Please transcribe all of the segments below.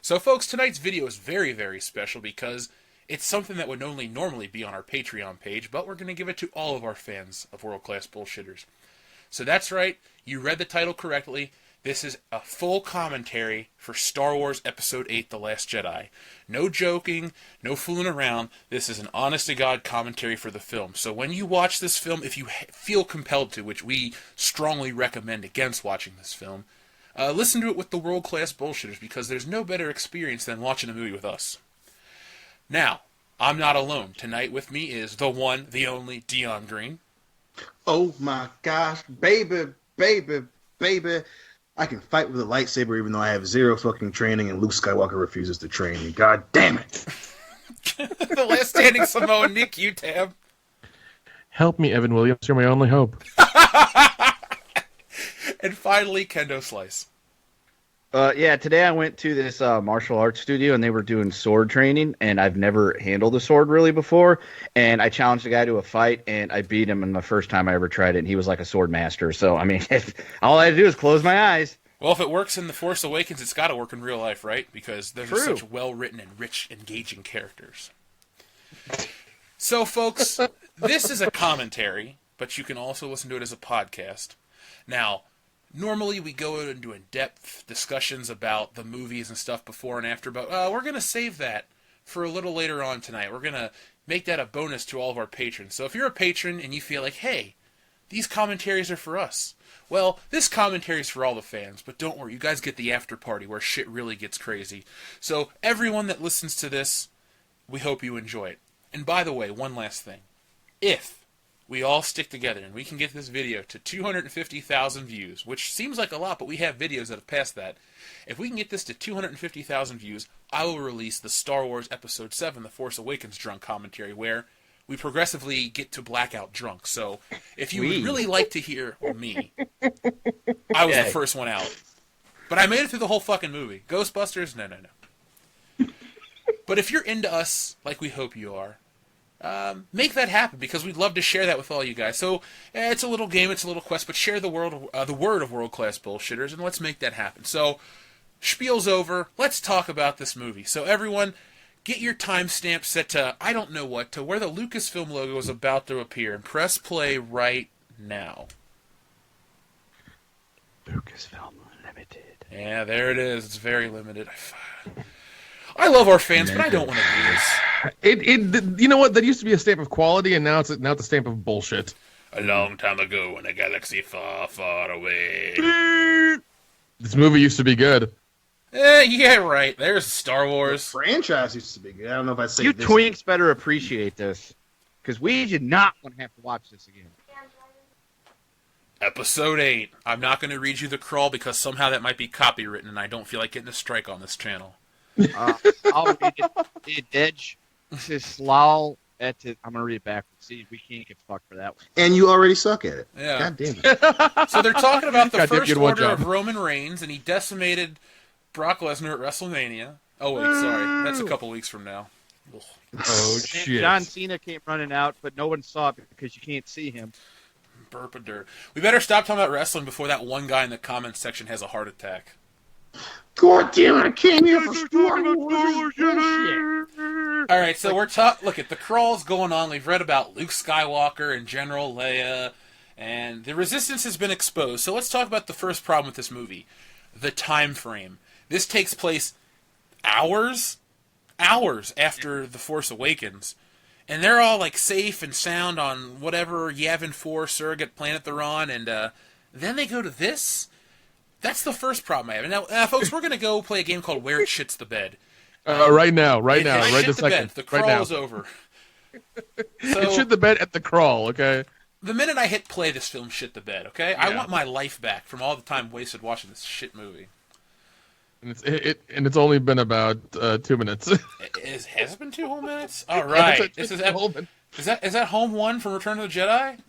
So, folks, tonight's video is very, very special because it's something that would only normally be on our Patreon page, but we're going to give it to all of our fans of World Class Bullshitters. So that's right, you read the title correctly. This is a full commentary for Star Wars Episode 8, The Last Jedi. No joking, no fooling around. This is an honest-to-God commentary for the film. So when you watch this film, if you feel compelled to, which we strongly recommend against watching this film, listen to it with the World Class Bullshitters, because there's no better experience than watching a movie with us. Now, I'm not alone. Tonight with me is the one, the only, Dion Green. Oh my gosh, baby, baby, baby. I can fight with a lightsaber even though I have zero fucking training and Luke Skywalker refuses to train me. God damn it. The last standing Samoan Nick Utab. Help me, Evan Williams. You're my only hope. And finally, Kendo Slice. Today I went to this martial arts studio and they were doing sword training, and I've never handled a sword really before, and I challenged the guy to a fight and I beat him in the first time I ever tried it, and he was like a sword master. So, I mean, all I had to do is close my eyes. Well, if it works in The Force Awakens, it's got to work in real life, right? Because those are True. such well-written and rich, engaging characters. So, folks, this is a commentary, but you can also listen to it as a podcast. Now, normally we go into in-depth discussions about the movies and stuff before and after, but we're going to save that for a little later on tonight. We're going to make that a bonus to all of our patrons. So if you're a patron and you feel like, hey, these commentaries are for us, well, this commentary is for all the fans, but don't worry, you guys get the after party where shit really gets crazy. So everyone that listens to this, we hope you enjoy it. And by the way, one last thing. If we all stick together and we can get this video to 250,000 views, which seems like a lot, but we have videos that have passed that. If we can get this to 250,000 views, I will release the Star Wars Episode 7, The Force Awakens drunk commentary, where we progressively get to blackout drunk. So if you would really like to hear me, I was the first one out. But I made it through the whole fucking movie. Ghostbusters? No. But if you're into us, like we hope you are, make that happen, because we'd love to share that with all you guys. So it's a little game, it's a little quest, but share the word of World Class Bullshitters, and let's make that happen. So, spiel's over. Let's talk about this movie. So everyone, get your timestamp set to, I don't know what, to where the Lucasfilm logo is about to appear, and press play right now. Lucasfilm Limited. Yeah, there it is. It's very limited. I love our fans, but I don't want to do this. You know what? That used to be a stamp of quality, and now it's a stamp of bullshit. A long time ago in a galaxy far, far away. This movie used to be good. Yeah, right. There's Star Wars. The franchise used to be good. I don't know if I say You this. twinks better appreciate this, because we did not want to have to watch this again. Episode 8. I'm not going to read you the crawl because somehow that might be copywritten, and I don't feel like getting a strike on this channel. I'll read it. Edge to slowl at it. I'm gonna read it backwards. See, we can't get fucked for that one. And you already suck at it. Yeah. God damn it. So they're talking about the God, first did one order job. of Roman Reigns, and he decimated Brock Lesnar at WrestleMania. Oh wait, sorry, that's a couple weeks from now. Ugh. Oh shit! John Cena came running out, but no one saw it because you can't see him. Burp-a-dur. We better stop talking about wrestling before that one guy in the comments section has a heart attack. God damn it, I came here for Star Wars. Bullshit. All right, so look at the crawls going on. We've read about Luke Skywalker and General Leia, and the Resistance has been exposed. So let's talk about the first problem with this movie: the time frame. This takes place hours after The Force Awakens, and they're all like safe and sound on whatever Yavin 4 surrogate planet they're on, and then they go to this. That's the first problem I have. Now, folks, we're going to go play a game called Where It Shits the Bed. Right now, right Shit this the second. bed. The right crawl now. is over. It shit the bed at the crawl, okay? The minute I hit play, this film shit the bed, okay? I want my life back from all the time wasted watching this shit movie. And it's only been about 2 minutes. Has it been 2 whole minutes? All right. Is that home one from Return of the Jedi?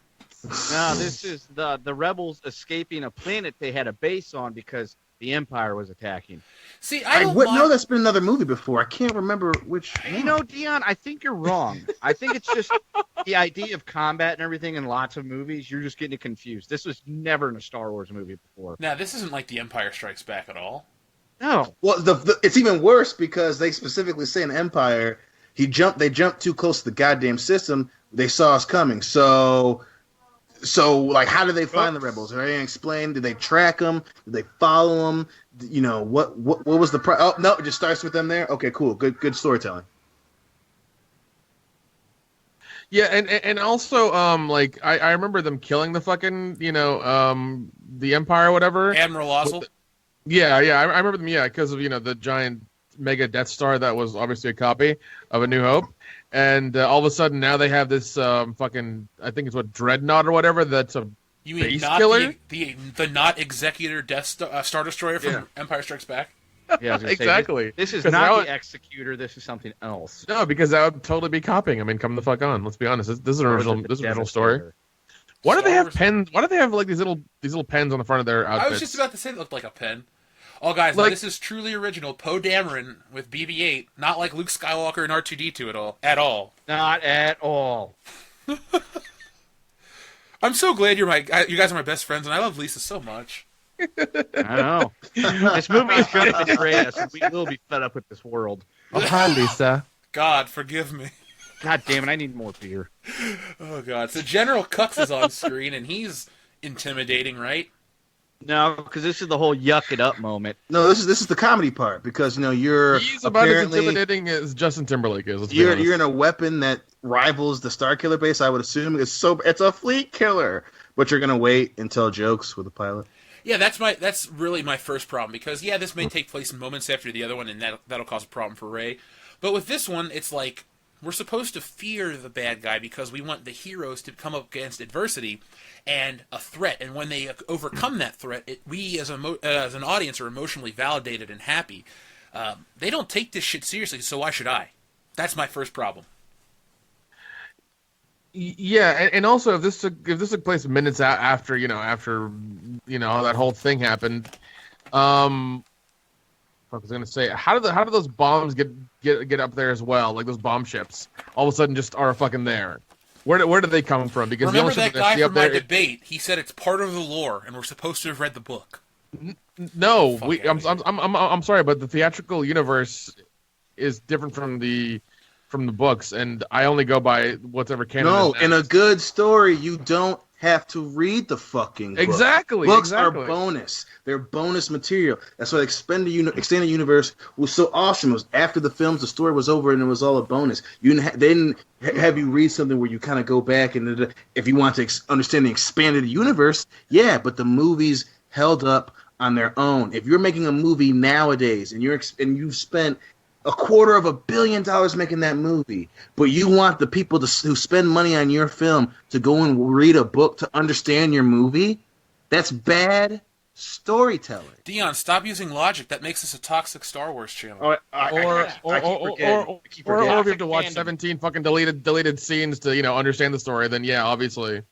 No, this is the rebels escaping a planet they had a base on because the Empire was attacking. See, I wouldn't know that's been another movie before. I can't remember which. You know, Dion, I think you're wrong. I think it's just the idea of combat and everything in lots of movies. You're just getting it confused. This was never in a Star Wars movie before. Now, this isn't like The Empire Strikes Back at all. No. Well, it's even worse because they specifically say in Empire, they jumped too close to the goddamn system. They saw us coming. So like, how did they find the rebels? Are they explained? Did they track them? Did they follow them? You know, what was the oh no, it just starts with them there. Okay, cool, good storytelling. Yeah, and also like I remember them killing the fucking the Empire or whatever. Admiral Ozzel. Yeah, I remember them. Yeah, because of the giant mega Death Star that was obviously a copy of A New Hope, and all of a sudden now they have this fucking, I think it's what, Dreadnought or whatever. That's a You mean base not killer. the not Executor Star Destroyer from Empire Strikes Back? Yeah, I was gonna say, Exactly. this is 'Cause not now the Executor. This is something else. No, because that would totally be copying. I mean, come the fuck on. Let's be honest. This is an Or is original. it This is the an original story. Devastator? Why do they Star have Wars- pens? Why do they have like these little pens on the front of their outfits? I was just about to say it looked like a pen. Oh, guys, now Like- this is truly original. Poe Dameron with BB-8, not like Luke Skywalker and R2-D2 at all. Not at all. I'm so glad you guys are my best friends, and I love Lisa so much. I know. This movie is going to betray us, and we will be fed up with this world. Oh, hi, Lisa. God, forgive me. God damn it! I need more beer. Oh, God. So General Cux is on screen, and he's intimidating, right? No, because this is the whole yuck it up moment. No, this is the comedy part because you're He's about as apparently intimidating as Justin Timberlake is. Let's be you're honest. in a weapon that rivals the Starkiller base. I would assume it's a fleet killer, but you're gonna wait and tell jokes with the pilot. Yeah, that's really my first problem, because, yeah, this may take place moments after the other one, and that'll cause a problem for Rey. But with this one, it's like, we're supposed to fear the bad guy because we want the heroes to come up against adversity and a threat. And when they overcome that threat, we as an audience are emotionally validated and happy. They don't take this shit seriously, so why should I? That's my first problem. Yeah, and also if this took place minutes after that whole thing happened, I was gonna say, how do those bombs get up there as well? Like those bomb ships, all of a sudden just are fucking there. Where do they come from? Because Remember the only that ship I guy see from up my there, debate? He said it's part of the lore, and we're supposed to have read the book. no, Fuck I'm sorry, but the theatrical universe is different from the books, and I only go by what's ever canon. No, is in a next. good story, you don't have to read the fucking book. Exactly. Books exactly. are bonus. They're bonus material. That's why the extended universe was so awesome. It was after the films, the story was over, and it was all a bonus. They didn't have you read something where you kind of go back and if you want to understand the expanded universe, yeah. But the movies held up on their own. If you're making a movie nowadays and you've spent $250 million making that movie, but you want the people who spend money on your film to go and read a book to understand your movie, that's bad storytelling. Dion, stop using logic. That makes us a toxic Star Wars channel. Or keep if you forgetting. have to watch 17 fucking deleted scenes to understand the story, then yeah, obviously.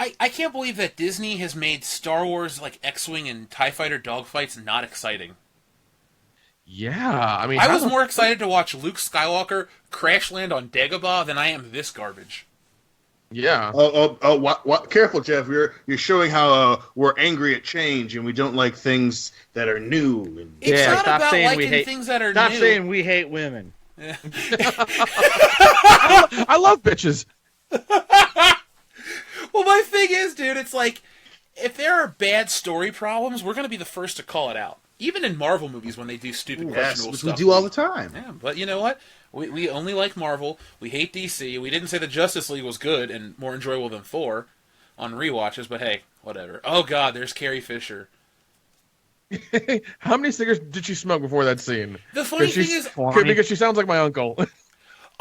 I can't believe that Disney has made Star Wars like X-Wing and TIE Fighter dogfights not exciting. Yeah, I mean, I was more excited to watch Luke Skywalker crash land on Dagobah than I am this garbage. Yeah. What? Careful, Jeff. You're showing how we're angry at change and we don't like things that are new. And... It's Yeah, not stop about saying we liking hate- things that are Stop new. saying we hate women. I love bitches. Well, my thing is, dude, it's like, if there are bad story problems, we're going to be the first to call it out. Even in Marvel movies when they do stupid, Yes, questionable which stuff. we do all the time. Yeah, but you know what? We only like Marvel. We hate DC. We didn't say the Justice League was good and more enjoyable than Thor on rewatches, but hey, whatever. Oh god, there's Carrie Fisher. How many cigarettes did she smoke before that scene? The funny thing she's- is, Because she sounds like my uncle.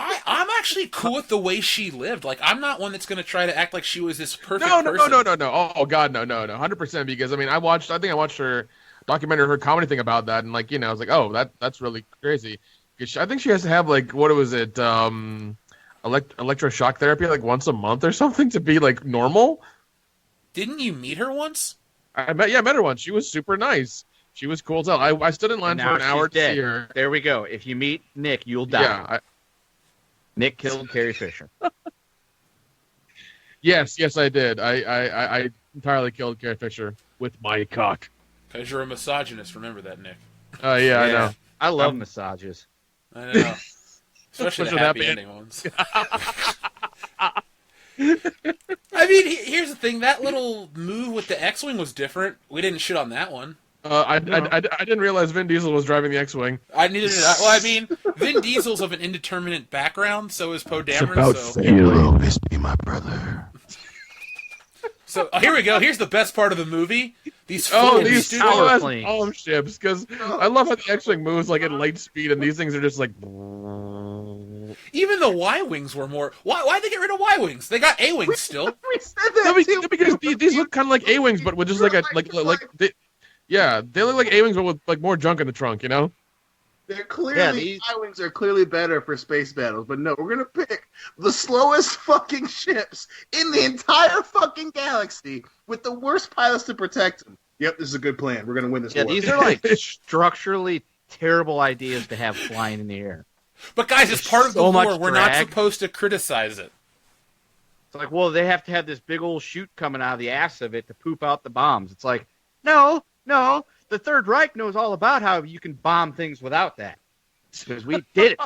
I'm actually cool with the way she lived. Like, I'm not one that's going to try to act like she was this perfect No. person. Oh god, no. 100%. Because I mean, I think I watched her documentary, her comedy thing about that, and like I was like, oh, that's really crazy. I think she has to have like what was it, electroshock therapy like once a month or something to be like normal. Didn't you meet her once? I met her once. She was super nice. She was cool as hell. I stood in line And for an now hour she's to dead. see her. There we go. If you meet Nick, you'll die. Yeah. Nick killed Carrie Fisher. Yes, I did. I entirely killed Carrie Fisher with my cock. Because you're a misogynist, remember that, Nick. Yeah, I know. I love massages. I know. Especially the Especially happy happy ending ones. I mean, here's the thing. That little move with the X-Wing was different. We didn't shit on that one. I didn't realize Vin Diesel was driving the X-Wing. I needed it. Well, I mean, Vin Diesel's of an indeterminate background, so is Poe Dameron. So, You'll always be my brother. here we go. Here's the best part of the movie. These These stupid. power planes. Palm ships, because I love how the X-Wing moves like at light speed, and these things are just like. Even the Y-wings were more. Why'd they get rid of Y-wings? They got A-wings still. We said that too. Because these look kind of like A-wings, but with just like they look like A-wings, but with like more junk in the trunk, you know. They're clearly Y-wings are clearly better for space battles, but no, we're gonna pick the slowest fucking ships in the entire fucking galaxy with the worst pilots to protect them. Yep, this is a good plan. We're gonna win this war. These are like structurally terrible ideas to have flying in the air. But guys, it's part of the so war. much We're not drag. supposed to criticize it. It's like, well, they have to have this big old chute coming out of the ass of it to poop out the bombs. It's like, no. The Third Reich knows all about how you can bomb things without that. Because we did it.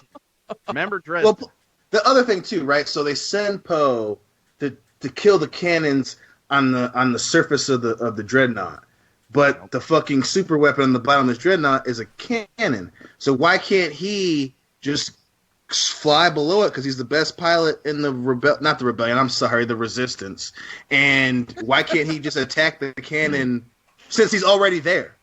Remember Dresden? Well, the other thing too, right? So they send Poe to kill the cannons on the surface of the dreadnought, but the fucking super weapon on the bottom of this dreadnought is a cannon. So why can't he just fly below it? Because he's the best pilot in the rebellion. I'm sorry, the resistance. And why can't he just attack the cannon since he's already there?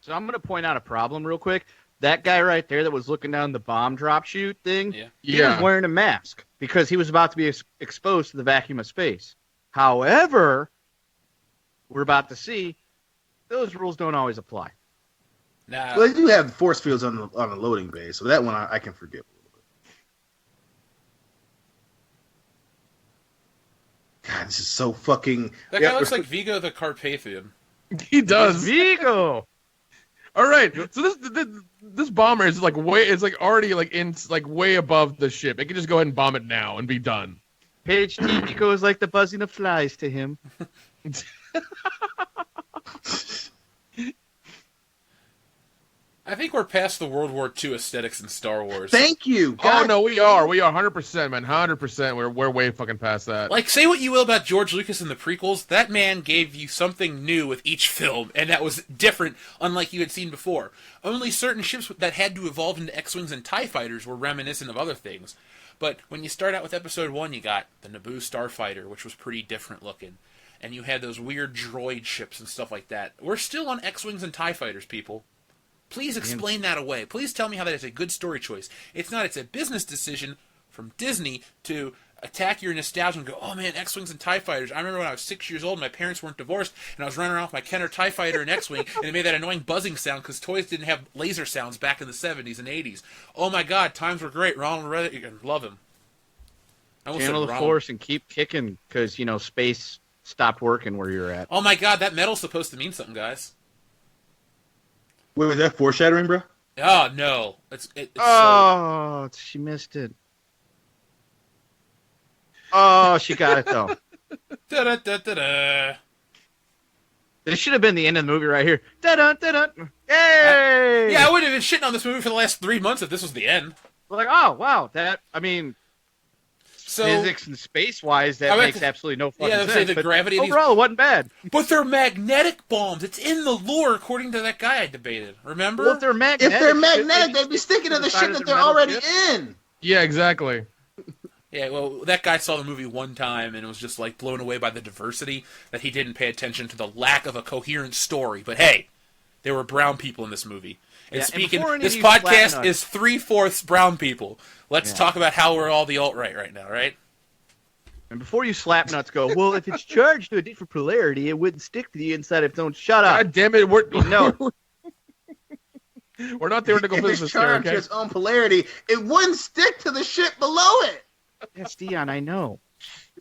So I'm going to point out a problem real quick. That guy right there that was looking down the bomb drop chute thing, he was wearing a mask because he was about to be exposed to the vacuum of space. However, we're about to see those rules don't always apply. Nah. Well, they do have force fields on the loading bay, so that one I can forgive a little bit. God, this is so fucking. That guy looks like Vigo the Carpathian. He does. Vigo. All right, so this bomber is like already way above the ship. It can just go ahead and bomb it now and be done. Page T goes like the buzzing of flies to him. I think we're past the World War II aesthetics in Star Wars. Thank you. God. Oh no, we are 100%, man, 100%. We're way fucking past that. Like, say what you will about George Lucas and the prequels, that man gave you something new with each film, and that was different, unlike you had seen before. Only certain ships that had to evolve into X-Wings and TIE Fighters were reminiscent of other things. But when you start out with Episode 1, you got the Naboo Starfighter, which was pretty different looking. And you had those weird droid ships and stuff like that. We're still on X-Wings and TIE Fighters, people. Please explain that away. Please tell me how that is a good story choice. It's not. It's a business decision from Disney to attack your nostalgia and go, oh man, X-Wings and TIE Fighters. I remember when I was 6 years old, my parents weren't divorced, and I was running around with my Kenner TIE Fighter and X-Wing, and it made that annoying buzzing sound because toys didn't have laser sounds back in the 70s and 80s. Oh my god, times were great. Ronald Reagan, love him. Channel the Force and keep kicking because, space stopped working where you're at. Oh my god, that medal's supposed to mean something, guys. Wait, was that foreshadowing, bro? Oh, no. It's she missed it. Oh, she got it, though. Da-da-da-da-da. This should have been the end of the movie right here. Da-da-da-da. Yay! Yeah, I wouldn't have been shitting on this movie for the last 3 months if this was the end. We're like, oh, wow. So, physics and space-wise, that makes absolutely no fucking sense. Say the gravity of these... Overall, it wasn't bad. But they're magnetic bombs. It's in the lore, according to that guy I debated. Remember? Well, if they're magnetic, they'd be sticking to the ship that they're already in. Yeah, exactly. Yeah, well, that guy saw the movie one time and was just, blown away by the diversity that he didn't pay attention to the lack of a coherent story. But hey, there were brown people in this movie. And speaking, this podcast is 3/4 brown people. Let's talk about how we're all the alt-right right now, right? And before you slap nuts go, well, if it's charged to a different polarity, it wouldn't stick to the inside of its own. Shut up. God damn it. We're not theoretical physicists. If it's charged to its own polarity, it wouldn't stick to the ship below it. Yes, Dion, I know.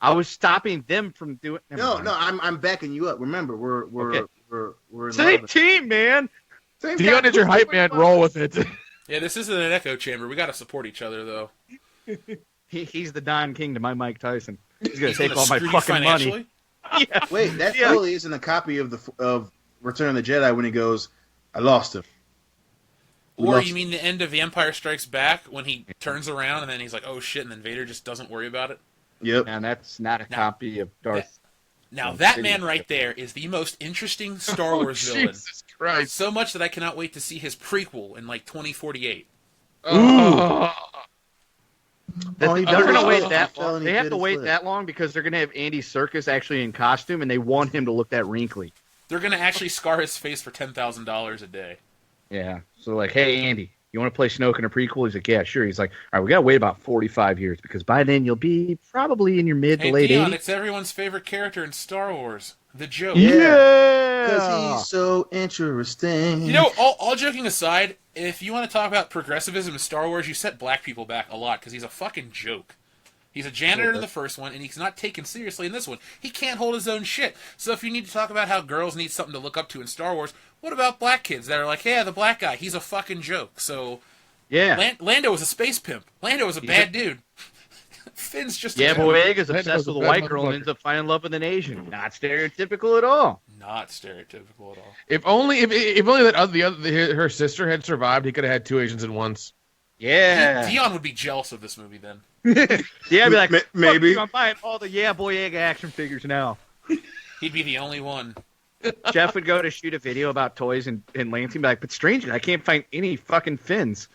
I was stopping them from doing. No, I'm backing you up. Remember, we're same team, man. Dion is your hype man. Roll with it. Yeah, this isn't an echo chamber. We got to support each other, though. He's the Don King to my Mike Tyson. He's gonna take all my fucking money. Yeah. Wait, that totally isn't a copy of Return of the Jedi when he goes, "I lost him." Or you mean the end of The Empire Strikes Back when he turns around and then he's like, "Oh shit," and then Vader just doesn't worry about it? Yep. And that's not a copy of Darth. Now that man right there is the most interesting Star Wars villain. Jesus Christ! So much that I cannot wait to see his prequel in like 2048. Oh. Oh, he They're gonna does. wait that Fell long. and he They have bit to his wait lip. that long because they're gonna have Andy Serkis actually in costume, and they want him to look that wrinkly. They're gonna actually scar his face for $10,000 a day. Yeah. So like, hey Andy, you want to play Snoke in a prequel? He's like, yeah, sure. He's like, all right, we gotta wait about 45 years because by then you'll be probably in your mid to Hey late Dion, 80s. it's everyone's favorite character in Star Wars, the Joke. Because he's so interesting. You know, all joking aside, if you want to talk about progressivism in Star Wars, you set black people back a lot because he's a fucking joke. He's a janitor in the first one, and he's not taken seriously in this one. He can't hold his own shit. So if you need to talk about how girls need something to look up to in Star Wars, what about black kids that are like, yeah, the black guy, he's a fucking joke. So Yeah. Lando was a space pimp. Lando was a bad dude. Finn's just Yeah, a Boyega is That obsessed was a with a bad white girl and motherfucker. ends up finding love with an Asian. Not stereotypical at all. not stereotypical at all. If only that her sister had survived, he could have had two Asians at once. Yeah. Dion would be jealous of this movie then. Yeah, I'd be like, Ma- "Fuck maybe." you, I'm buying all the Boyega action figures now. He'd be the only one. Jeff would go to shoot a video about toys in Lansing, be like, but strangely, I can't find any fucking fins.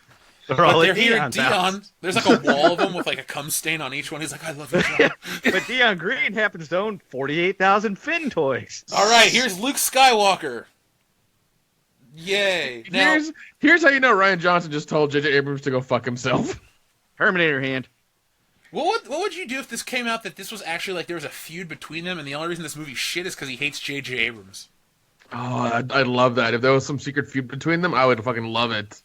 They're all But they're at here, Dion's house. Dion. There's like a wall of them with like a cum stain on each one. He's like, I love you, John. But Dion Green happens to own 48,000 Finn toys. All right, here's Luke Skywalker. Yay! Now, Here's how you know Ryan Johnson just told J.J. Abrams to go fuck himself. Terminator hand. what would you do if this came out that this was actually like there was a feud between them, and the only reason this movie shit is because he hates J.J. Abrams? Oh, I'd love that. If there was some secret feud between them, I would fucking love it.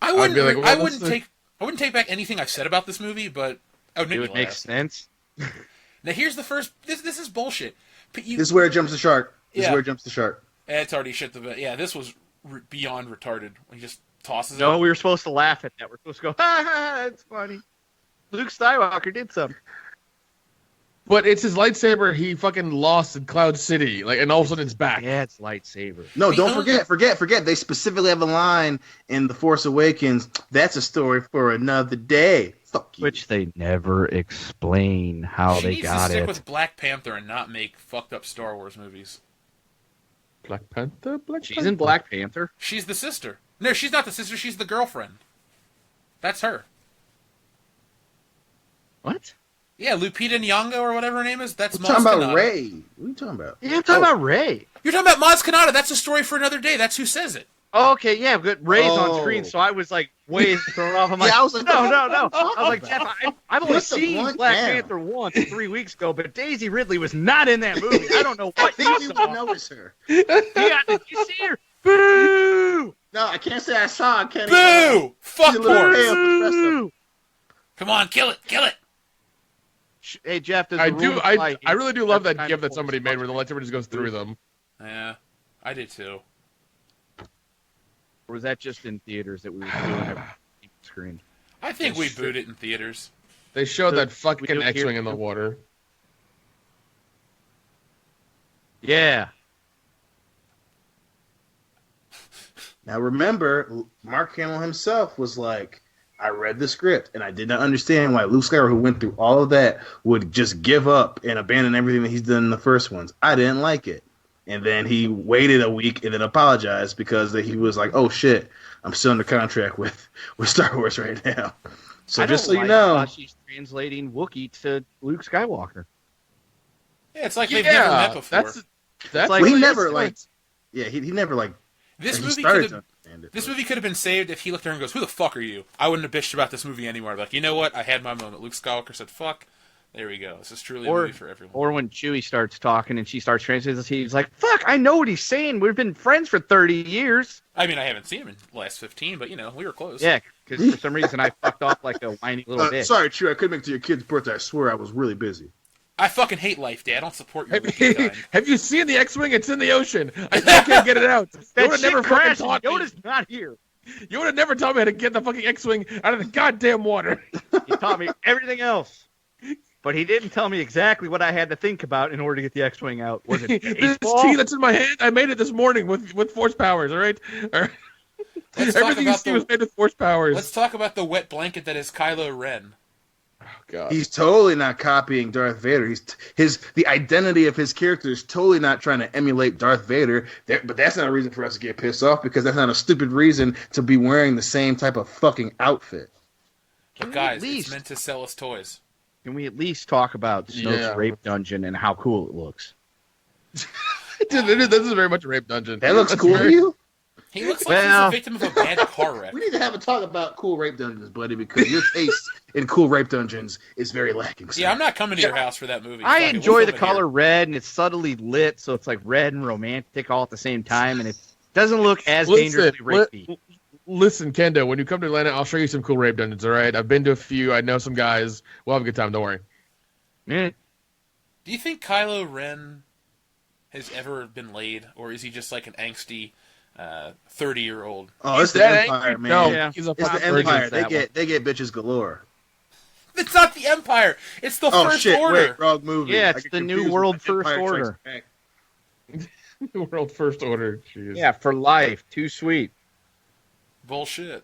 I wouldn't. be like, well, I what's wouldn't take back anything I've said about this movie, but I would make It me would make laugh. sense. Now here's the first. This is bullshit. But This is where it jumps the shark. This Yeah. is where it jumps the shark. It's already shit the bed. Yeah, this was beyond retarded. When he just tosses No, it. we were supposed to laugh at that. We're supposed to go, ha ha, ha, that's funny. Luke Skywalker did something. But it's his lightsaber he fucking lost in Cloud City, like, and all of a sudden it's back. Yeah, it's lightsaber. No, The don't only- forget. They specifically have a line in The Force Awakens. That's a story for another day. Fuck you. Which they never explain how She they needs to got stick it. with Black Panther and not make fucked up Star Wars movies. Black Panther? She's in Black Panther. She's the sister. No, she's not the sister. She's the girlfriend. That's her. What? Yeah, Lupita Nyong'o or whatever her name is. That's We're Maz talking about Kanata. Ray. What are you talking about? Yeah, I'm talking about Ray. You're talking about Maz Kanata. That's a story for another day. That's who says it. Oh, okay, yeah, but Ray's on Oh. screen, so I was like way thrown off. I'm like, Yeah, I was like, no. what I are you was like, talking Jeff, about? I've only Put the seen blunt Black down. Panther once 3 weeks ago, but Daisy Ridley was not in that movie. I don't know I what think you you would saw. notice her. Yeah, did you see her? Boo! No, I can't say I saw it, Kenny. Boo! Fuck She's a little porn. pale for the rest of them. Boo! Come on, kill it, kill it. Hey, Jeff, does I the do. rule I apply here? really do love That's that kind gif of that somebody made where the lightsaber just goes through them. Yeah, I did too. Or was that just in theaters that we were doing it on screen? I think we That's booed it in theaters. They showed So, that we fucking do it X-wing here. in the water. Yeah. Now remember, Mark Hamill himself was like, I read the script and I did not understand why Luke Skywalker, who went through all of that, would just give up and abandon everything that he's done in the first ones. I didn't like it. And then he waited a week and then apologized because he was like, oh shit, I'm still under contract with Star Wars right now. So I just so don't you like know. how she's translating Wookiee to Luke Skywalker. Yeah, it's like they've never met before. That's like- Well, he really never just- like, yeah, he never like. This he movie started could to have. understand it. This movie could have been saved if he looked at her and goes, "Who the fuck are you?" I wouldn't have bitched about this movie anymore. I'd be like, you know what? I had my moment. Luke Skywalker said, "Fuck." There we go. This is truly a movie for everyone. Or when Chewie starts talking and she starts translating, he's like, fuck, I know what he's saying. We've been friends for 30 years. I mean, I haven't seen him in the last 15, but we were close. Yeah, because for some reason I fucked off like a whiny little bitch. Sorry, Chew, I couldn't make it to your kid's birthday. I swear I was really busy. I fucking hate life, Dad. I don't support your Have wicked you, kind. have you seen the X-wing? It's in the ocean. I still can't get it out. You That would have shit never fucking crashed. taught me. Yoda's not here. You would have never taught me how to get the fucking X-wing out of the goddamn water. He taught me everything else. But he didn't tell me exactly what I had to think about in order to get the X-wing out. Was it This baseball? tea that's in my hand, I made it this morning with force powers. All right. Let's talk Everything you about see was made with force powers. Let's talk about the wet blanket that is Kylo Ren. Oh, God. He's totally not copying Darth Vader. The identity of his character is totally not trying to emulate Darth Vader. But that's not a reason for us to get pissed off, because that's not a stupid reason to be wearing the same type of fucking outfit. But guys, it's meant to sell us toys. Can we at least talk about Snoke's rape dungeon and how cool it looks? Dude, this is very much a rape dungeon. That looks That's cool to you? He looks like he's a victim of a bad car wreck. We need to have a talk about cool rape dungeons, buddy, because your taste in cool rape dungeons is very lacking. Sir. Yeah, I'm not coming to your house for that movie. I Fuck it, enjoy we'll the film it color red, and it's subtly lit, so it's like red and romantic all at the same time, and it doesn't look as dangerously rapey. Listen, Kendo, when you come to Atlanta, I'll show you some cool rape dungeons, all right? I've been to a few. I know some guys. We'll have a good time. Don't worry. Do you think Kylo Ren has ever been laid, or is he just like an angsty 30-year-old? Oh, it's the Empire, man. No, Yeah. he's a It's the pop Empire. virgin. They get bitches galore. It's not the Empire. It's the Oh First shit! Order. Wait, wrong movie. Yeah, I it's get the New confused World with First Empire Order. Strikes Back. World First Order. Jeez. Yeah, for life. Too sweet. Bullshit.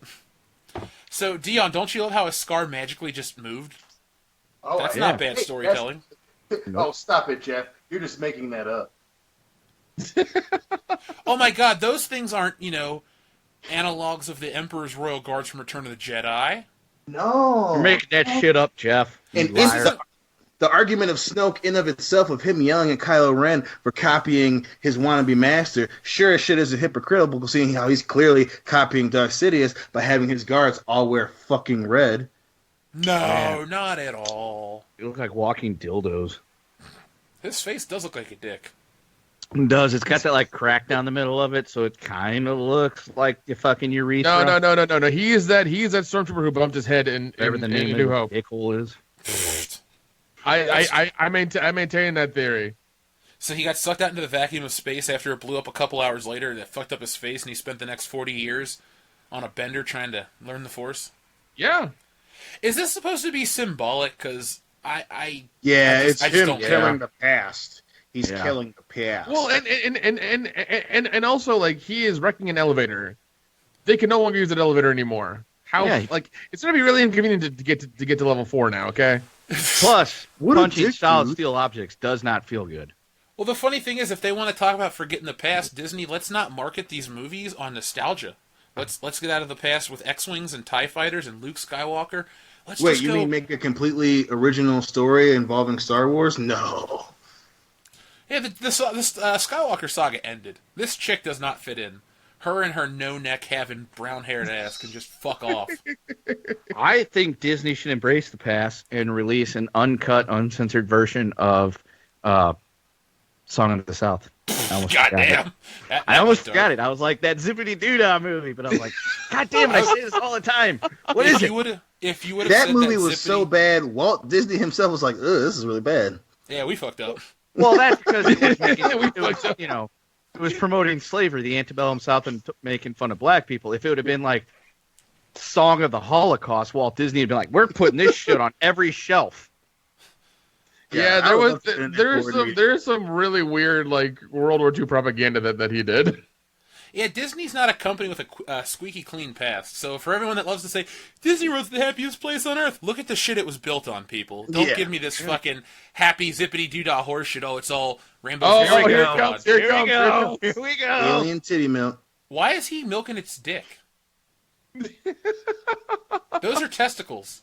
So, Dion, don't you love how a scar magically just moved? Oh, That's yeah. not bad storytelling. Oh, stop it, Jeff. You're just making that up. Oh my god, those things aren't, analogs of the Emperor's Royal Guards from Return of the Jedi. No. You're making that shit up, Jeff. You And liar. the argument of Snoke in of itself, of him yelling at Kylo Ren for copying his wannabe master, sure as shit is hypocritical, seeing how he's clearly copying Darth Sidious by having his guards all wear fucking red. No, not at all. You look like walking dildos. His face does look like a dick. It does. It's got that like crack down the middle of it, so it kind of looks like the fucking urethra. No. He is that stormtrooper who bumped his head in Whatever the in name New of Hope. the dick hole is. I maintain that theory. So he got sucked out into the vacuum of space after it blew up a couple hours later that fucked up his face, and he spent the next 40 years on a bender trying to learn the Force? Yeah. Is this supposed to be symbolic? Because I It's just him don't killing care. the past. He's killing the past. Well, and also like he is wrecking an elevator. They can no longer use that elevator anymore. How it's gonna be really inconvenient to get to level 4 now. Okay. Plus, What a punching dick, solid dude. steel objects does not feel good. Well, the funny thing is, if they want to talk about forgetting the past, Disney, let's not market these movies on nostalgia. Let's get out of the past with X-Wings and TIE fighters and Luke Skywalker. Wait, you mean make a completely original story involving Star Wars? No. Yeah, the Skywalker saga ended. This chick does not fit in. Her and her no-neck having brown-haired ass can just fuck off. I think Disney should embrace the past and release an uncut, uncensored version of Song of the South. Goddamn. I almost forgot it. I was like, that Zippity Doodah movie, but I was like, God damn it, I say this all the time. What is it? If you would have That said movie that was so bad, Walt Disney himself was like, ugh, this is really bad. Yeah, we fucked up. Well, that's because it was making, it was promoting slavery, the antebellum South, and making fun of black people. If it would have been like Song of the Holocaust, Walt Disney had been like, we're putting this shit on every shelf. Yeah, I there's some really weird like World War II propaganda that he did. Yeah, Disney's not a company with a squeaky clean past. So for everyone that loves to say, Disney World's the happiest place on earth, look at the shit it was built on, people. Don't give me this fucking happy zippity-doo-dah horse shit. Oh, it's all rainbows. Oh, and here it unicorns. comes. Here it comes. Here we go. Alien titty milk. Why is he milking its dick? Those are testicles.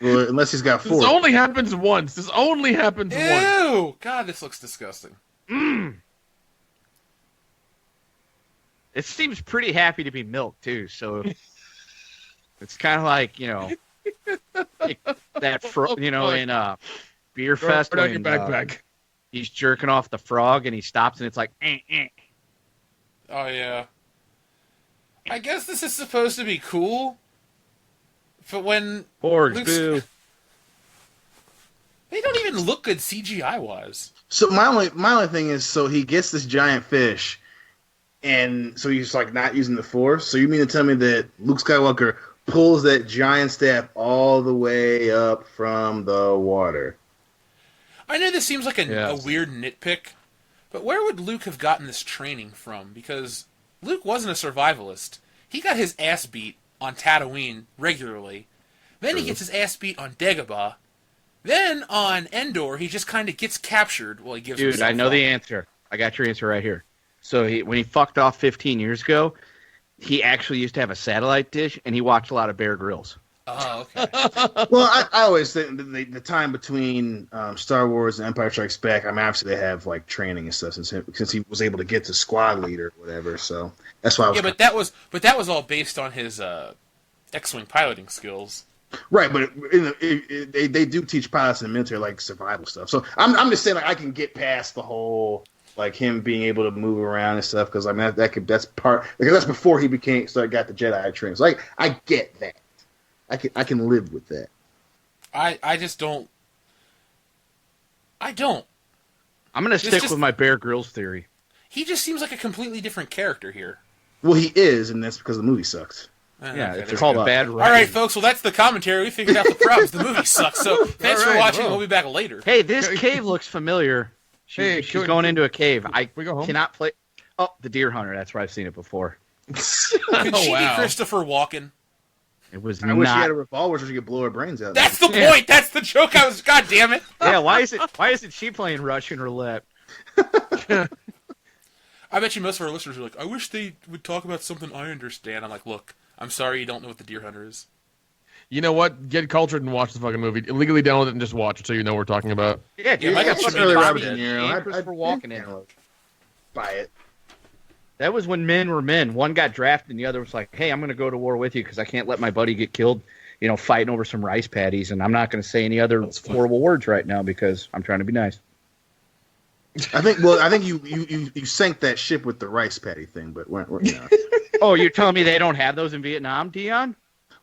Well, unless he's got This 4. only happens once. Ew! God, this looks disgusting. It seems pretty happy to be milked, too, so it's kind of like, that, in Beer Fest Throw it down when your backpack. he's jerking off the frog and he stops and it's like, Oh, yeah. I guess this is supposed to be cool. But when Porgs, Luke's- boo. They don't even look good CGI-wise. So my only thing is, so he gets this giant fish, and so he's like not using the Force. So you mean to tell me that Luke Skywalker pulls that giant staff all the way up from the water. I know this seems like a Yes. weird nitpick, but where would Luke have gotten this training from? Because Luke wasn't a survivalist. He got his ass beat on Tatooine regularly. Then he gets his ass beat on Dagobah. Then on Endor, he just kind of gets captured while he gives Dude, himself I know up. the answer. I got your answer right here. So when he fucked off 15 years ago, he actually used to have a satellite dish, and he watched a lot of Bear Grylls. Oh, okay. Well, I always think the time between Star Wars and Empire Strikes Back, I mean, obviously they have like training and stuff since he was able to get to squad leader or whatever. So that's why I was Yeah, but that was all based on his X-wing piloting skills. right. But they do teach pilots in the military like survival stuff. So I'm just saying like I can get past the whole like him being able to move around and stuff because I mean that's part because that's before he got the Jedi training. So I get that. I can live with that. I just don't. I don't. I'm going to stick with my Bear Grylls theory. He just seems like a completely different character here. Well, he is, and that's because the movie sucks. Yeah, Okay, it's there called we go. bad All writing. right, folks. Well, that's the commentary. We figured out the problems. The movie sucks. So thanks All for right, watching. well. We'll be back later. Hey, this cave looks familiar. Hey, She's going into a cave. we go home? Cannot play. Oh, the Deer Hunter. That's where I've seen it before. Could Oh, she wow. be Christopher Walken? It was I not. wish she had a revolver so she could blow her brains out. That's the point. That's the joke. God damn it. Yeah, why isn't she playing Russian roulette? I bet you most of our listeners are like, I wish they would talk about something I understand. I'm like, look, I'm sorry you don't know what the Deer Hunter is. You know what? Get cultured and watch the fucking movie. Illegally download it and just watch it so you know what we're talking about. Yeah, dude. I got that's you what beat early Bobby Robert did. De Niro. And Christopher Walken in it. Buy it. That was when men were men. One got drafted and the other was like, hey, I'm going to go to war with you because I can't let my buddy get killed, fighting over some rice patties. And I'm not going to say any other horrible words right now because I'm trying to be nice. I think you sank that ship with the rice patty thing, but Oh, you're telling me they don't have those in Vietnam, Dion?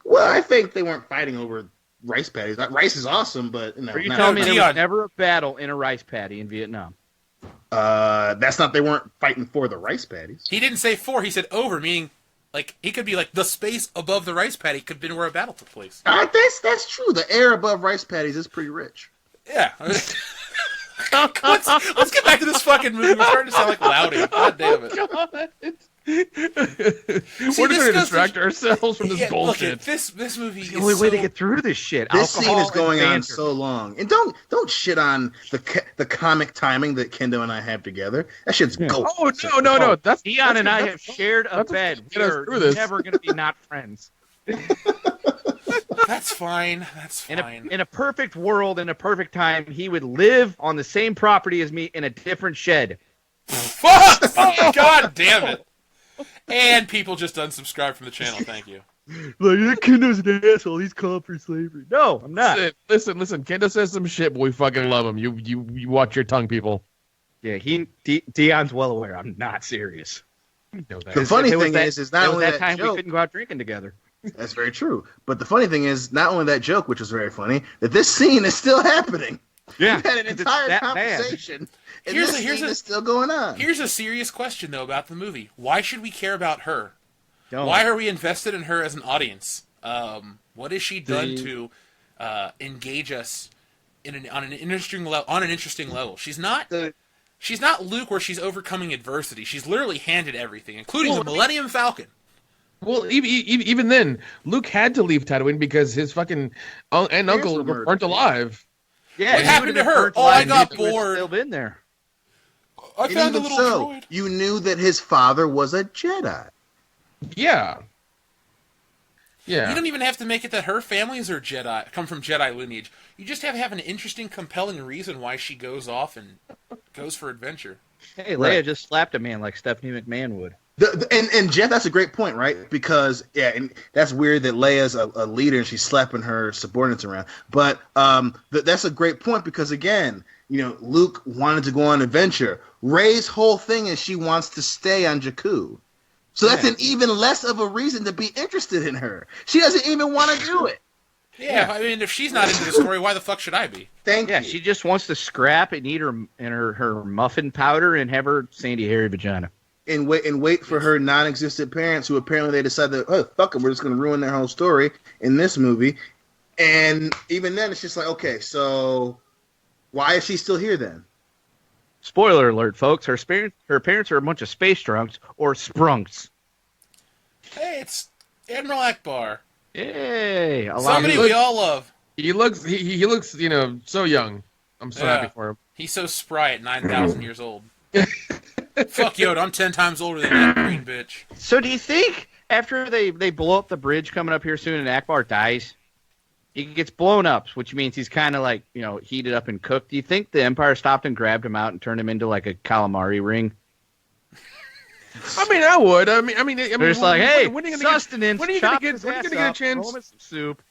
well, I think they weren't fighting over rice patties. Rice is awesome, but Are you not- telling me there Dion. was never a battle in a rice patty in Vietnam? that's not they weren't fighting for the rice patties. He didn't say for, he said over, meaning like he could be like the space above the rice paddy could have been where a battle took place. That's true. The air above rice patties is pretty rich. Yeah. let's get back to this fucking movie. We're starting to sound like Loudy. God damn it. We're just going to distract ourselves from this Yeah, bullshit. Look, this movie The is only way so- to get through this shit. This scene Alcohol is going and on banter. so long, and don't shit on the comic timing that Kendo and I have together. That shit's gold. Oh, no. That's Dion and I that's- have shared a that's bed. what get us We through are this. never going to be not friends. That's fine. That's fine. In a perfect world, in a perfect time, he would live on the same property as me in a different shed. Fuck! God damn it. And people just unsubscribed from the channel. Thank you. Like, that Kendo's an asshole. He's calling for slavery. No, I'm not. Listen. Kendo says some shit, but we fucking love him. You watch your tongue, people. Yeah, Dion's well aware. I'm not serious. You know that. The funny If it was thing that- is not it was only that that time we joke. couldn't go out drinking together. That's very true. But the funny thing is, not only that joke, which was very funny, that this scene is still happening. Yeah, We've had an it's entire that bad. conversation, and Here's this a- here's scene a- is still going on. Here's a serious question, though, about the movie. Why should we care about her? Don't. Why are we invested in her as an audience? What has she done to engage us on an interesting level? She's not Luke, where she's overcoming adversity. She's literally handed everything, including the Millennium Falcon. Well, even then, Luke had to leave Tatooine because his fucking aunt and uncle were murdered. weren't alive. Yeah, What he happened would've to been her? burnt Oh, I alive got if he was bored. Still been there. I And found a even little so, droid. you knew that his father was a Jedi. Yeah. You Yeah. don't even have to make it that her families are Jedi, come from Jedi lineage. You just have an interesting, compelling reason why she goes off and goes for adventure. Hey, Leia Right. just slapped a man like Stephanie McMahon would. And Jeff, that's a great point, right? Because and that's weird that Leia's a leader and she's slapping her subordinates around. But that's a great point because again, Luke wanted to go on an adventure. Rey's whole thing is she wants to stay on Jakku, so that's an even less of a reason to be interested in her. She doesn't even want to do it. Yeah, I mean, if she's not into the story, why the fuck should I be? Thank Yeah, you. she just wants to scrap and eat her muffin powder and have her sandy hairy vagina. wait for her non-existent parents, who apparently they decide that, oh fuck it, we're just going to ruin their whole story in this movie. And even then, it's just like, okay, so why is she still here then? Spoiler alert, folks. Her parents are a bunch of space drunks or sprunks. Hey, it's Admiral Akbar. Yay! Somebody we all love. He looks, so young. I'm so happy for him. He's so spry at 9,000 years old. Fuck Yoda, I'm 10 times older than that green bitch. So do you think after they blow up the bridge coming up here soon and Akbar dies, he gets blown up, which means he's kind of like, heated up and cooked. Do you think the Empire stopped and grabbed him out and turned him into like a calamari ring? I mean, I would. I mean, they're just like, hey, when are you sustenance. When are you going to get a chance? Some soup.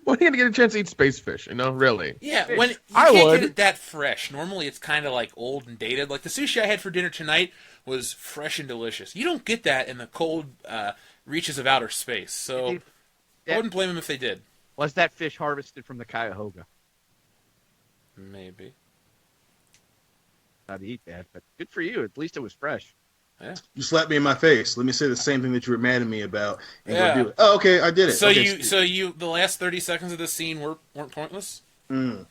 When are you going to get a chance to eat space fish? Really? Yeah, when you I can't would. get it that fresh. Normally, it's kind of like old and dated. Like the sushi I had for dinner tonight was fresh and delicious. You don't get that in the cold reaches of outer space. So I wouldn't blame them if they did. Was that fish harvested from the Cuyahoga? Maybe. I'd eat that, but good for you. At least it was fresh. Yeah. You slapped me in my face. Let me say the same thing that you were mad at me about, and Yeah. go do it. Oh, okay, I did it. So okay. the last 30 seconds of this scene weren't pointless? Mm.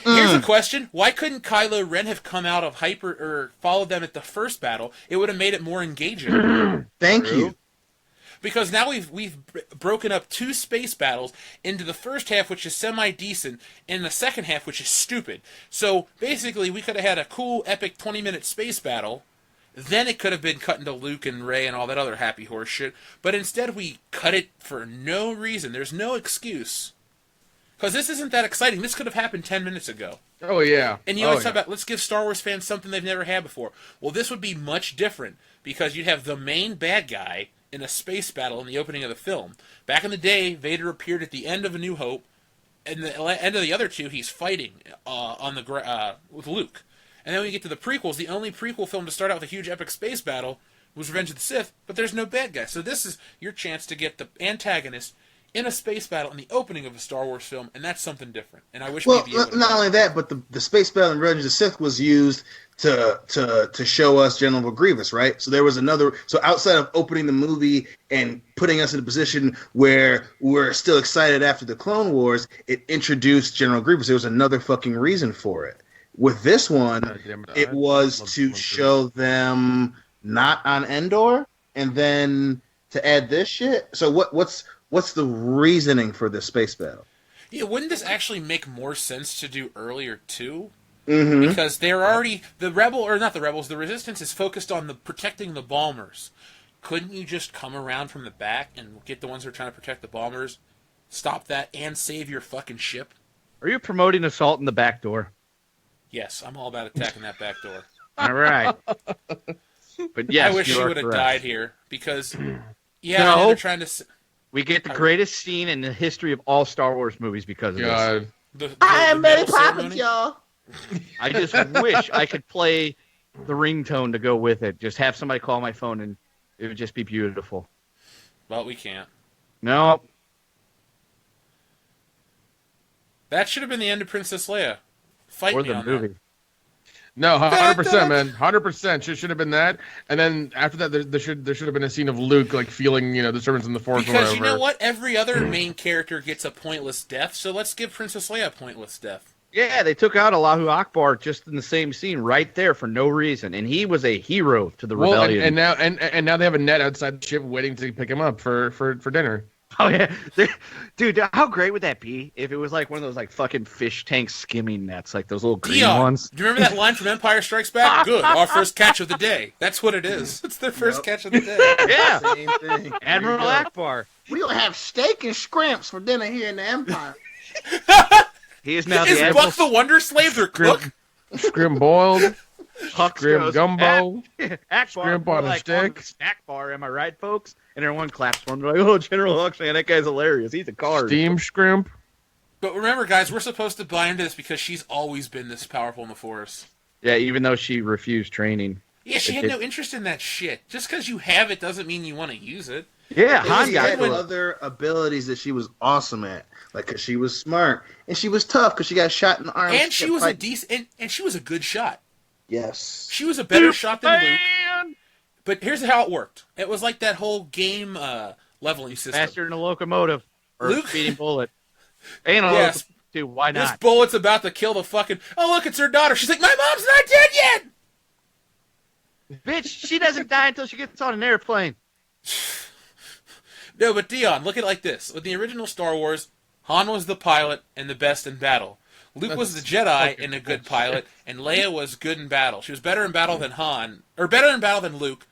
Here's a question: why couldn't Kylo Ren have come out of hyper or followed them at the first battle? It would have made it more engaging. Thank you. Because now we've broken up two space battles into the first half, which is semi-decent, and the second half, which is stupid. So basically, we could have had a cool, epic 20-minute space battle. Then it could have been cut into Luke and Rey and all that other happy horse shit. But instead, we cut it for no reason. There's no excuse. Because this isn't that exciting. This could have happened 10 minutes ago. Oh, yeah. And you always talk about, let's give Star Wars fans something they've never had before. Well, this would be much different. Because you'd have the main bad guy in a space battle in the opening of the film. Back in the day, Vader appeared at the end of A New Hope. And the end of the other two, he's fighting with Luke. And then when you get to the prequels, the only prequel film to start out with a huge epic space battle was Revenge of the Sith, but there's no bad guy. So this is your chance to get the antagonist in a space battle in the opening of a Star Wars film, and that's something different. And I wish Well, we'd be able to not only that, but the space battle in Revenge of the Sith was used to show us General Grievous, right? So there was another. So outside of opening the movie and putting us in a position where we're still excited after the Clone Wars, it introduced General Grievous. There was another fucking reason for it. With this one, it was to show them not on Endor, and then to add this shit. So what's the reasoning for this space battle? Yeah, wouldn't this actually make more sense to do earlier too? Mm-hmm. Because they're already the Resistance is focused on protecting the bombers. Couldn't you just come around from the back and get the ones who are trying to protect the bombers, stop that, and save your fucking ship? Are you promoting assault in the back door? Yes, I'm all about attacking that back door. All right. But yes, I wish you she are would have correct. died here because, No. they're trying to. We get the greatest scene in the history of all Star Wars movies because of this. God. The Mary Poppins, y'all. I just wish I could play the ringtone to go with it. Just have somebody call my phone and it would just be beautiful. Well, we can't. No. That should have been the end of Princess Leia. Fight Or me the on movie. that. No, 100%, man. 100%. Should have been that. And then after that, there should have been a scene of Luke like feeling, disturbance in the Force or Because whatever. you know what? Every other main character gets a pointless death, so let's give Princess Leia a pointless death. Yeah, they took out Allahu Akbar just in the same scene right there for no reason, and he was a hero to the rebellion. And now they have a net outside the ship waiting to pick him up for dinner. Oh yeah, dude, how great would that be if it was like one of those like fucking fish tank skimming nets, like those little green Dion, ones? do you remember that line from Empire Strikes Back? Good, our first catch of the day. That's what it is. It's their first catch of the day. Yeah, Same thing. Admiral Akbar. We gonna have steak and scrimps for dinner here in the Empire. He is now Is the Admiral Buck the Wonder Slave their cook? Scrim boiled, Huck scrim goes, gumbo. Akbar, Scrimp more on a like stick. the snack bar, am I right, folks? And everyone claps for him. They're like, "Oh, General Hux, man, that guy's hilarious. He's a card." Steam scrimp. But remember, guys, we're supposed to buy into this because she's always been this powerful in the Force. Yeah, even though she refused training. Yeah, she had no interest in that shit. Just because you have it doesn't mean you want to use it. Yeah, Han She got had to other abilities that she was awesome at, like because she was smart and she was tough because she got shot in the arm. And she was a decent, and she was a good shot. Yes. She was a better shot than Luke. Man! But here's how it worked. It was like that whole game leveling system. Faster than a locomotive or Luke- a speeding bullet. And a Yes. locomotive, too. Why This not? bullet's about to kill the fucking... Oh, look, it's her daughter. She's like, my mom's not dead yet! Bitch, she doesn't die until she gets on an airplane. No, but Dion, look at it like this. With the original Star Wars, Han was the pilot and the best in battle. Luke was the Jedi and a good pilot, and Leia was good in battle. She was better in battle than Han, or better in battle than Luke,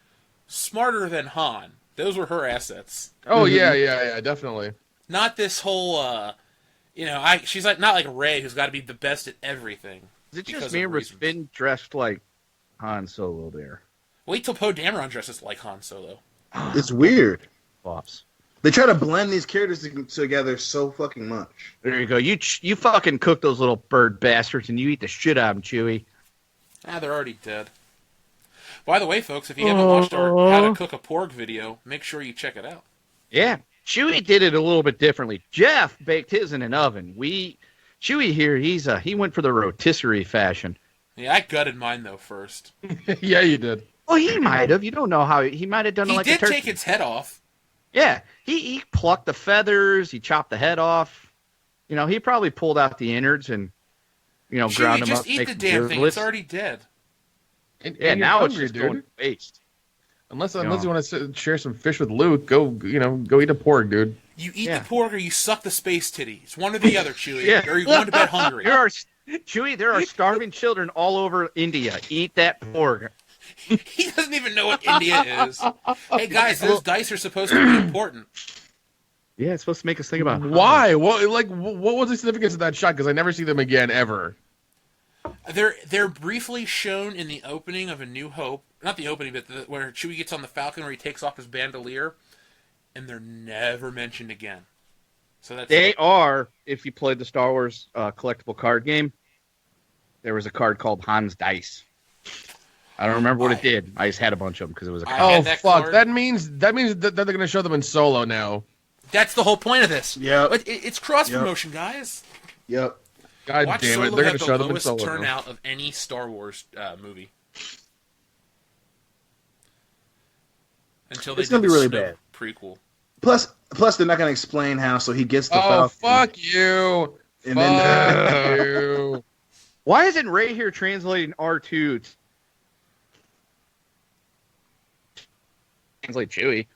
smarter than Han. Those were her assets. Oh, yeah, definitely. Not this whole, she's like not like Rey, who's got to be the best at everything. Is it because just me of or was reasons. Finn dressed like Han Solo there? Wait till Poe Dameron dresses like Han Solo. It's weird. Flops. They try to blend these characters together so fucking much. There you go. You fucking cook those little bird bastards and you eat the shit out of them, Chewie. They're already dead. By the way, folks, if you haven't watched our How to Cook a Porg video, make sure you check it out. Yeah. Chewie did it a little bit differently. Jeff baked his in an oven. Chewie here, he went for the rotisserie fashion. Yeah, I gutted mine, though, first. Yeah, you did. Well, he might have. You don't know how he might have done it He like a did turkey. take its head off. Yeah, he plucked the feathers. He chopped the head off. He probably pulled out the innards and ground Chewie, them just up. eat make the some damn thing. It's driblets. already dead. And Yeah, you're now hungry, it's just going to waste. Unless Yeah. you want to share some fish with Luke, go eat a pork, dude. You eat Yeah. the pork or you suck the space titty. It's one or the other, Chewie. Yeah. Or you're going to bed hungry. Chewie, there are starving children all over India. Eat that pork. He doesn't even know what India is. Hey, guys, those dice are supposed to be important. Yeah, it's supposed to make us think about Why? What was the significance of that shot? Because I never see them again ever. They're briefly shown in the opening of A New Hope. Not the opening, but where Chewie gets on the Falcon, where he takes off his bandolier, and they're never mentioned again. So that's They are, if you played the Star Wars collectible card game, there was a card called Han's Dice. I don't remember what it did. I just had a bunch of them because it was a I card. Oh had that fuck! card. That means that they're going to show them in Solo now. That's the whole point of this. Yep. But it's cross promotion, guys. Yep. God Watch damn it! Solo They're going have to the show them in lowest Solo. now. turnout of any Star Wars movie. Until they It's gonna did be the really Snoke bad. prequel. Plus, they're not going to explain how. So he gets the Oh Falcon. fuck you! And Fuck then you! Why isn't Ray here translating R2 to translate Chewie?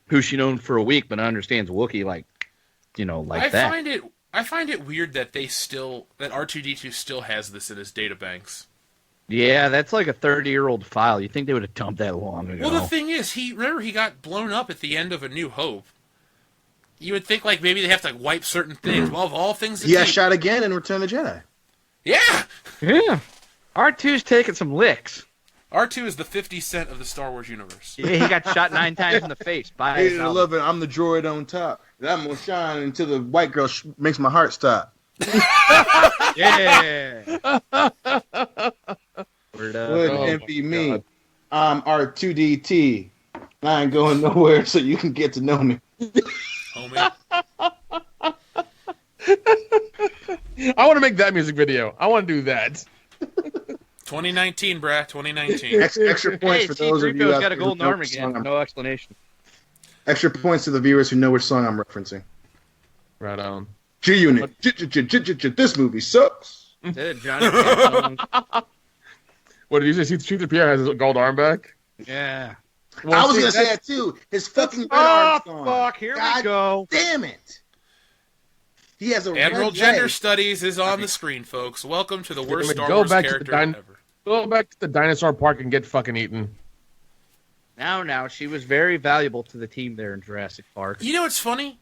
Who's she known for a week but understands Wookiee like that. I find it weird that that R2D2 still has this in his databanks. Yeah, that's like a 30-year-old file. You think they would have dumped that long ago? Well, the thing is, he got blown up at the end of A New Hope. You would think like maybe they have to wipe certain things. Well, of all things, to he got keep- shot again in Return of the Jedi. Yeah, Yeah. R2's taking some licks. R2 is the 50 Cent of the Star Wars universe. Yeah, he got shot 9 times in the face by Hey, his I love it. I'm the droid on top. And I'm gonna shine until the white girl makes my heart stop. Yeah. Wouldn't Oh, envy my me. God. I'm R2DT. I ain't going nowhere, so you can get to know me. Homie. I want to make that music video. I want to do that. 2019, bruh. 2019. Extra points Hey, for those of you C-3PO's out got a there who golden know arm which again. song I'm- No explanation. Extra points to the viewers who know which song I'm referencing. Right on. G-Unit. This movie sucks. Is that a Johnny Cash song? What did you say? C-3PO has his gold arm back? Yeah. I was gonna say that too. His fucking red arm's gone. fuck. Here God we go. damn it. He has a Admiral red Gender leg. Studies is on the screen, folks. Welcome to the worst Damn it, Star go Wars back to the character dine- ever. Go back to the dinosaur park and get fucking eaten. Now, she was very valuable to the team there in Jurassic Park. You know what's funny?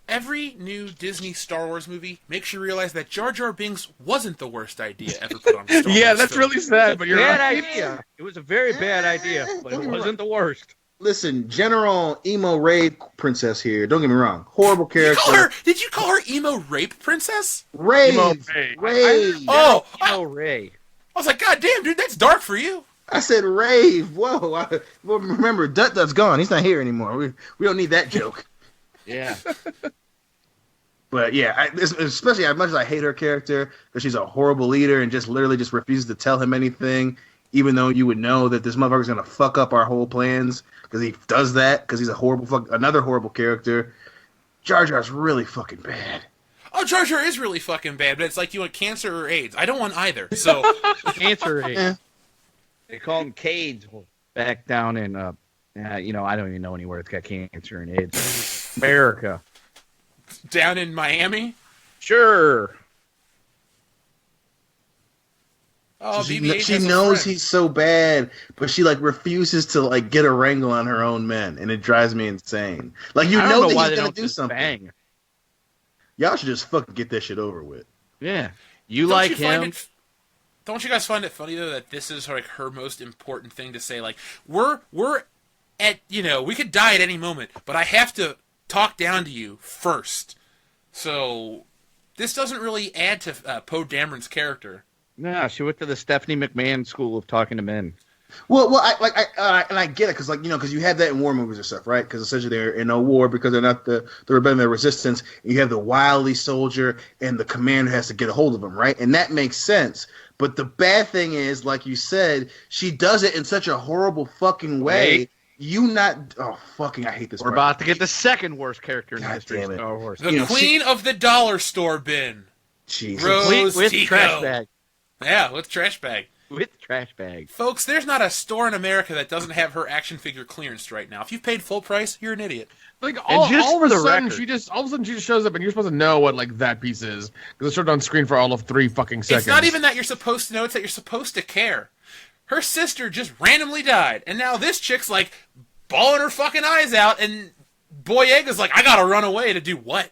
Every new Disney Star Wars movie makes you realize that Jar Jar Binks wasn't the worst idea ever put on a Star Yeah, Wars that's film. really sad, but you're Bad right. idea. It was a very bad idea, but it wasn't the worst. Listen, General Emo Raid Princess here. Don't get me wrong. Horrible character. Did you call her emo rape princess? Rave. Emo Raid. Rave. Oh, Oh, Ray. I was like, God damn, dude, that's dark for you. I said rave. Whoa. Well, remember, Dut's gone. He's not here anymore. We don't need that joke. Yeah. But yeah, especially as much as I hate her character because she's a horrible leader and just literally just refuses to tell him anything, even though you would know that this motherfucker's gonna fuck up our whole plans because he does that because he's another horrible character. Jar Jar's really fucking bad. Oh, Jar Jar is really fucking bad, but it's like you want cancer or AIDS. I don't want either. So Cancer rate. Eh. They call him Cades back down in, I don't even know anywhere it's got cancer and AIDS. America. down in Miami. Sure. Oh, she BB-8 she has a knows friend. he's so bad, but she like refuses to like get a wrangle on her own men, and it drives me insane. Like you I know don't that why he's they gonna don't do just something. bang. Y'all should just fucking get this shit over with. Yeah. You Don't like you find him. it- Don't you guys find it funny though that this is like her most important thing to say? Like we're at we could die at any moment, but I have to talk down to you first. So this doesn't really add to Poe Dameron's character. No, she went to the Stephanie McMahon school of talking to men. Well, I get it because because you have that in war movies and stuff, right? Because essentially they're in a war because they're not the rebellion, they're resistance. And you have the wily soldier and the commander has to get a hold of him, right? And that makes sense. But the bad thing is, like you said, she does it in such a horrible fucking way. Wait. I hate this. We're part. about to get the second worst character in the God history of damn it. Star Wars. The queen of the dollar store bin. Jesus. Rose Complete with Tico. trash bag. Yeah, with trash bag. With trash bag. Folks, there's not a store in America that doesn't have her action figure clearanced right now. If you've paid full price, you're an idiot. Like And just all for of a the sudden, record- all of a sudden she just shows up, and you're supposed to know what like that piece is because it showed on screen for all of 3 fucking seconds. It's not even that you're supposed to know, it's that you're supposed to care. Her sister just randomly died, and now this chick's like bawling her fucking eyes out, and Boyega's like, I gotta run away to do what?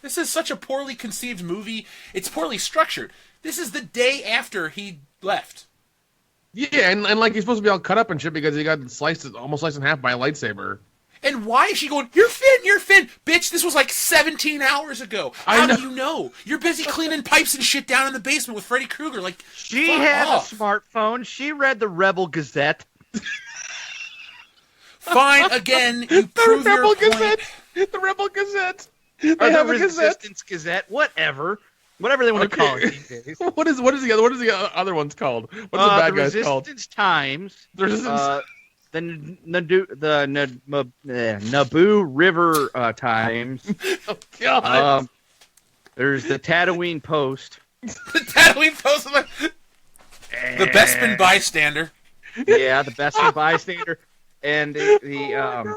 This is such a poorly conceived movie. It's poorly structured. This is the day after he left. Yeah, and like he's supposed to be all cut up and shit because he got almost sliced in half by a lightsaber. And why is she going, you're Finn? Bitch, this was like 17 hours ago. How do you know? You're busy cleaning pipes and shit down in the basement with Freddy Krueger. Like, She fuck had off. a smartphone. She read the Rebel Gazette. Fine, again, you The prove your Rebel point. Gazette. The Rebel Gazette. They Or the have a Gazette. Resistance Gazette. Whatever they want to call it these days. What is the other one's called? What's the bad guy's called? Resistance Times. The Resistance. The Naboo River Times. Oh, God. There's the Tatooine Post. The Tatooine Post, the Bespin bystander. Yeah, the best bystander, and the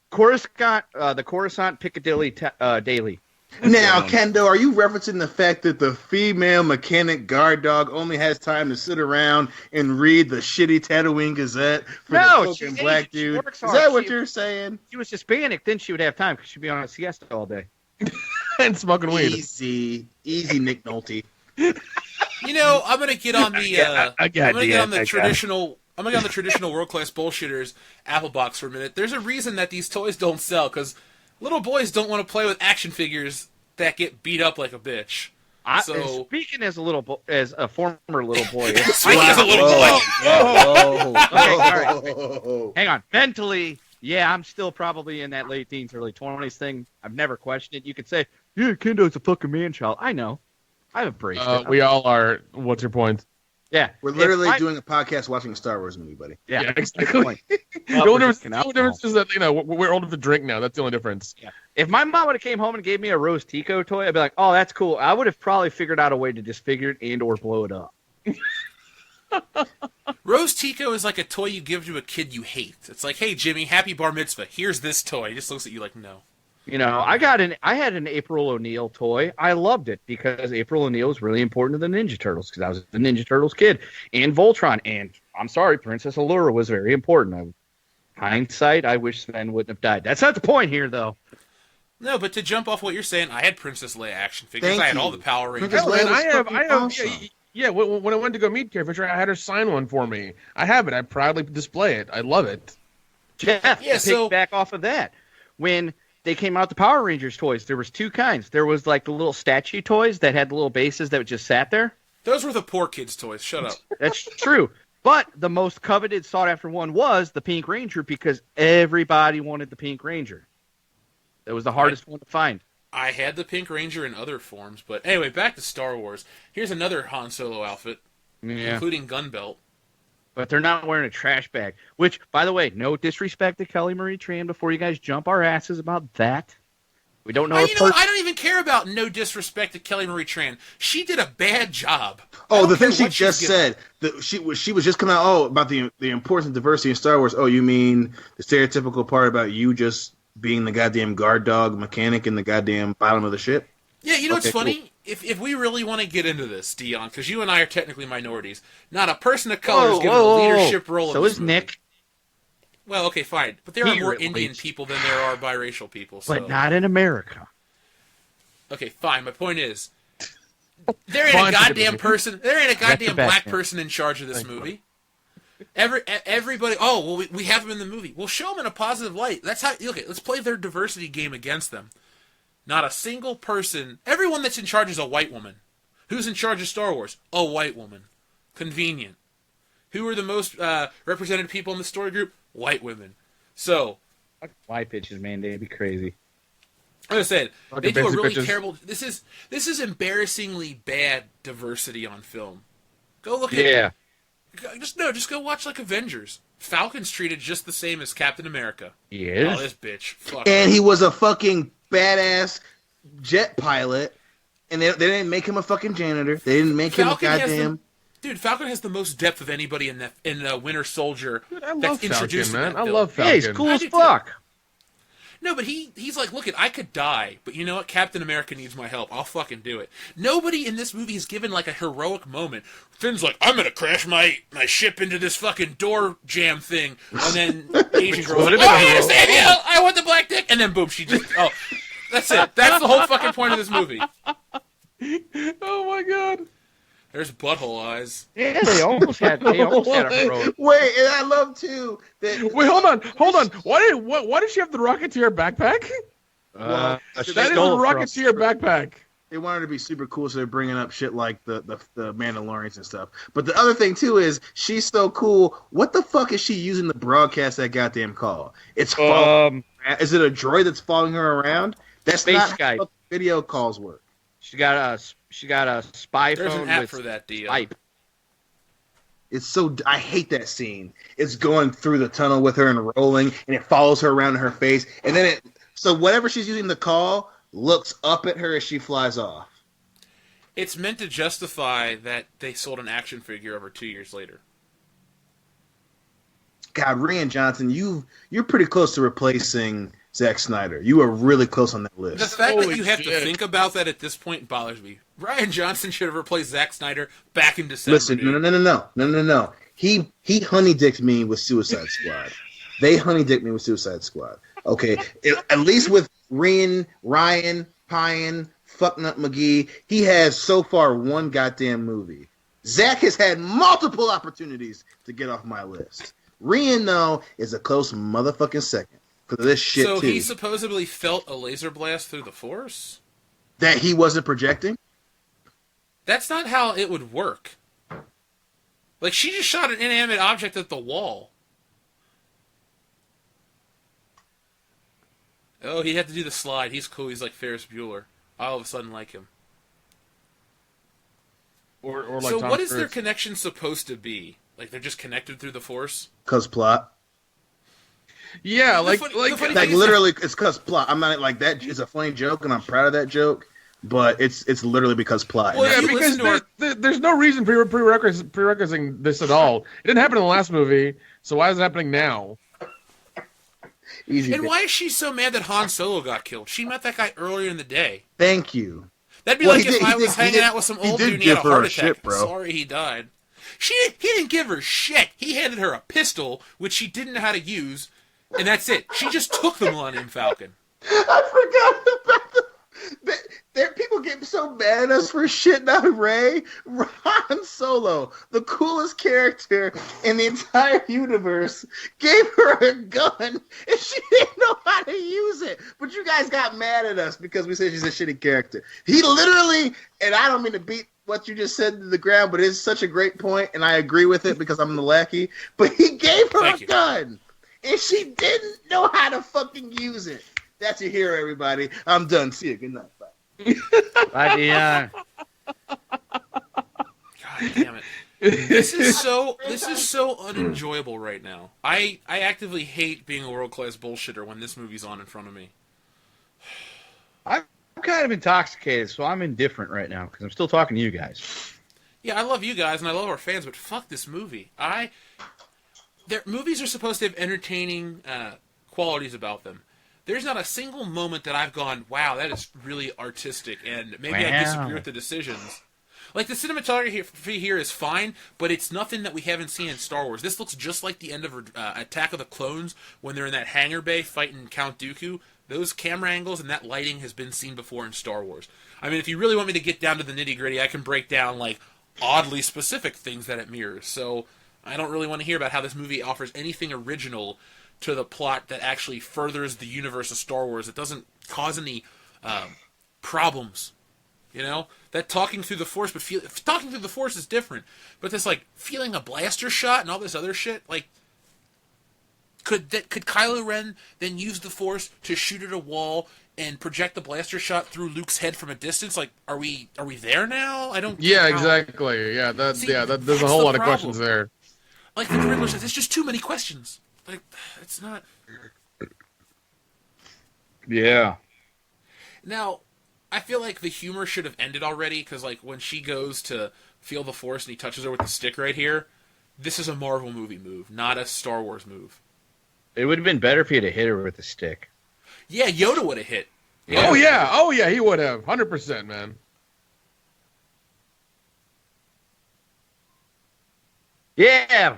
Coruscant Piccadilly Daily. Now, Kendo, are you referencing the fact that the female mechanic guard dog only has time to sit around and read the shitty Tatooine Gazette for No, the she's fucking black Asian. She dude? works Is hard. that what She- you're saying? If she was Hispanic, then she would have time because she'd be on a siesta all day. And smoking weed. Easy, Nick Nolte. You know, I'm gonna get on the I'm gonna get on the I got it. traditional world class bullshitters Apple box for a minute. There's a reason that these toys don't sell because little boys don't want to play with action figures that get beat up like a bitch. So Speaking as a former little boy, speaking as a little boy, Okay, all right. Hang on. Mentally, yeah, I'm still probably in that late teens, early 20s thing. I've never questioned it. You could say, yeah, Kendo's a fucking man-child. I know. I've embraced it. We all are. What's your point? Yeah. We're literally If I- doing a podcast watching a Star Wars movie, buddy. Yeah, Yeah, good exactly. point. The only difference, drinking the only alcohol. difference is that we're old enough to drink now. That's the only difference. Yeah. If my mom would have came home and gave me a Rose Tico toy, I'd be like, oh, that's cool. I would have probably figured out a way to disfigure it and or blow it up. Rose Tico is like a toy you give to a kid you hate. It's like, hey Jimmy, happy bar mitzvah. Here's this toy. He just looks at you like, no. You know, I had an April O'Neil toy. I loved it because April O'Neil was really important to the Ninja Turtles because I was a Ninja Turtles kid. And Voltron. And I'm sorry, Princess Allura was very important. Hindsight, I wish Sven wouldn't have died. That's not the point here, though. No, but to jump off what you're saying, I had Princess Leia action figures. Thank I had you. all the Power Rangers. Princess Hell, man, was I have. fucking awesome. Yeah. When I went to go meet Carrie Fisher, I had her sign one for me. I have it. I proudly display it. I love it. Jeff, Yeah, to so- back off of that. When they came out the Power Rangers toys, there was 2 kinds. There was like the little statue toys that had the little bases that just sat there. Those were the poor kids' toys. Shut up. That's true. But the most coveted, sought-after one was the Pink Ranger because everybody wanted the Pink Ranger. It was the hardest one to find. I had the Pink Ranger in other forms, but anyway, back to Star Wars. Here's another Han Solo outfit, including gun belt. But they're not wearing a trash bag. Which, by the way, no disrespect to Kelly Marie Tran before you guys jump our asses about that. We don't know her You know what? I don't even care about no disrespect to Kelly Marie Tran. She did a bad job. Oh, the thing she just said, she was just coming out about the importance of diversity in Star Wars. Oh, you mean the stereotypical part about you just being the goddamn guard dog mechanic in the goddamn bottom of the ship? Yeah, you know what's funny? Cool. If we really want to get into this, Dion, because you and I are technically minorities, not a person of color is given a leadership role in so this is movie. Nick. Well, okay, fine. But there are more at Indian least. people than there are biracial people. So. But not in America. Okay, fine. My point is, there ain't a goddamn person. There ain't a goddamn black person in charge of this movie. Everybody. Oh, well, we have them in the movie. We'll show them in a positive light. That's how. Okay, let's play their diversity game against them. Not a single person. Everyone that's in charge is a white woman. Who's in charge of Star Wars? A white woman. Convenient. Who are the most represented people in the story group? White women. So. White bitches, man, they'd be crazy. Like I said, they do a really bitches. terrible. This is embarrassingly bad diversity on film. Go look at. Just go watch like Avengers. Falcon's treated just the same as Captain America. He is. Oh, this bitch. Fuck And her. he was a fucking badass jet pilot, and they didn't make him a fucking janitor. They didn't make him a goddamn. Dude, Falcon has the most depth of anybody in Winter Soldier. Dude, I love that's Falcon, introduced man. in that I film. love Falcon. Yeah, he's cool I as do fuck. No, but he's like, look, I could die, but you know what? Captain America needs my help. I'll fucking do it. Nobody in this movie is given like a heroic moment. Finn's like, I'm gonna crash my ship into this fucking door jam thing, and then Asian girl's like, I'm here to save you. I want the black dick, and then boom, she just that's it. That's the whole fucking point of this movie. Oh my god. There's butthole eyes. Yeah, they almost had a heroic. Wait, and I love too that. Wait, hold on. Why did she have the Rocketeer backpack? Well, That is a Rocketeer backpack. They wanted to be super cool, so they're bringing up shit like the Mandalorians and stuff. But the other thing too is she's so cool. What the fuck is she using to broadcast that goddamn call? It's following. Is it a droid that's following her around? That's Space not Skype. how video calls work. She got a spy There's phone an app with for that deal. Skype. It's so. I hate that scene. It's going through the tunnel with her and rolling, and it follows her around in her face, and then so whatever she's using to call looks up at her as she flies off. It's meant to justify that they sold an action figure over 2 years later. God, Rian Johnson, you're pretty close to replacing Zack Snyder. You are really close on that list. The fact Holy that you have to shit. think about that at this point bothers me. Ryan Johnson should have replaced Zack Snyder back in December. Listen, no. He honey-dicked me with Suicide Squad. They honey-dicked me with Suicide Squad. Okay, at least with Ryan, Pyan, Fucknut McGee, he has so far one goddamn movie. Zack has had multiple opportunities to get off my list. Rian, though, is a close motherfucking second for this shit, So too. he supposedly felt a laser blast through the Force? That he wasn't projecting? That's not how it would work. Like, she just shot an inanimate object at the wall. Oh, he had to do the slide. He's cool. He's like Ferris Bueller. I all of a sudden like him. Or like So Tom what is their Cruise. connection supposed to be? Like, they're just connected through the Force? Because plot. Yeah, The like funny like thing Like, is- literally, it's because plot. I'm not, like, that is a funny joke, and I'm proud of that joke, but it's literally because plot. Well, yeah, if you because listen to there's no reason prerequisiting this at all. It didn't happen in the last movie, so why is it happening now? Easy. And why is she so mad that Han Solo got killed? She met that guy earlier in the day. Thank you. That'd be Well, like he if did- I he was did- he hanging did- out with some he old did dude and he had a give her heart a attack. shit, bro. Sorry he died. He didn't give her shit. He handed her a pistol, which she didn't know how to use, and that's it. She just took the Millennium Falcon. I forgot about there. People get so mad at us for shitting on Ray. Han Solo, the coolest character in the entire universe, gave her a gun and she didn't know how to use it. But you guys got mad at us because we said she's a shitty character. He literally, and I don't mean to beat what you just said to the ground, but it's such a great point, and I agree with it because I'm the lackey. But he gave her Thank a you. gun, and she didn't know how to fucking use it. That's your hero, everybody. I'm done. See you. Good night. Bye. Bye, Dion. God damn it. This is so unenjoyable right now. I actively hate being a world-class bullshitter when this movie's on in front of me. I'm kind of intoxicated, so I'm indifferent right now because I'm still talking to you guys. Yeah, I love you guys and I love our fans, but fuck this movie. Movies are supposed to have entertaining qualities about them. There's not a single moment that I've gone, wow, that is really artistic, and maybe I disagree with the decisions. Like, the cinematography here is fine, but it's nothing that we haven't seen in Star Wars. This looks just like the end of Attack of the Clones when they're in that hangar bay fighting Count Dooku. Those camera angles and that lighting has been seen before in Star Wars. I mean, if you really want me to get down to the nitty-gritty, I can break down, like, oddly specific things that it mirrors. So I don't really want to hear about how this movie offers anything original to the plot that actually furthers the universe of Star Wars. It doesn't cause any problems. You know, that talking through the Force, but talking through the Force is different. But this, like, feeling a blaster shot and all this other shit, like, could Kylo Ren then use the Force to shoot at a wall and project the blaster shot through Luke's head from a distance? Like, are we there now? I don't. Yeah, exactly. Yeah, there's a whole lot of questions there. Like the Riddler says, it's just too many questions. Like, it's not. Yeah. Now, I feel like the humor should have ended already, because, like, when she goes to feel the Force and he touches her with the stick right here, this is a Marvel movie move, not a Star Wars move. It would have been better if he had hit her with a stick. Yeah, Yoda would have hit. Yeah. Oh yeah, he would have. 100%, man. Yeah.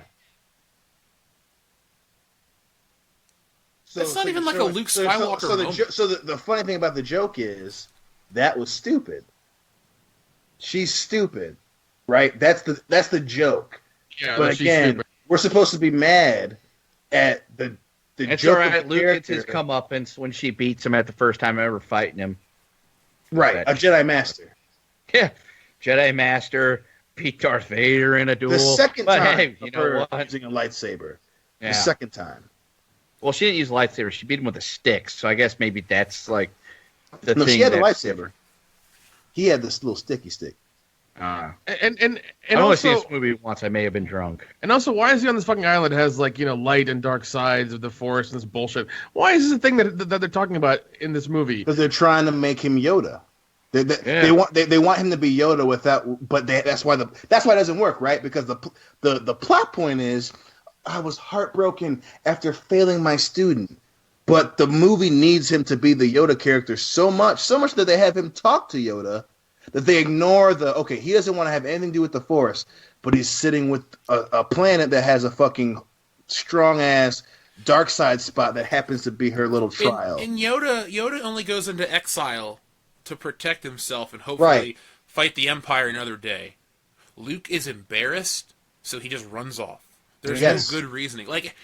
It's not even like a Luke Skywalker moment. So the funny thing about the joke is that was stupid. She's stupid, right? That's the joke. Yeah, but again, we're supposed to be mad at the it's joke. All right. Of Luke character. gets his comeuppance when she beats him at the first time ever fighting him. Right, a Jedi Master. Yeah, Jedi Master beat Darth Vader in a duel. The second time, hey, you know what? Using a lightsaber. Yeah. The second time. Well, she didn't use a lightsaber. She beat him with a stick. So I guess maybe that's like the thing. No, she had a lightsaber. He had this little sticky stick. And I only also, seen this movie once. I may have been drunk. And also, why is he on this fucking island that has, like, you know, light and dark sides of the Force and this bullshit? Why is this a thing that they're talking about in this movie? Because they're trying to make him Yoda. They want him to be Yoda without, but that's why it doesn't work, right? Because the plot point is, I was heartbroken after failing my student, but the movie needs him to be the Yoda character so much that they have him talk to Yoda, that they ignore he doesn't want to have anything to do with the Force, but he's sitting with a planet that has a fucking strong ass dark side spot that happens to be her little trial. And Yoda only goes into exile to protect himself and hopefully fight the Empire another day. Luke is embarrassed, so he just runs off. There's no good reasoning. Like,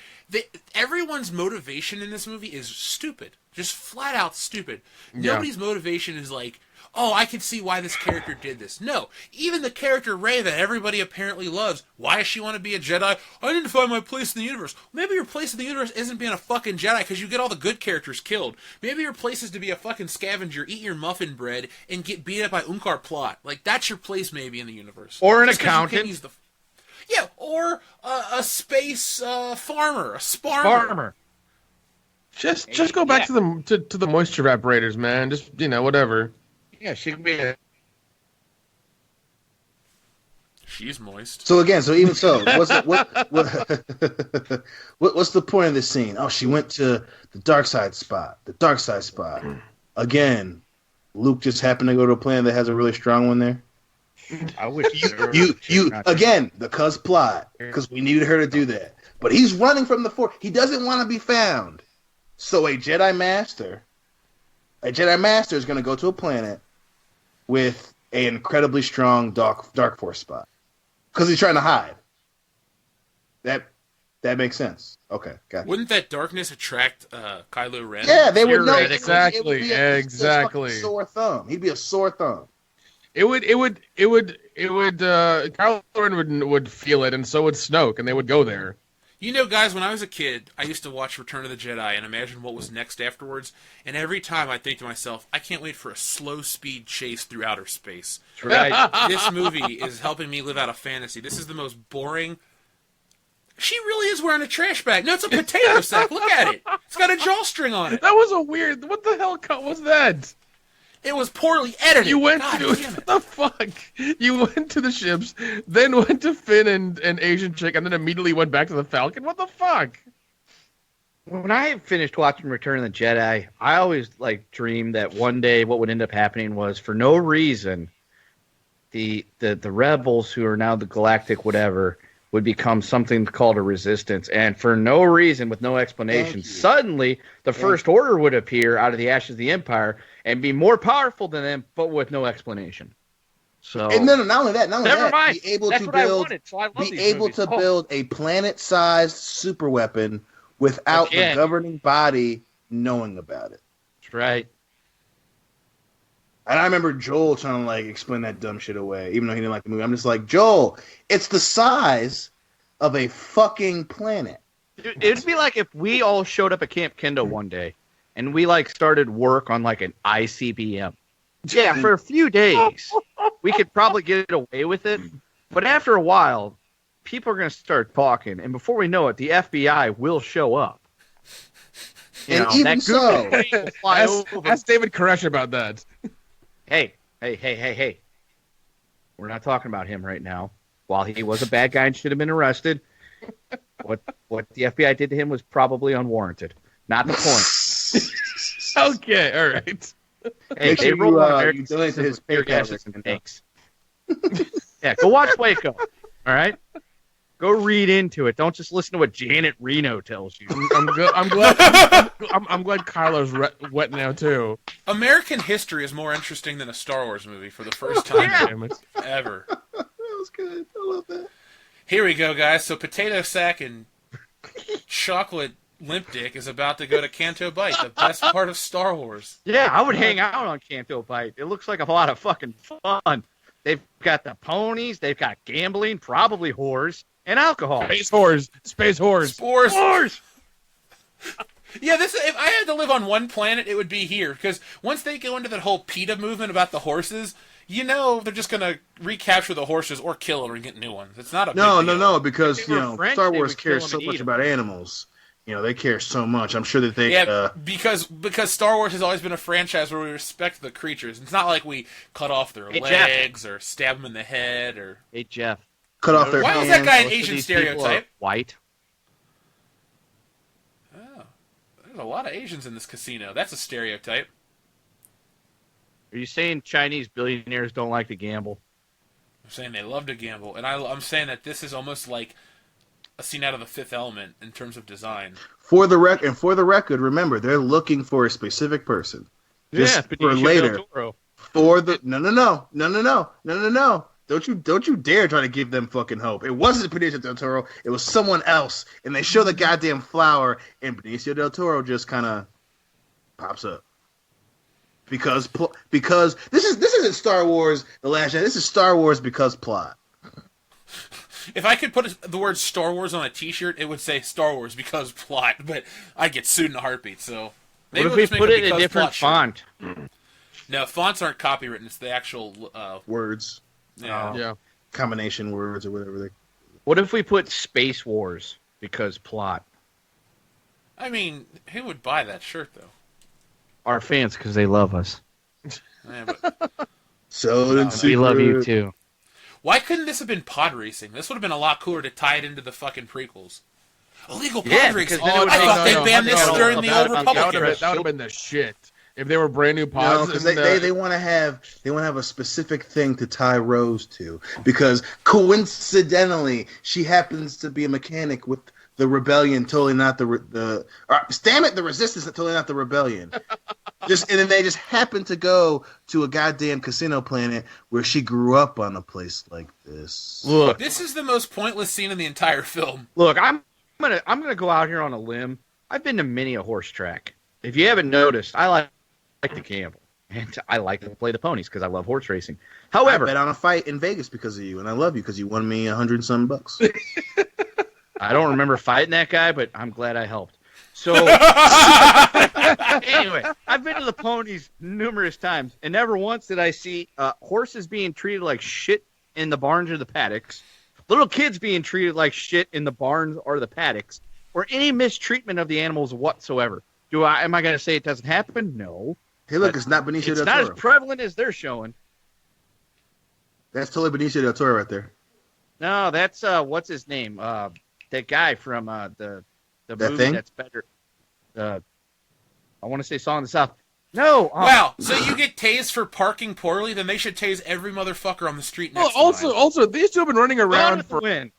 everyone's motivation in this movie is stupid. Just flat out stupid. Yeah. Nobody's motivation is like, oh, I can see why this character did this. No. Even the character Rey that everybody apparently loves, why does she want to be a Jedi? I didn't find my place in the universe. Maybe your place in the universe isn't being a fucking Jedi because you get all the good characters killed. Maybe your place is to be a fucking scavenger, eat your muffin bread, and get beat up by Unkar Plot. Like, that's your place maybe in the universe. Or an accountant. Yeah, or a space farmer, a sparmer. Just go back to the moisture evaporators, man. Just, you know, whatever. Yeah, she can be She's moist. So even so, what's the point of this scene? Oh, she went to the dark side spot. The dark side spot. Again, Luke just happened to go to a planet that has a really strong one there. I wish you again, the cuz plot, because we needed her to do that. But he's running from the Force. He doesn't want to be found. So a Jedi Master is going to go to a planet with an incredibly strong dark Force spot because he's trying to hide. That makes sense. Okay, got it. Wouldn't that darkness attract Kylo Ren? Yeah, they would know. Right, exactly. Sore thumb. He'd be a sore thumb. It would Kylo Ren would feel it, and so would Snoke, and they would go there. You know, guys, when I was a kid, I used to watch Return of the Jedi and imagine what was next afterwards, and every time I think to myself, I can't wait for a slow-speed chase through outer space. That's right. This movie is helping me live out a fantasy. This is the most boring... She really is wearing a trash bag. No, it's a potato sack. Look at it. It's got a drawstring on it. That was a weird. What the hell cut was that? It was poorly edited. You went God to damn what it. the fuck? You went to the ships, then went to Finn and Asian chick, and then immediately went back to the Falcon. What the fuck? When I finished watching Return of the Jedi, I always dreamed that one day what would end up happening was, for no reason, the rebels, who are now the Galactic whatever, would become something called a resistance, and for no reason, with no explanation, suddenly the First Order would appear out of the ashes of the Empire and be more powerful than them, but with no explanation. So, And then not only that, never mind. be able That's to what I build, wanted. So I love be these able movies. to Oh. build a planet-sized super weapon without the Again. governing body knowing about it. That's right. And I remember Joel trying to explain that dumb shit away, even though he didn't like the movie. I'm just like, Joel, it's the size of a fucking planet. It'd be like if we all showed up at Camp Kendo one day and we started work on an ICBM. Yeah, for a few days we could probably get away with it, but after a while, people are going to start talking, and before we know it, the FBI will show up. And even that so- plane will fly over. Ask David Koresh about that. Hey. We're not talking about him right now. While he was a bad guy and should have been arrested, what the FBI did to him was probably unwarranted. Not the point. Okay, all right. Hey, Make they sure roll you, on you American donate to his citizens with PayPal gashes account. and eggs. Yeah, go watch Waco. All right? Go read into it. Don't just listen to what Janet Reno tells you. I'm good. I'm glad. I'm glad Kylo's wet now too. American history is more interesting than a Star Wars movie for the first time Damn it. ever. That was good. I love that. Here we go, guys. So Potato Sack and Chocolate Limp Dick is about to go to Canto Bight, the best part of Star Wars. Yeah, I would hang out on Canto Bight. It looks like a lot of fucking fun. They've got the ponies, they've got gambling, probably whores, and alcohol. Space whores. Space whores. Spores. Whores! Yeah, if I had to live on one planet, it would be here. Because once they go into that whole PETA movement about the horses, they're just going to recapture the horses or kill them and get new ones. It's not a big deal. because If they were French, Star they Wars would kill cares them so and much eat 'em. about animals. They care so much. I'm sure that they. Yeah, because Star Wars has always been a franchise where we respect the creatures. It's not like we cut off their Hey, Jeff. legs or stab them in the head or... Hey, Jeff. cut off their Why hands. was that guy an Most of Asian these people are stereotype? white. Oh, there's a lot of Asians in this casino. That's a stereotype. Are you saying Chinese billionaires don't like to gamble? I'm saying they love to gamble. And I'm saying that this is almost like a scene out of The Fifth Element in terms of design. For the record, remember they're looking for a specific person. Just for Benicio later. del Toro. For the no. Don't you dare try to give them fucking hope. It wasn't Benicio del Toro. It was someone else. And they show the goddamn flower, and Benicio del Toro just kind of pops up. Because this isn't Star Wars The Last Jedi. This is Star Wars because plot. If I could put the word Star Wars on a T-shirt, it would say Star Wars because plot. But I get sued in a heartbeat. So maybe What if we'll we just make put a it in a because different plot shirt. font? No, fonts aren't copywritten. It's the actual. Words, Yeah. Yeah. combination words, or whatever they. What if we put Space Wars because plot? I mean, who would buy that shirt though? Our fans, because they love us. Yeah, but So We love you too. why couldn't this have been pod racing? This would have been a lot cooler to tie it into the fucking prequels. Illegal pod Yeah, racing. because then it would I make thought they sense. banned this No, during the about- Old about the Republic. That would have been the shit. If they were brand new No, pods. because and, they want to have a specific thing to tie Rose to, because coincidentally she happens to be a mechanic with the rebellion, totally not the resistance, totally not the rebellion. And then they just happen to go to a goddamn casino planet where she grew up on a place like this. Look, This is the most pointless scene in the entire film. I'm gonna go out here on a limb. I've been to many a horse track. If you haven't noticed, I like to gamble, and I like to play the ponies because I love horse racing. I However, bet on a fight in Vegas because of you, and I love you because you won me $100 and some bucks. I don't remember fighting that guy, but I'm glad I helped. So anyway, I've been to the ponies numerous times, and never once did I see horses being treated like shit in the barns or the paddocks, little kids being treated like shit in the barns or the paddocks, or any mistreatment of the animals whatsoever. Am I going to say it doesn't happen? No. Hey, look, it's not Benicio del Toro. It's not as prevalent as they're showing. That's totally Benicio del Toro right there. No, that's what's his name? That guy from the movie thing? that's better. I want to say Song of the South. No. Wow. So you get tased for parking poorly? Then they should tase every motherfucker on the street next Well, to mine. also, these two have been running around for. win.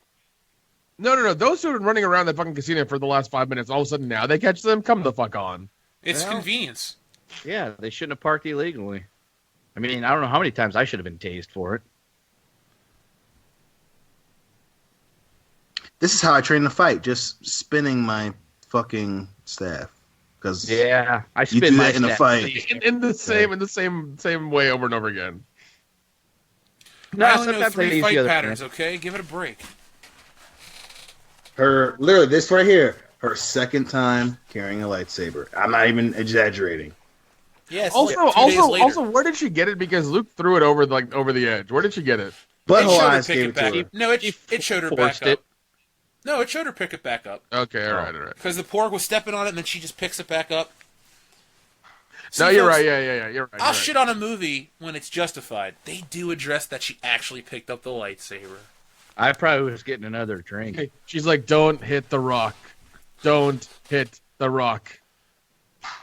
No. Those two have been running around that fucking casino for the last 5 minutes. All of a sudden, now they catch them. Come the fuck on. It's Well, convenience. Yeah, they shouldn't have parked illegally. I mean, I don't know how many times I should have been tased for it. This is how I train to fight, just spinning my fucking staff. Because Yeah, I you spin do my that in a stat. fight. In the same way over and over again. No, I only know sometimes I 3 use the fight other patterns, hand. okay? Give it a break. Literally, this right here, her second time carrying a lightsaber. I'm not even exaggerating. Yeah, it's Also, like 2 days later. also, where did she get it? Because Luke threw it over the edge. Where did she get it? It Butthole showed her Eyes pick gave it it to back. her. No, it showed her back forced up. it. No, it showed her pick it back up. Okay, all right. Because the porg was stepping on it, and then she just picks it back up. No, See, you're folks, right. Yeah. You're right. I'll shit on a movie when it's justified. They do address that she actually picked up the lightsaber. I probably was getting another drink. Hey, she's like, don't hit the rock. Don't hit the rock.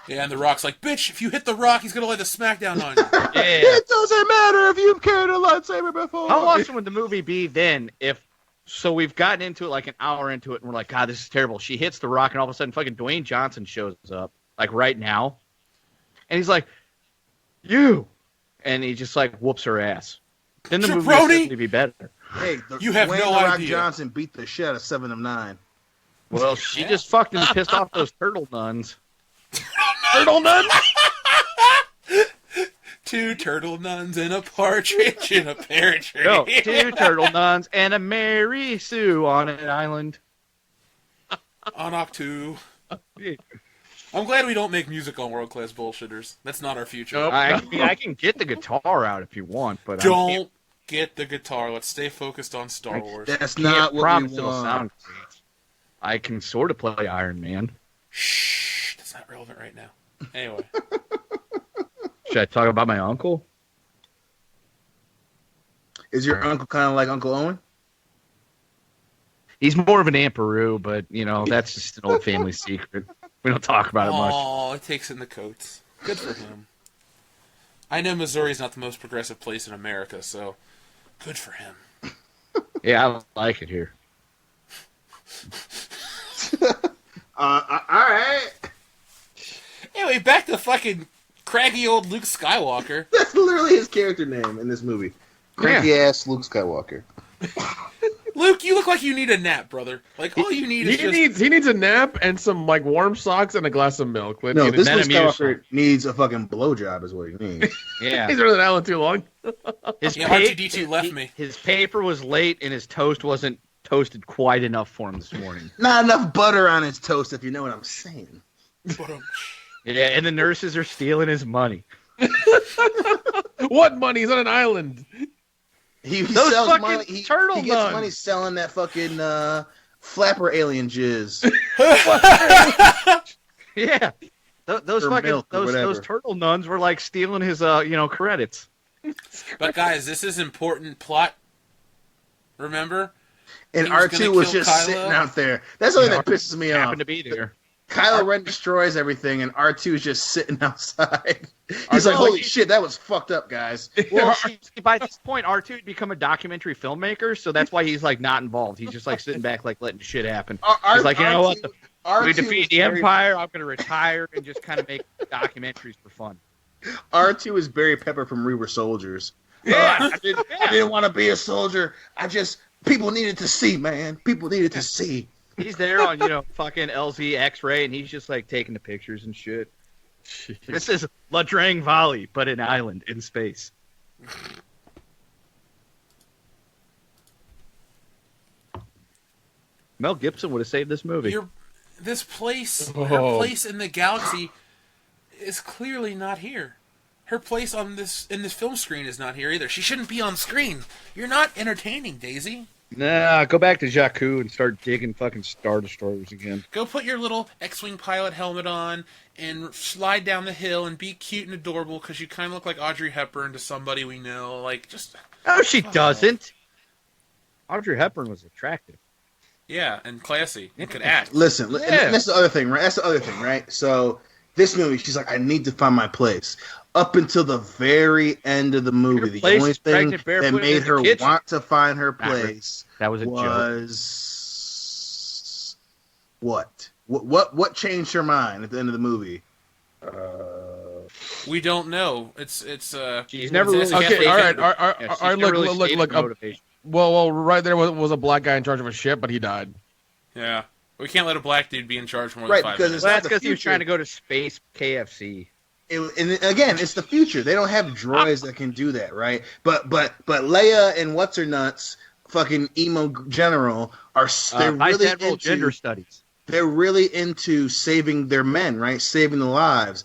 Yeah, and the Rock's like, bitch, if you hit the Rock, he's going to lay the smackdown on you. Yeah. It doesn't matter if you've carried a lightsaber before. How awesome would the movie be then if so we've gotten into it like an hour into it and we're like, God, this is terrible. She hits the rock and all of a sudden fucking Dwayne Johnson shows up, like right now. And he's like, you. And he just like whoops her ass. Then the movie would Jabroni! certainly be better. Hey, You have Dwayne no The Rock idea. Johnson beat the shit out of 7 of 9. Well, she just fucking pissed off those turtle nuns. Turtle nuns? 2 turtle nuns and a partridge in a pear tree. No, 2 turtle nuns and a Mary Sue on an island. On Octu. I'm glad we don't make music on World Class Bullshitters. That's not our future. Nope. I mean, I can get the guitar out if you want, but Don't get the guitar. Let's stay focused on Star I Wars. That's I not can't what promise we it'll want. sound great. I can sort of play Iron Man. Shh. That's not relevant right now. Anyway. Should I talk about my uncle? Is your uncle kind of like Uncle Owen? He's more of an Aunt Peru, but, you know, that's just an old family secret. We don't talk about it much. Oh, it takes in the coats. Good for him. I know Missouri's not the most progressive place in America, so good for him. Yeah, I like it here. All right. Anyway, back to fucking craggy old Luke Skywalker. That's literally his character name in this movie. Cranky ass Luke Skywalker. Luke, you look like you need a nap, brother. Like, all you need is just... He needs a nap and some like warm socks and a glass of milk. No, this Luke Metamucil. Skywalker needs a fucking blowjob is what he needs. Yeah. He's been on that island too long. His Yeah, pa- R2-D2 left me. His paper was late and his toast wasn't toasted quite enough for him this morning. Not enough butter on his toast, if you know what I'm saying. Yeah, and the nurses are stealing his money. What money? He's on an island. He Those sells fucking money. He turtle gets nuns. money selling that fucking flapper alien jizz. Yeah. Those Or fucking milk or those whatever. turtle nuns were like stealing his credits. But guys, this is important plot. Remember? And He was R2 gonna was kill just Kylo. sitting out there. That's something that pisses me off. Happened to be there. Kylo Ren destroys everything, and R2 is just sitting outside. He's R2 like, holy shit, that was fucked up, guys. Well, see, by this point, R2 had become a documentary filmmaker, so that's why he's like not involved. He's just like sitting back, like letting shit happen. He's like, you know what? R2 We defeat is the very- Empire. I'm going to retire and just kind of make documentaries for fun. R2 is Barry Pepper from We Were Soldiers. Yeah. I didn't want to be a soldier. People needed to see, man. People needed to see. He's there on, fucking LZ X-ray, and he's just like taking the pictures and shit. This is La Drang Valley, but an island in space. Mel Gibson would have saved this movie. This place, her Oh. place in the galaxy, is clearly not here. Her place in this film screen is not here either. She shouldn't be on screen. You're not entertaining, Daisy. Nah, go back to Jakku and start digging fucking Star Destroyers again. Go put your little X-Wing pilot helmet on and slide down the hill and be cute and adorable because you kind of look like Audrey Hepburn to somebody we know. Like, just... No, she doesn't. Audrey Hepburn was attractive. Yeah, and classy. And could act. Listen, Yeah. and that's the other thing, right? That's the other thing, right? So this movie, she's like, I need to find my place. Up until the very end of the movie, Her the place only is thing pregnant, that barefoot made in the her kitchen. want to find her Not really. place That was a joke. was what? What changed her mind at the end of the movie? We don't know. It's She's never really Okay, all right, all right, Yeah, all she's right. never Look, really look, stated look. her motivation. Well, right there was a black guy in charge of a ship, but he died. Yeah. We can't let a black dude be in charge more Right, than 5 because minutes. it's Well, not that's the because he was future. trying to go to space KFC. And again, it's the future. They don't have droids that can do that, right? But Leia and what's her nuts, fucking emo general, are they're really Bisexual gender into studies. they're really into saving their men, right? Saving the lives.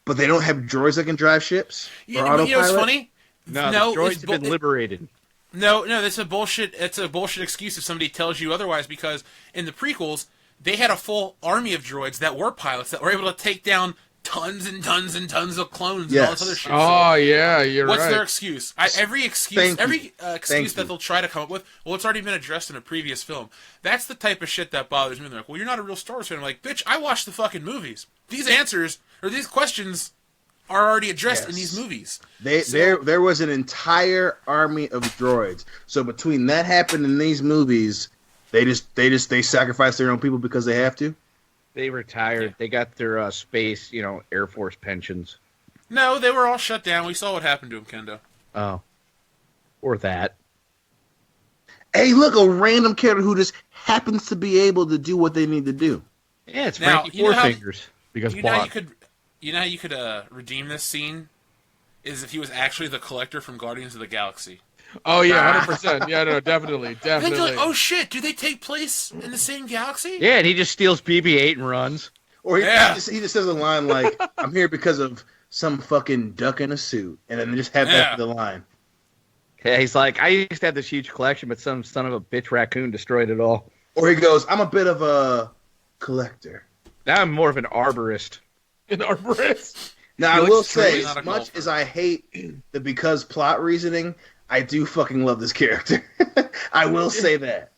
But they don't have droids that can drive ships You or know, you know what's autopilot? funny? No, No, the droids it's have been liberated. No, that's a bullshit. It's a bullshit excuse if somebody tells you otherwise. Because in the prequels, they had a full army of droids that were pilots that were able to take down tons and tons and tons of clones and all this Yes. other shit. Oh yeah, you're What's right. their excuse? Every excuse Thank you. that they'll try to come up with, well, it's already been addressed in a previous film. That's the type of shit that bothers me. They're like, well, you're not a real Star Wars fan. I'm like, bitch, I watched the fucking movies. These answers, or these questions, are already addressed in Yes. these movies. There was an entire army of droids. So between that happened in these movies, they sacrifice their own people because they have to. They retired. Yeah. They got their space, Air Force pensions. No, they were all shut down. We saw what happened to them, Kendo. Oh. Or that. Hey, look, a random character who just happens to be able to do what they need to do. Yeah, it's Now, Frankie you know Four how- Fingers. Because You know how plot. you could redeem this scene is if he was actually the collector from Guardians of the Galaxy. Oh yeah, 100%. Yeah, no, definitely, And then definitely. you're like, oh shit, do they take place in the same galaxy? Yeah, and he just steals BB-8 and runs. Or he, Yeah. he just says a line like, I'm here because of some fucking duck in a suit. And then just have Yeah. that for the line. Yeah, he's like, I used to have this huge collection, but some son of a bitch raccoon destroyed it all. Or he goes, I'm a bit of a collector. Now I'm more of an arborist. An arborist. Now, He I looks will truly say, not as a much golfer. as I hate the because plot reasoning, I do fucking love this character. I will say that.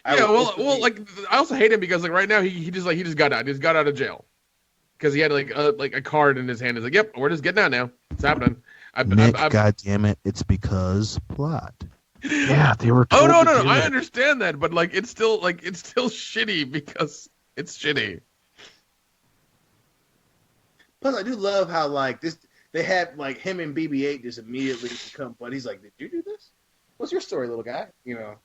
I Yeah, will- well, like I also hate him because like right now he just got out. He just got out of jail because he had like a card in his hand. He's like, "Yep, we're just getting out now. It's happening." Nick, God damn it, it's because plot. Yeah, they were Oh told no, to do I it. understand that, but like it's still shitty because it's shitty. Plus, I do love how like this they had like him and BB-8 just immediately become buddies. Like, did you do this? What's your story, little guy? You know,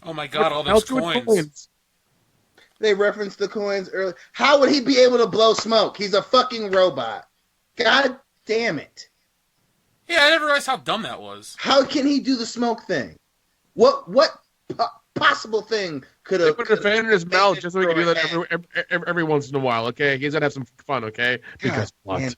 Oh my god, all Hell's those good coins. they referenced the coins earlier. How would he be able to blow smoke? He's a fucking robot. God damn it! Yeah, I never realized how dumb that was. How can he do the smoke thing? What possible thing could They have? put a fan in his mouth just so he can do that every once in a while. Okay, he's gonna have some fun. Okay, because plot.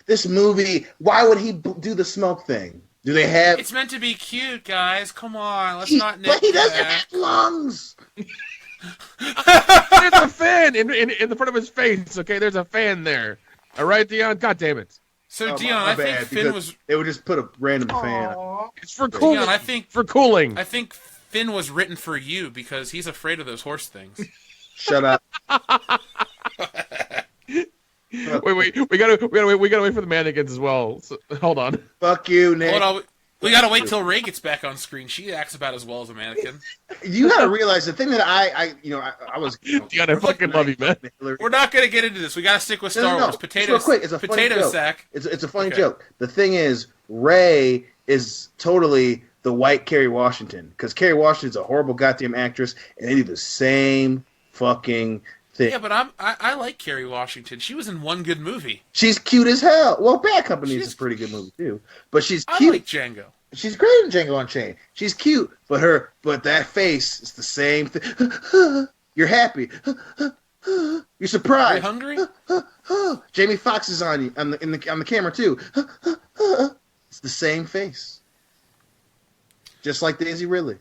This movie. Why would he do the smoke thing? Do they have? It's meant to be cute, guys. Come on, let's He, not but he nitpick. doesn't have lungs. There's a fan in the front of his face. Okay, there's a fan there. All right, Dion. God damn it. So Oh, Dion, my I think bad, Finn because was They would just put a random fan. It's for cooling. Dion, I think cooling. Finn was written for you because he's afraid of those horse things. Shut up. Wait. We gotta wait for the mannequins as well. So, hold on. Fuck you, Nick. Hold on, we gotta wait till Ray gets back on screen. She acts about as well as a mannequin. You gotta realize the thing that I was. Dion, I fucking love you, man. We're not gonna get into this. We gotta stick with Star Wars. Just Potatoes. real quick, it's a funny potato joke. sack. It's a funny Okay. joke. The thing is, Ray is totally the white Kerry Washington because Kerry Washington's a horrible goddamn actress, and they do the same fucking thing. Yeah, but I like Kerry Washington. She was in one good movie. She's cute as hell. Well, Bad Company is She's- a pretty good movie too, but she's I cute. like Django. She's great in Django Unchained. She's cute, but that face is the same thing. You're happy. You're Are you surprised. hungry? Jamie Foxx is on you on the camera too. It's the same face, just like Daisy Ridley.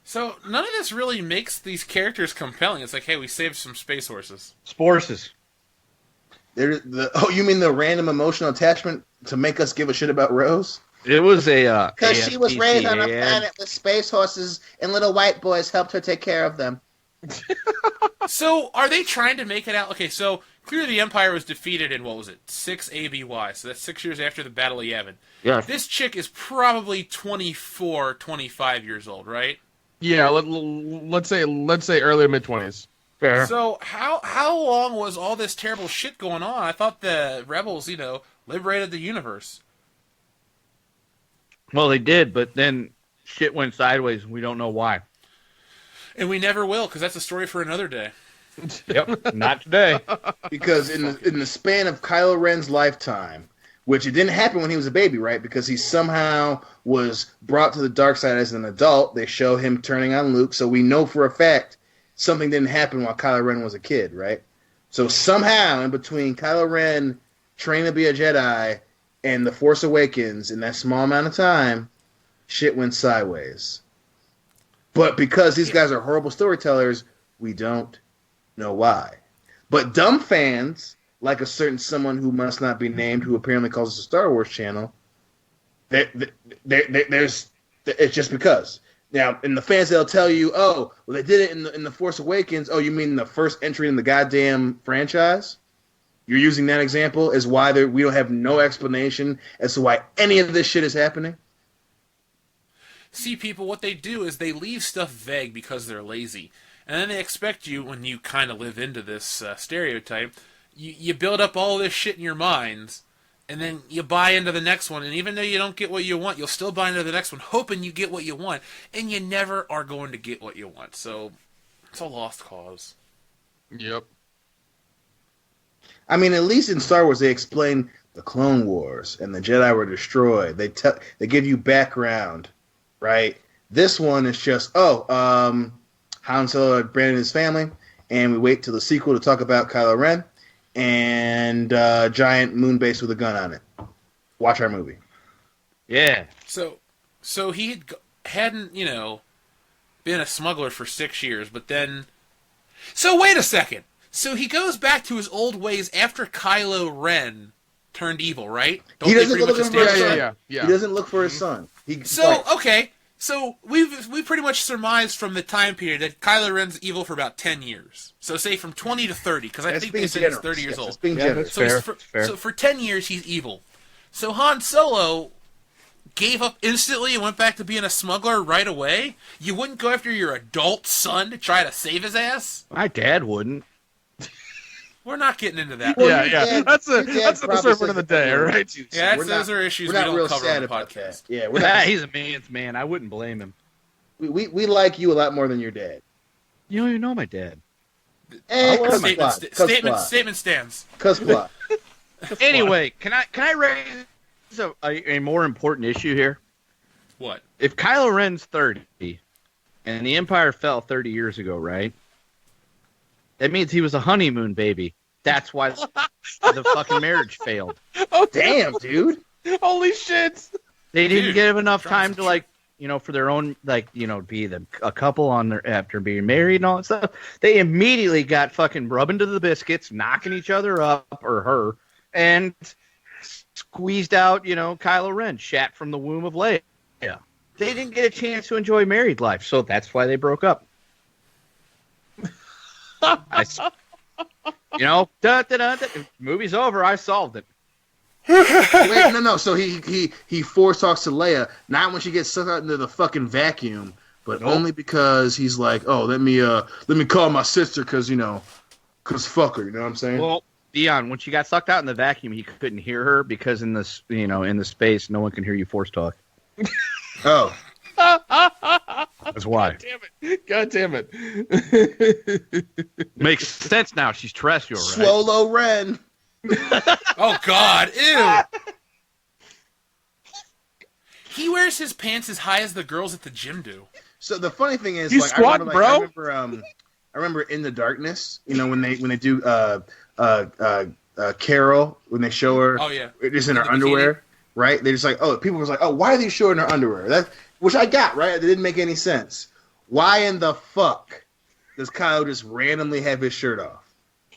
So none of this really makes these characters compelling. It's like, hey, we saved some space horses. Sporces. You mean the random emotional attachment to make us give a shit about Rose? It was a Because she was raised on a ad. planet with space horses, and little white boys helped her take care of them. So are they trying to make it out? Okay, so clearly the Empire was defeated in, what was it, 6 ABY, so that's 6 years after the Battle of Yavin. Yeah. This chick is probably 24, 25 years old, right? Yeah, let's say early mid-20s. Fair. So how long was all this terrible shit going on? I thought the rebels, liberated the universe. Well, they did, but then shit went sideways, and we don't know why. And we never will, because that's a story for another day. Yep, not today. Because in the span of Kylo Ren's lifetime, which it didn't happen when he was a baby, right? Because he somehow was brought to the dark side as an adult. They show him turning on Luke, so we know for a fact something didn't happen while Kylo Ren was a kid, right? So somehow in between Kylo Ren training to be a Jedi and The Force Awakens, in that small amount of time, shit went sideways. But because these guys are horrible storytellers, we don't know why. But dumb fans, like a certain someone who must not be named, who apparently calls us a Star Wars channel, there's it's just because. Now, in the fans, they'll tell you, oh, well, they did it in the Force Awakens. Oh, you mean the first entry in the goddamn franchise? You're using that example as why we don't have no explanation as to why any of this shit is happening? See, people, what they do is they leave stuff vague because they're lazy. And then they expect you, when you kind of live into this stereotype, you build up all this shit in your minds, and then you buy into the next one, and even though you don't get what you want, you'll still buy into the next one, hoping you get what you want, and you never are going to get what you want. So, it's a lost cause. Yep. I mean, at least in Star Wars, they explain the Clone Wars, and the Jedi were destroyed. They give you background, right? This one is just, Han Solo abandoned his family, and we wait till the sequel to talk about Kylo Ren, and giant moon base with a gun on it. Watch our movie. Yeah. So he hadn't, been a smuggler for 6 years, but then... So wait a second! So he goes back to his old ways after Kylo Ren turned evil, right? He doesn't look for his son. Yeah. He doesn't look for his son. Okay, so we pretty much surmised from the time period that Kylo Ren's evil for about 10 years. So say from 20 to 30, because I think they said he's 30 years old. That's fair. So for 10 years, he's evil. So Han Solo gave up instantly and went back to being a smuggler right away? You wouldn't go after your adult son to try to save his ass? My dad wouldn't. We're not getting into that. Yeah. That's the servant of the day, all right? Yeah, those are issues we don't cover on the podcast. Yeah, we're not. He's a man's man. I wouldn't blame him. We like you a lot more than your dad. You don't even know my dad. Statement stands. Cuss plot. Anyway, can I raise a more important issue here? What? If Kylo Ren's 30 and the Empire fell 30 years ago, right? That means he was a honeymoon baby. That's why the fucking marriage failed. Oh, damn, dude. Holy shit. They didn't give enough time to, for their own, be a couple after being married and all that stuff. They immediately got fucking rubbing to the biscuits, knocking each other up, or her, and squeezed out, Kylo Ren, shat from the womb of Leia. Yeah. They didn't get a chance to enjoy married life, so that's why they broke up. Movie's over. I solved it. Wait, no. So he force talks to Leia, not when she gets sucked out into the fucking vacuum, but only because he's like, oh, let me call my sister because fuck her. You know what I'm saying? Well, Dion, when she got sucked out in the vacuum, he couldn't hear her because in the in the space, no one can hear you force talk. Oh. That's why. God damn it. Makes sense now. She's terrestrial, right? Swolo Ren. Oh, God. Ew. wears his pants as high as the girls at the gym do? So the funny thing is, He's like, squatting, bro. I remember In the Darkness. You know, when they do Carol, when they show her, Oh yeah, just in In her the underwear, right? They're just like, oh, people was like, oh, why are they showing her underwear? That, which I got, right? It didn't make any sense. Why in the fuck does Kyle just randomly have his shirt off?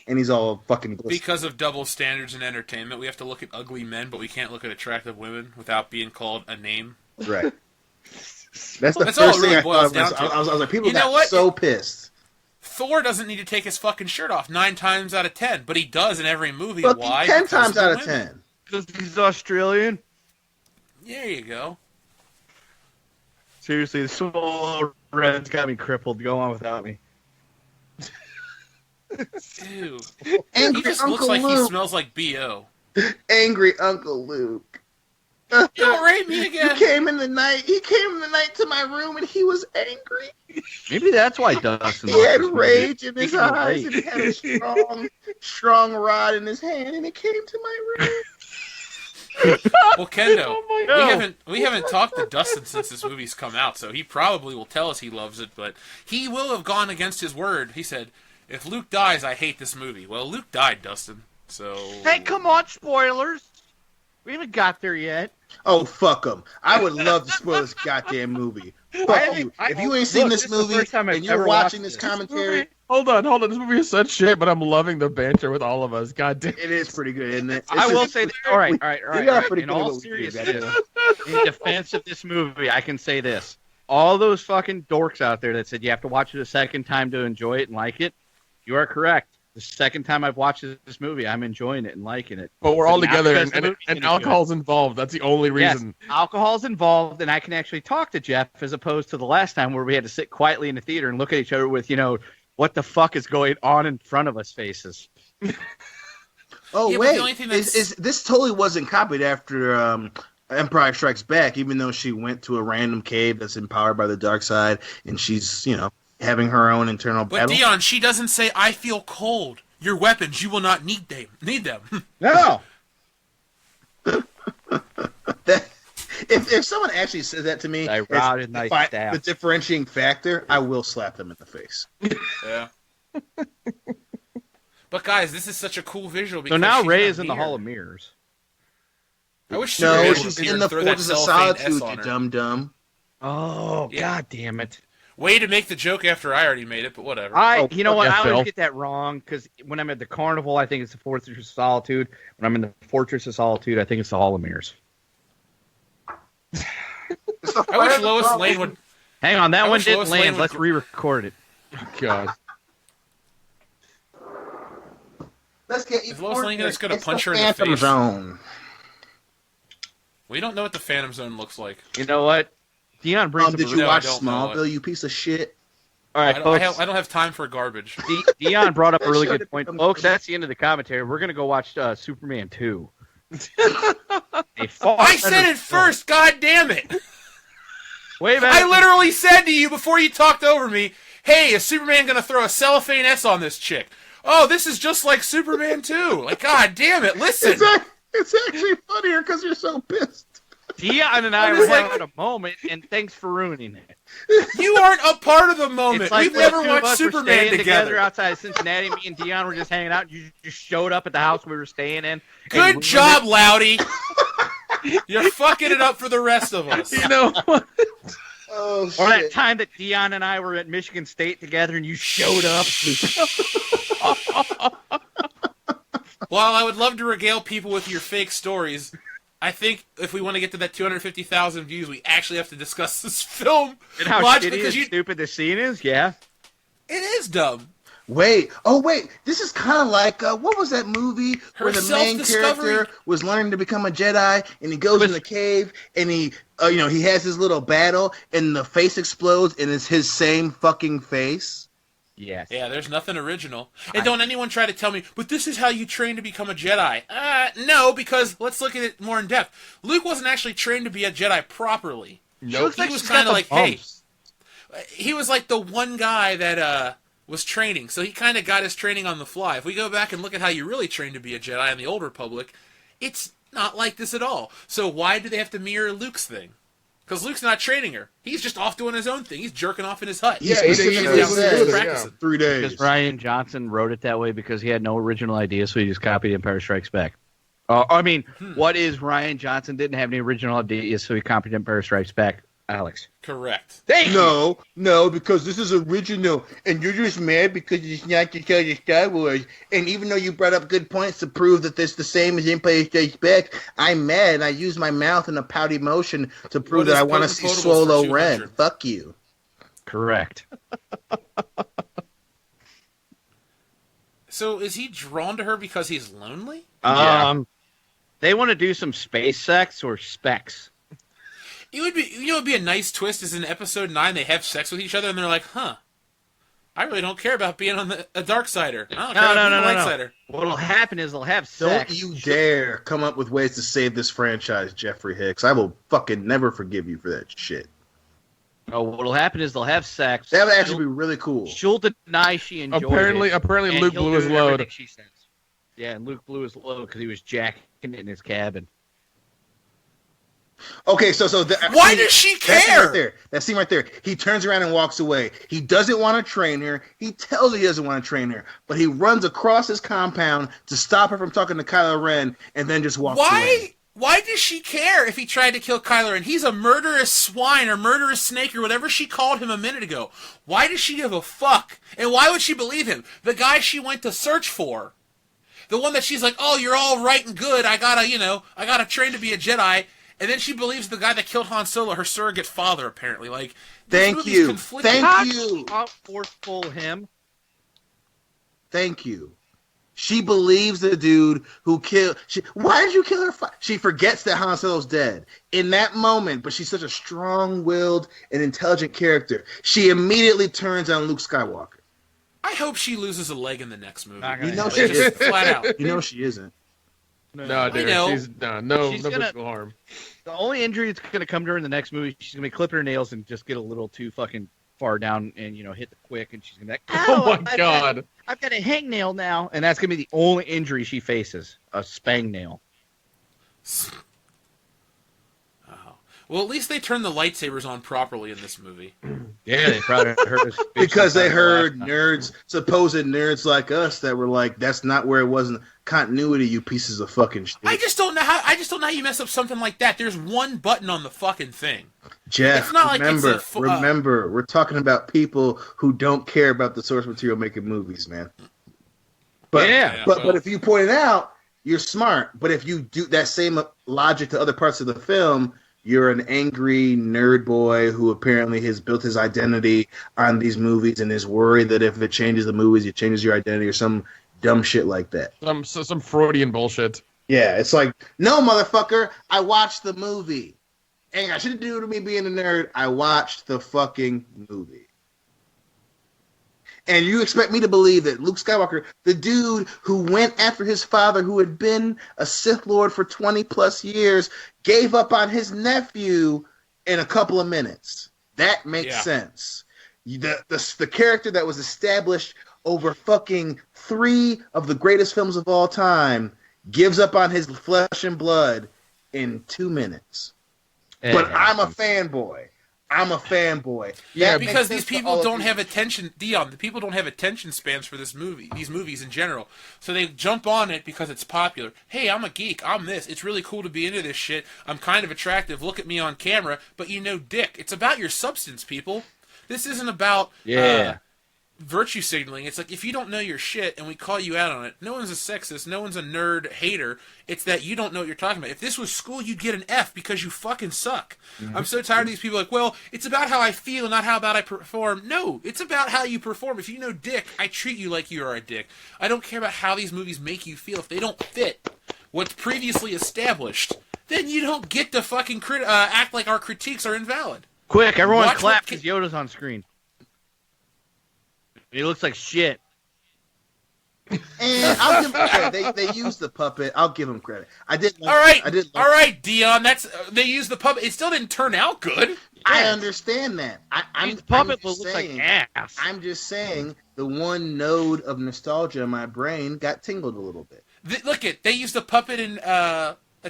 And he's all fucking glistening. Because of double standards in entertainment, we have to look at ugly men, but we can't look at attractive women without being called a name. Right. That's the That's all first it thing really I boils thought. down to. I was like, people You know got what? so pissed. Thor doesn't need to take his fucking shirt off 9 times out of 10, but he does in every movie. Fucking Why? 10 Because times the out of women. 10. Because he's Australian. There you go. Seriously, the soul red's got me crippled. Go on without me. Ew. Angry He just Uncle looks like he Luke. smells like B.O. Angry Uncle Luke. You don't rape me He again. came in the night. He came in the night to my room, and he was angry. Maybe that's why Dustin. He had likes this movie. rage in his Speaking of eyes, and he rage. had a strong rod in his hand, and he came to my room. Well, Kendo, Oh my we haven't talked to Dustin since this movie's come out, so he probably will tell us he loves it, but he will have gone against his word. He said, if Luke dies, I hate this movie. Well, Luke died, Dustin, so... Hey, come on, spoilers. We haven't got there yet. Oh, fuck him. I would love to spoil this goddamn movie. Fuck you. If you ain't seen Look, this this is the movie first time I've and you're ever watching watched this this. commentary, Hold on. This movie is such shit, but I'm loving the banter with all of us. God damn. it is pretty good, isn't it? It's I will just- say that. All right. We are pretty In good at all what we do, seriousness, goddamn. in defense of this movie, I can say this: all those fucking dorks out there that said you have to watch it a second time to enjoy it and like it, you are correct. The second time I've watched this movie, I'm enjoying it and liking it. But we're all Not together, because the and movie's any good. alcohol's involved. That's the only reason. Yes, alcohol's involved, and I can actually talk to Jeff as opposed to the last time where we had to sit quietly in the theater and look at each other with, what the fuck is going on in front of us faces. Oh, Yeah, but wait. the only thing that's- This totally wasn't copied after Empire Strikes Back, even though she went to a random cave that's empowered by the dark side, and she's, having her own internal But battle. Dion, she doesn't say, I feel cold. Your weapons, you will not need them. No. If someone actually says that to me, I as routed my staff. the differentiating factor, I will slap them in the face. Yeah. But guys, this is such a cool visual because So now she's Ray in a is in the mirror. Hall of Mirrors. I wish No, Superman she's was here in and the throw that Fortress of cellophane S Solitude, on you her. dum-dum. Oh, Yeah. god damn it. Way to make the joke after I already made it, but whatever. You know what? yeah, I always Phil. get that wrong because when I'm at the carnival, I think it's the Fortress of Solitude. When I'm in the Fortress of Solitude, I think it's the Hall of Mirrors. I wish Lois Lane would... Hang on, that I one wish didn't Lois Lane land. would Let's re-record it. God. Let's get Is Lois Lane just gonna It's punch the her in the Phantom face? Zone. We don't know what the Phantom Zone looks like. You know what? Dion brings up Did a you No, I watch don't know Smallville, you piece of shit? All right, I folks. don't have time for garbage. Dion brought up a really Showed good it point. becomes- Folks, that's the end of the commentary. We're going to go watch Superman 2. I said it first, god damn it! Wait a minute. I literally said to you before you talked over me, hey, is Superman gonna throw a cellophane S on this chick? Oh, this is just like Superman 2. Like, god damn it, listen! It's actually funnier because you're so pissed. Dion and I I were was like- having a moment, and thanks for ruining it. You aren't a part of the moment. It's like We've when never the two of watched us were Superman staying together. outside of Cincinnati. Me and Dion were just hanging out. You just showed up at the house we were staying in. and Good ruined job, it. Loudy. You're fucking it up for the rest of us. You know what? Oh, shit. Or that time that Dion and I were at Michigan State together, and you showed up. While I would love to regale people with your fake stories, I think if we want to get to that 250,000 views, we actually have to discuss this film. And how logically, shitty because and stupid the scene is, yeah. it is dumb. Wait, this is kind of like, what was that movie where the main self-discovery. character was learning to become a Jedi, and he goes in the cave, and he has his little battle, and the face explodes, and it's his same fucking face? Yes. Yeah, there's nothing original. And don't anyone try to tell me, but this is how you train to become a Jedi. No, because let's look at it more in depth. Luke wasn't actually trained to be a Jedi properly. Nope. He was kind of like, hey, he was like the one guy that was training, so he kind of got his training on the fly. If we go back and look at how you really train to be a Jedi in the Old Republic, it's not like this at all. So why do they have to mirror Luke's thing? Because Luke's not training her. He's just off doing his own thing. He's jerking off in his hut. Yeah, He's he down says there that. practicing. 3 days. Because Ryan Johnson wrote it that way because he had no original idea, so he just copied Empire Strikes Back. What is Ryan Johnson didn't have any original ideas, so he copied Empire Strikes Back. Alex. Correct. Thank you. No, because this is original, and you're just mad because it's not to tell you Star Wars. And even though you brought up good points to prove that this the same as Empire Strikes Back, I'm mad, and I use my mouth in a pouty motion to prove What that is I want to Potent see Potables for Swolo Ren. 200? Fuck you. Correct. So is he drawn to her because he's lonely? They want to do some space sex or specs. It would be a nice twist is in episode 9 they have sex with each other and they're like, huh, I really don't care about being on a dark sider. I don't care about being a light sider. What'll happen is they'll have sex. Don't you dare come up with ways to save this franchise, Jeffrey Hicks. I will fucking never forgive you for that shit. Oh, what'll happen is they'll have sex. That would actually be really cool. She'll deny she enjoyed Apparently it. and Luke he'll blew do his everything load. She says. Yeah, and Luke blew his load because he was jacking it in his cabin. Okay, Why does she care? That scene right there. He turns around and walks away. He doesn't want to train her. He tells her he doesn't want to train her, but he runs across his compound to stop her from talking to Kylo Ren, and then just walks away. Why does she care if he tried to kill Kylo Ren? He's a murderous swine or murderous snake or whatever she called him a minute ago. Why does she give a fuck? And why would she believe him? The guy she went to search for. The one that she's like, oh, you're all right and good. I gotta train to be a Jedi. And then she believes the guy that killed Han Solo, her surrogate father, apparently. Like, Thank you. Thank you. Forceful him. Thank you. She believes the dude who killed. Why did you kill her? She forgets that Han Solo's dead in that moment, but she's such a strong-willed and intelligent character. She immediately turns on Luke Skywalker. I hope she loses a leg in the next movie. You know she isn't. Flat out. You know she isn't. No, dude, she's no physical harm. The only injury that's going to come to her in the next movie, she's going to be clipping her nails and just get a little too fucking far down and, hit the quick, and she's going to be like, oh my God. I've got a hangnail now. And that's going to be the only injury she faces, a spang nail. Well, at least they turned the lightsabers on properly in this movie. Yeah, they probably heard us. Because they heard supposed nerds like us that were like, that's not where it was in continuity, you pieces of fucking shit. I just don't know how you mess up something like that. There's one button on the fucking thing. Jeff, it's not remember, we're talking about people who don't care about the source material making movies, man. But but if you point it out, you're smart. But if you do that same logic to other parts of the film, you're an angry nerd boy who apparently has built his identity on these movies and is worried that if it changes the movies, it changes your identity or some dumb shit like that. Some Freudian bullshit. Yeah, it's like, no, motherfucker, I watched the movie. Ain't got shit to do with me being a nerd. I watched the fucking movie. And you expect me to believe that Luke Skywalker, the dude who went after his father, who had been a Sith Lord for 20 plus years, gave up on his nephew in a couple of minutes. That makes sense. The character that was established over fucking 3 of the greatest films of all time gives up on his flesh and blood in 2 minutes. But I'm a fanboy. Yeah, because these people don't have attention, Dion. The people don't have attention spans for these movies in general. So they jump on it because it's popular. Hey, I'm a geek. I'm this. It's really cool to be into this shit. I'm kind of attractive. Look at me on camera. But dick. It's about your substance, people. This isn't about virtue signaling. It's like, if you don't know your shit and we call you out on it, no one's a sexist, no one's a nerd hater. It's that you don't know what you're talking about. If this was school, you'd get an F because you fucking suck. Mm-hmm. I'm so tired of these people like, well, it's about how I feel, not how about I perform. No, it's about how you perform. If you know dick, I treat you like you are a dick. I don't care about how these movies make you feel. If they don't fit what's previously established, then you don't get to fucking act like our critiques are invalid. Quick, everyone clap because Yoda's on screen. He looks like shit. And I'll give him credit. They used the puppet. I'll give him credit. I did. All right, Dion. They used the puppet. It still didn't turn out good. I understand that. The puppet looks like ass. I'm just saying the one node of nostalgia in my brain got tingled a little bit. They used the puppet in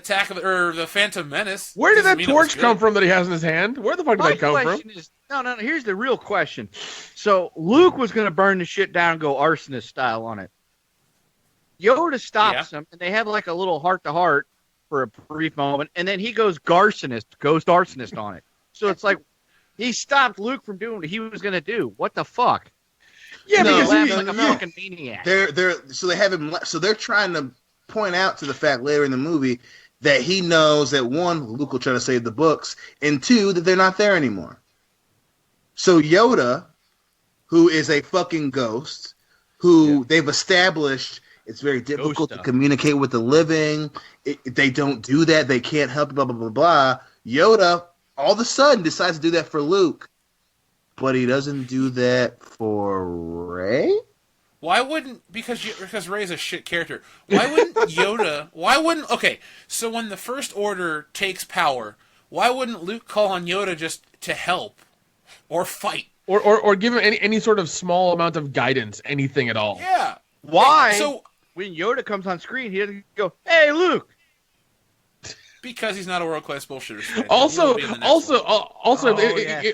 the Phantom Menace. Where did Doesn't that mean it was torch good. come from that he has in his hand? Where the fuck did My that come from? question is, no. Here's the real question. So Luke was going to burn the shit down and go arsonist style on it. Yoda stops him, and they have like a little heart-to-heart for a brief moment, and then he goes ghost arsonist on it. So it's like he stopped Luke from doing what he was going to do. What the fuck? Yeah, No, because Laughs he, like a fucking maniac. They're trying to point out to the fact later in the movie that he knows that one, Luke will try to save the books, and two, that they're not there anymore. So Yoda, who is a fucking ghost, who they've established it's very difficult to communicate with the living. They don't do that. They can't help, blah, blah, blah, blah. Yoda all of a sudden decides to do that for Luke, but he doesn't do that for Rey? Why wouldn't because Rey's a shit character? Why wouldn't Yoda? Okay? So when the First Order takes power, why wouldn't Luke call on Yoda just to help or fight or give him any sort of small amount of guidance, anything at all? Yeah. Why? So when Yoda comes on screen, he doesn't go, "Hey, Luke." Because he's not a world-class bullshitter. Also,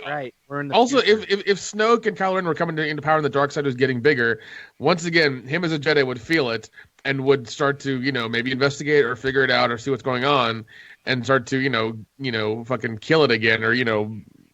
right. We're in the also, future. if Snoke and Kylo Ren were coming into power and the dark side was getting bigger, once again, him as a Jedi would feel it and would start to, maybe investigate or figure it out or see what's going on and start to, fucking kill it again or,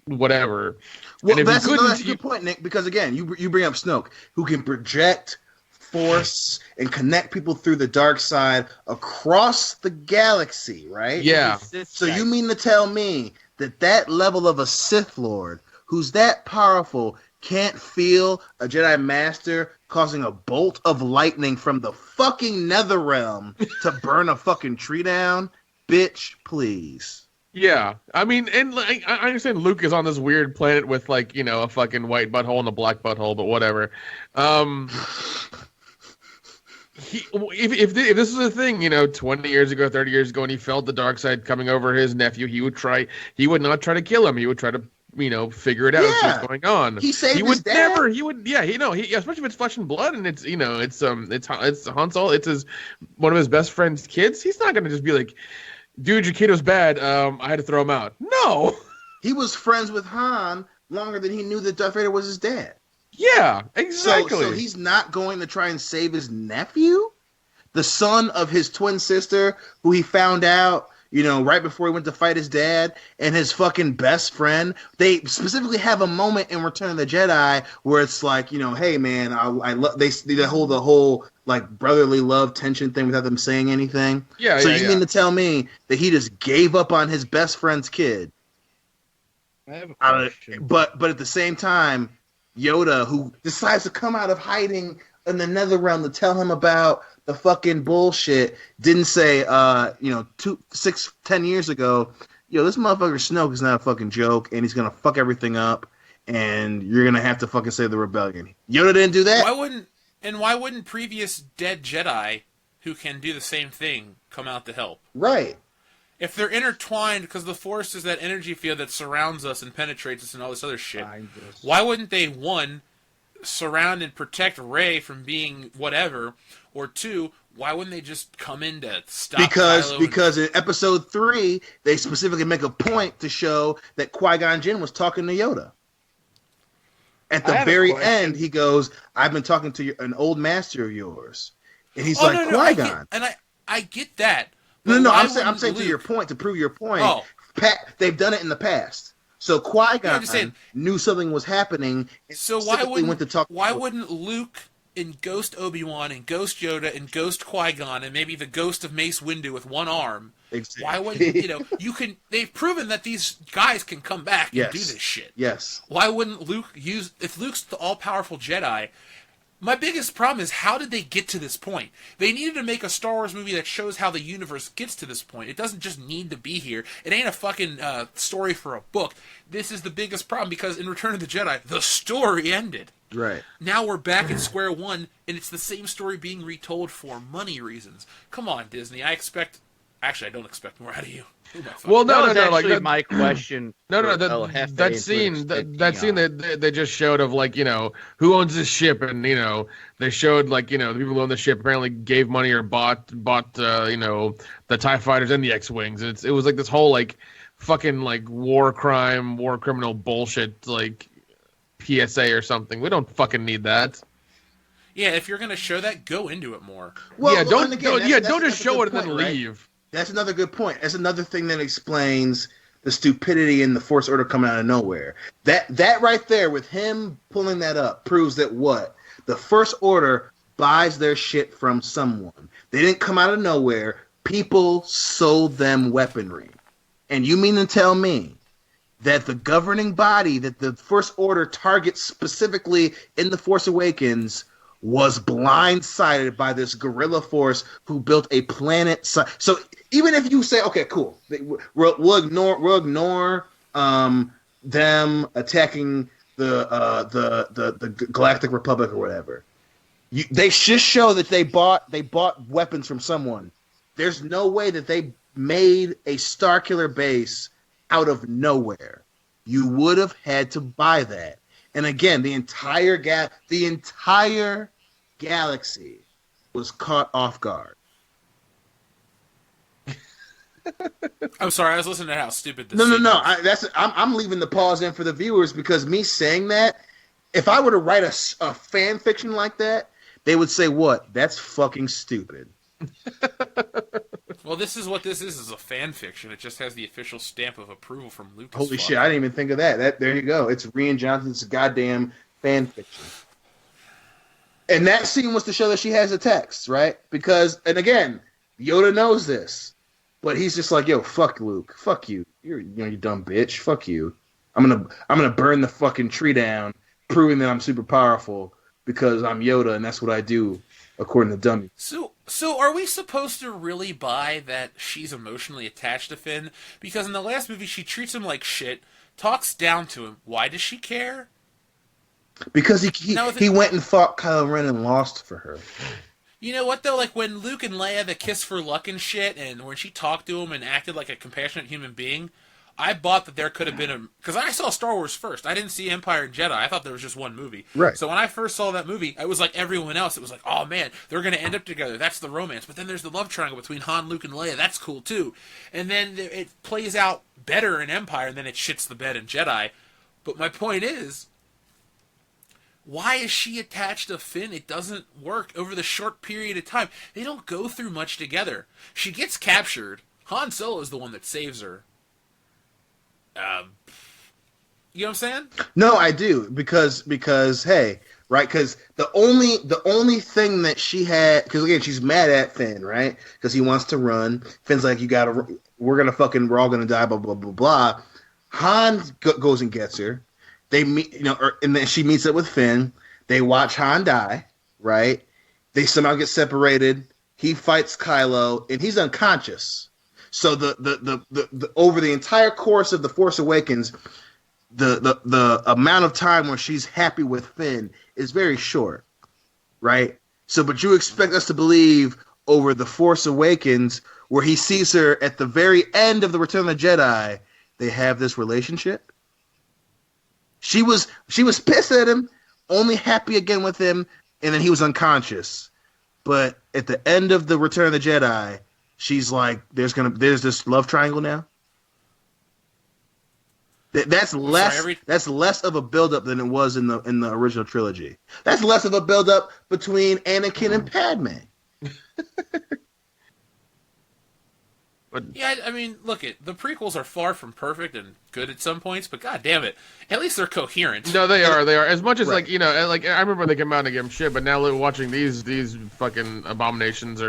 whatever. Well, that's a good point, Nick, because again, you bring up Snoke, who can project force and connect people through the dark side across the galaxy, right? Yeah. So you mean to tell me that level of a Sith Lord, who's that powerful, can't feel a Jedi Master causing a bolt of lightning from the fucking Netherrealm to burn a fucking tree down? Bitch, please. Yeah, I mean, and I understand Luke is on this weird planet with a fucking white butthole and a black butthole, but whatever. If this was a thing, 20 years ago, 30 years ago, and he felt the dark side coming over his nephew, he would not try to kill him. He would try to, figure it out and see what's going on. He saved his dad. Especially if it's flesh and blood and it's Han Solo, it's one of his best friend's kids. He's not going to just be like, dude, your kid was bad. I had to throw him out. No. He was friends with Han longer than he knew that Darth Vader was his dad. Yeah, exactly. So he's not going to try and save his nephew? The son of his twin sister, who he found out, right before he went to fight his dad, and his fucking best friend. They specifically have a moment in Return of the Jedi where it's like, hey man, I love. They hold the whole like brotherly love tension thing without them saying anything. Yeah. So you mean to tell me that he just gave up on his best friend's kid? I have a question. But at the same time, Yoda, who decides to come out of hiding in the Netherrealm to tell him about the fucking bullshit, didn't say, 10 years ago, this motherfucker Snoke is not a fucking joke, and he's gonna fuck everything up, and you're gonna have to fucking save the rebellion. Yoda didn't do that. Why wouldn't previous dead Jedi who can do the same thing come out to help? Right. If they're intertwined, because the Force is that energy field that surrounds us and penetrates us and all this other shit, why wouldn't they, one, surround and protect Rey from being whatever, or two, why wouldn't they just come in to stop Kylo Because in Episode 3, they specifically make a point to show that Qui-Gon Jinn was talking to Yoda. At the very end, he goes, "I've been talking to an old master of yours," and he's Qui-Gon. I get that. No, I'm saying to your point, to prove your point. Oh. They've done it in the past. So Qui-Gon knew something was happening. So why wouldn't Luke and Ghost Obi-Wan and Ghost Yoda and Ghost Qui-Gon and maybe the Ghost of Mace Windu with one arm? Exactly. Why wouldn't they've proven that these guys can come back and do this shit. Yes. Why wouldn't Luke if Luke's the all-powerful Jedi? My biggest problem is, how did they get to this point? They needed to make a Star Wars movie that shows how the universe gets to this point. It doesn't just need to be here. It ain't a fucking story for a book. This is the biggest problem, because in Return of the Jedi, the story ended. Right. Now we're back at square one, and it's the same story being retold for money reasons. Come on, Disney. I expect Actually, I don't expect more out of you. Who am I fucking- Well, That no, was no, no. Like actually that, my question. no, no. for El Jefe That and scene, Twitter that scene Dion. that they just showed of like who owns this ship, and they showed like the people who own the ship apparently gave money or bought the TIE fighters and the X-wings. It was like this whole like fucking like war criminal bullshit like PSA or something. We don't fucking need that. Yeah, if you're gonna show that, go into it more. Well, yeah, and again, that's don't just another show good it and then point, right? leave. That's another good point. That's another thing that explains the stupidity in the Force Order coming out of nowhere. That right there, with him pulling that up, proves that what? The First Order buys their shit from someone. They didn't come out of nowhere. People sold them weaponry. And you mean to tell me that the governing body that the First Order targets specifically in The Force Awakens was blindsided by this guerrilla force who built a planet? So even if you say, okay, cool, we'll ignore them attacking the Galactic Republic or whatever. They just show that they bought weapons from someone. There's no way that they made a Starkiller base out of nowhere. You would have had to buy that. And again, the entire galaxy was caught off guard. I'm sorry, I was listening to how stupid this. No. scene was. I'm leaving the pause in for the viewers, because me saying that, if I were to write a fan fiction like that, they would say, "What? That's fucking stupid." Well, this is what this is a fan fiction. It just has the official stamp of approval from Lucas. Holy shit! I didn't even think of that. There you go. It's Rian Johnson's goddamn fan fiction. And that scene was to show that she has a text, right? Because, and again, Yoda knows this, but he's just like, "Yo, fuck Luke, fuck you, you dumb bitch, fuck you. I'm gonna burn the fucking tree down, proving that I'm super powerful because I'm Yoda and that's what I do, according to Dummy." So are we supposed to really buy that she's emotionally attached to Finn? Because in the last movie, she treats him like shit, talks down to him. Why does she care? Because he went and fought Kylo Ren and lost for her. You know what, though? Like, when Luke and Leia, the kiss for luck and shit, and when she talked to him and acted like a compassionate human being, I bought that there could have been a... Because I saw Star Wars first. I didn't see Empire and Jedi. I thought there was just one movie. Right. So when I first saw that movie, I was like everyone else. It was like, oh, man, they're going to end up together. That's the romance. But then there's the love triangle between Han, Luke, and Leia. That's cool, too. And then it plays out better in Empire, and then it shits the bed in Jedi. But my point is... why is she attached to Finn? It doesn't work over the short period of time. They don't go through much together. She gets captured. Han Solo is the one that saves her. You know what I'm saying? No, I do, because hey, right? Because the only thing that she had, because again, she's mad at Finn, right? Because he wants to run. Finn's like, we're all gonna die, blah blah blah blah. Han goes and gets her. They meet, and then she meets up with Finn. They watch Han die, right? They somehow get separated. He fights Kylo, and he's unconscious. So the over the entire course of The Force Awakens, the amount of time where she's happy with Finn is very short, right? So, but you expect us to believe over The Force Awakens, where he sees her at the very end of the Return of the Jedi, they have this relationship. She was pissed at him, only happy again with him, and then he was unconscious. But at the end of the Return of the Jedi, she's like, "There's this love triangle now." That's less of a buildup than it was in the original trilogy. That's less of a buildup between Anakin and Padme. But Yeah, I mean, look, the prequels are far from perfect and good at some points, but god damn it, at least they're coherent. no, they are. As much as Right. like I remember they came out and gave them shit, but now watching these fucking abominations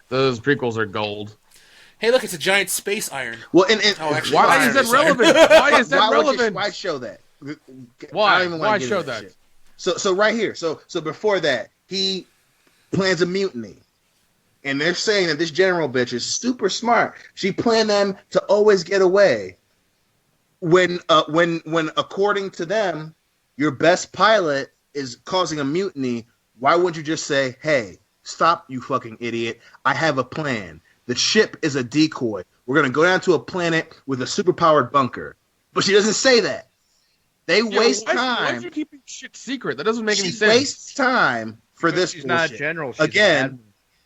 those prequels are gold. Hey, look, it's a giant space iron. Well, and Oh, actually, Why iron is that iron. relevant? Why is that why relevant? Why show that? Why? I don't even wanna Why get show into that? shit. So right here. So before that, he plans a mutiny. And they're saying that this general bitch is super smart. She planned them to always get away. When according to them, your best pilot is causing a mutiny, why wouldn't you just say, "Hey, stop, you fucking idiot. I have a plan." The ship is a decoy. We're going to go down to a planet with a superpowered bunker. But she doesn't say that. They waste Why time. is she keeping shit secret? That doesn't make any She sense. wastes time for this She's not a bullshit. general. She's Again, an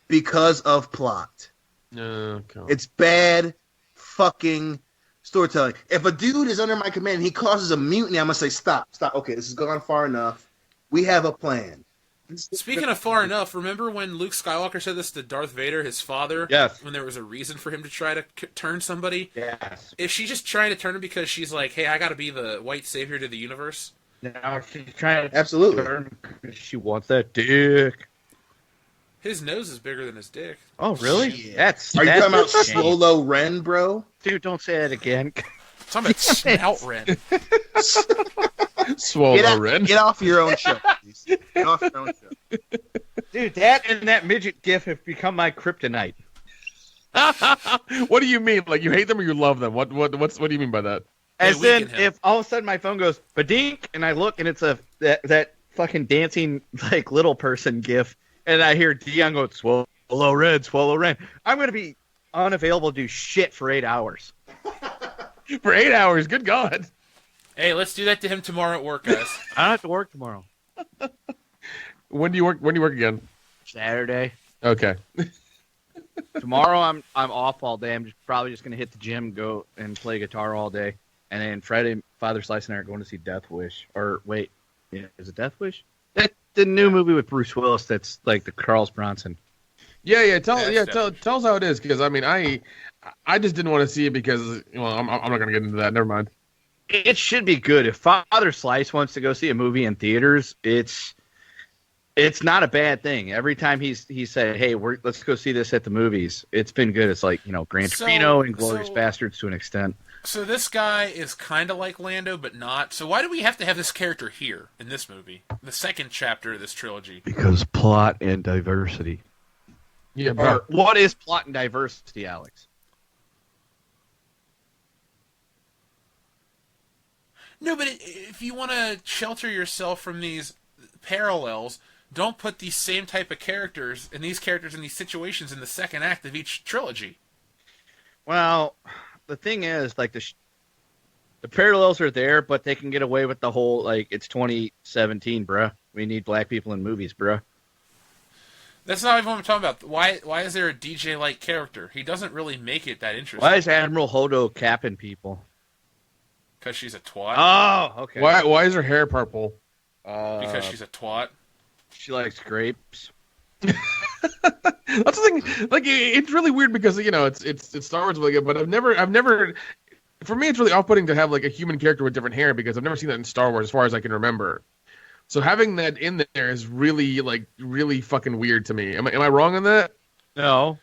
because of plot. Okay. It's bad fucking storytelling. If a dude is under my command and he causes a mutiny, I'm going to say, stop. Okay, this has gone far enough. We have a plan. Speaking of far enough, remember when Luke Skywalker said this to Darth Vader, his father? Yes. When there was a reason for him to try to turn somebody? Yes. Is she just trying to turn him because she's like, hey, I gotta be the white savior to the universe? Now she's trying to Absolutely. turn because she wants that dick. His nose is bigger than his dick. Oh, really? Shit. That's. Are you that's talking about a shame. Swolo Ren, bro? Dude, don't say that again. I'm talking about Snout Ren. Swallow Ren. Get off your own show, please. Get off your own show. Dude, that and that midget gif have become my kryptonite. What do you mean? Like you hate them or you love them? What do you mean by that? As They in, weaken him. if all of a sudden my phone goes badink and I look and it's that fucking dancing like little person gif, and I hear Dion go swallow red, I'm gonna be unavailable to do shit for 8 hours. For 8 hours, good God. Hey, let's do that to him tomorrow at work, guys. I don't have to work tomorrow. When do you work again? Saturday. Okay. Tomorrow I'm off all day. I'm probably just gonna hit the gym, go and play guitar all day, and then Friday, Father Slice and I are going to see Death Wish. Or wait, yeah, is it Death Wish? That's the new movie with Bruce Willis. That's like the Charles Bronson. Yeah. Tell That's us how it is, because I mean I just didn't want to see it because I'm not gonna get into that. Never mind. It should be good. If Father Slice wants to go see a movie in theaters, it's not a bad thing. Every time he said, "Hey, let's go see this at the movies," it's been good. It's like Gran Torino and Glorious Bastards to an extent. So this guy is kind of like Lando, but not. So why do we have to have this character here in this movie, the second chapter of this trilogy? Because plot and diversity. Yeah, bro. What is plot and diversity, Alex? No, but if you want to shelter yourself from these parallels, don't put these same type of characters and these characters in these situations in the second act of each trilogy. Well, the thing is, like the parallels are there, but they can get away with the whole like it's 2017, bruh. We need black people in movies, bruh. That's not even what I'm talking about. Why is there a DJ-like character? He doesn't really make it that interesting. Why is Admiral Hodo capping people? Because she's a twat. Oh, okay. Why is her hair purple? Because she's a twat. She likes grapes. That's the thing. Like it's really weird because it's Star Wars really good, but I've never. For me, it's really off-putting to have like a human character with different hair because I've never seen that in Star Wars as far as I can remember. So having that in there is really fucking weird to me. Am I wrong on that? No,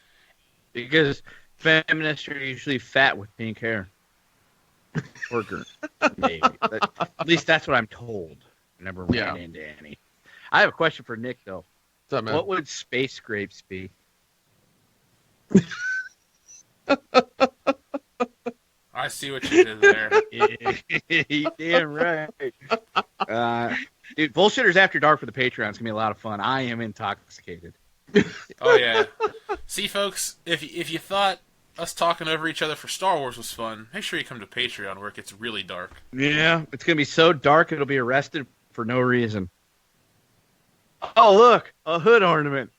because feminists are usually fat with pink hair. Or girl, maybe. At least that's what I'm told. I never ran into any. I have a question for Nick though. What's up, man? What would space grapes be? I see what you did there. Damn right. Dude, Bullshitters After Dark for the Patreon is gonna be a lot of fun. I am intoxicated. Oh yeah. See, folks, if you thought us talking over each other for Star Wars was fun, make sure you come to Patreon where it gets really dark. Yeah, it's gonna be so dark it'll be arrested for no reason. Oh look, a hood ornament.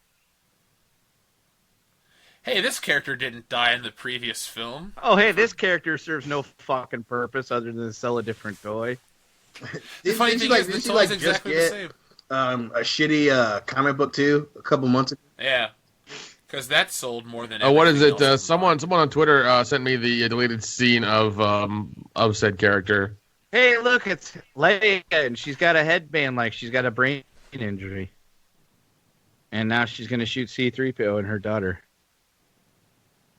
Hey, this character didn't die in the previous film. Oh hey, this character serves no fucking purpose other than to sell a different toy. The funny thing is, the toy's exactly the same. A shitty comic book too a couple months ago. Yeah, because that sold more than. What is everything it? else Someone on Twitter sent me the deleted scene of said character. Hey, look, it's Leia, and she's got a headband like she's got a brain injury. And now she's going to shoot C-3PO and her daughter.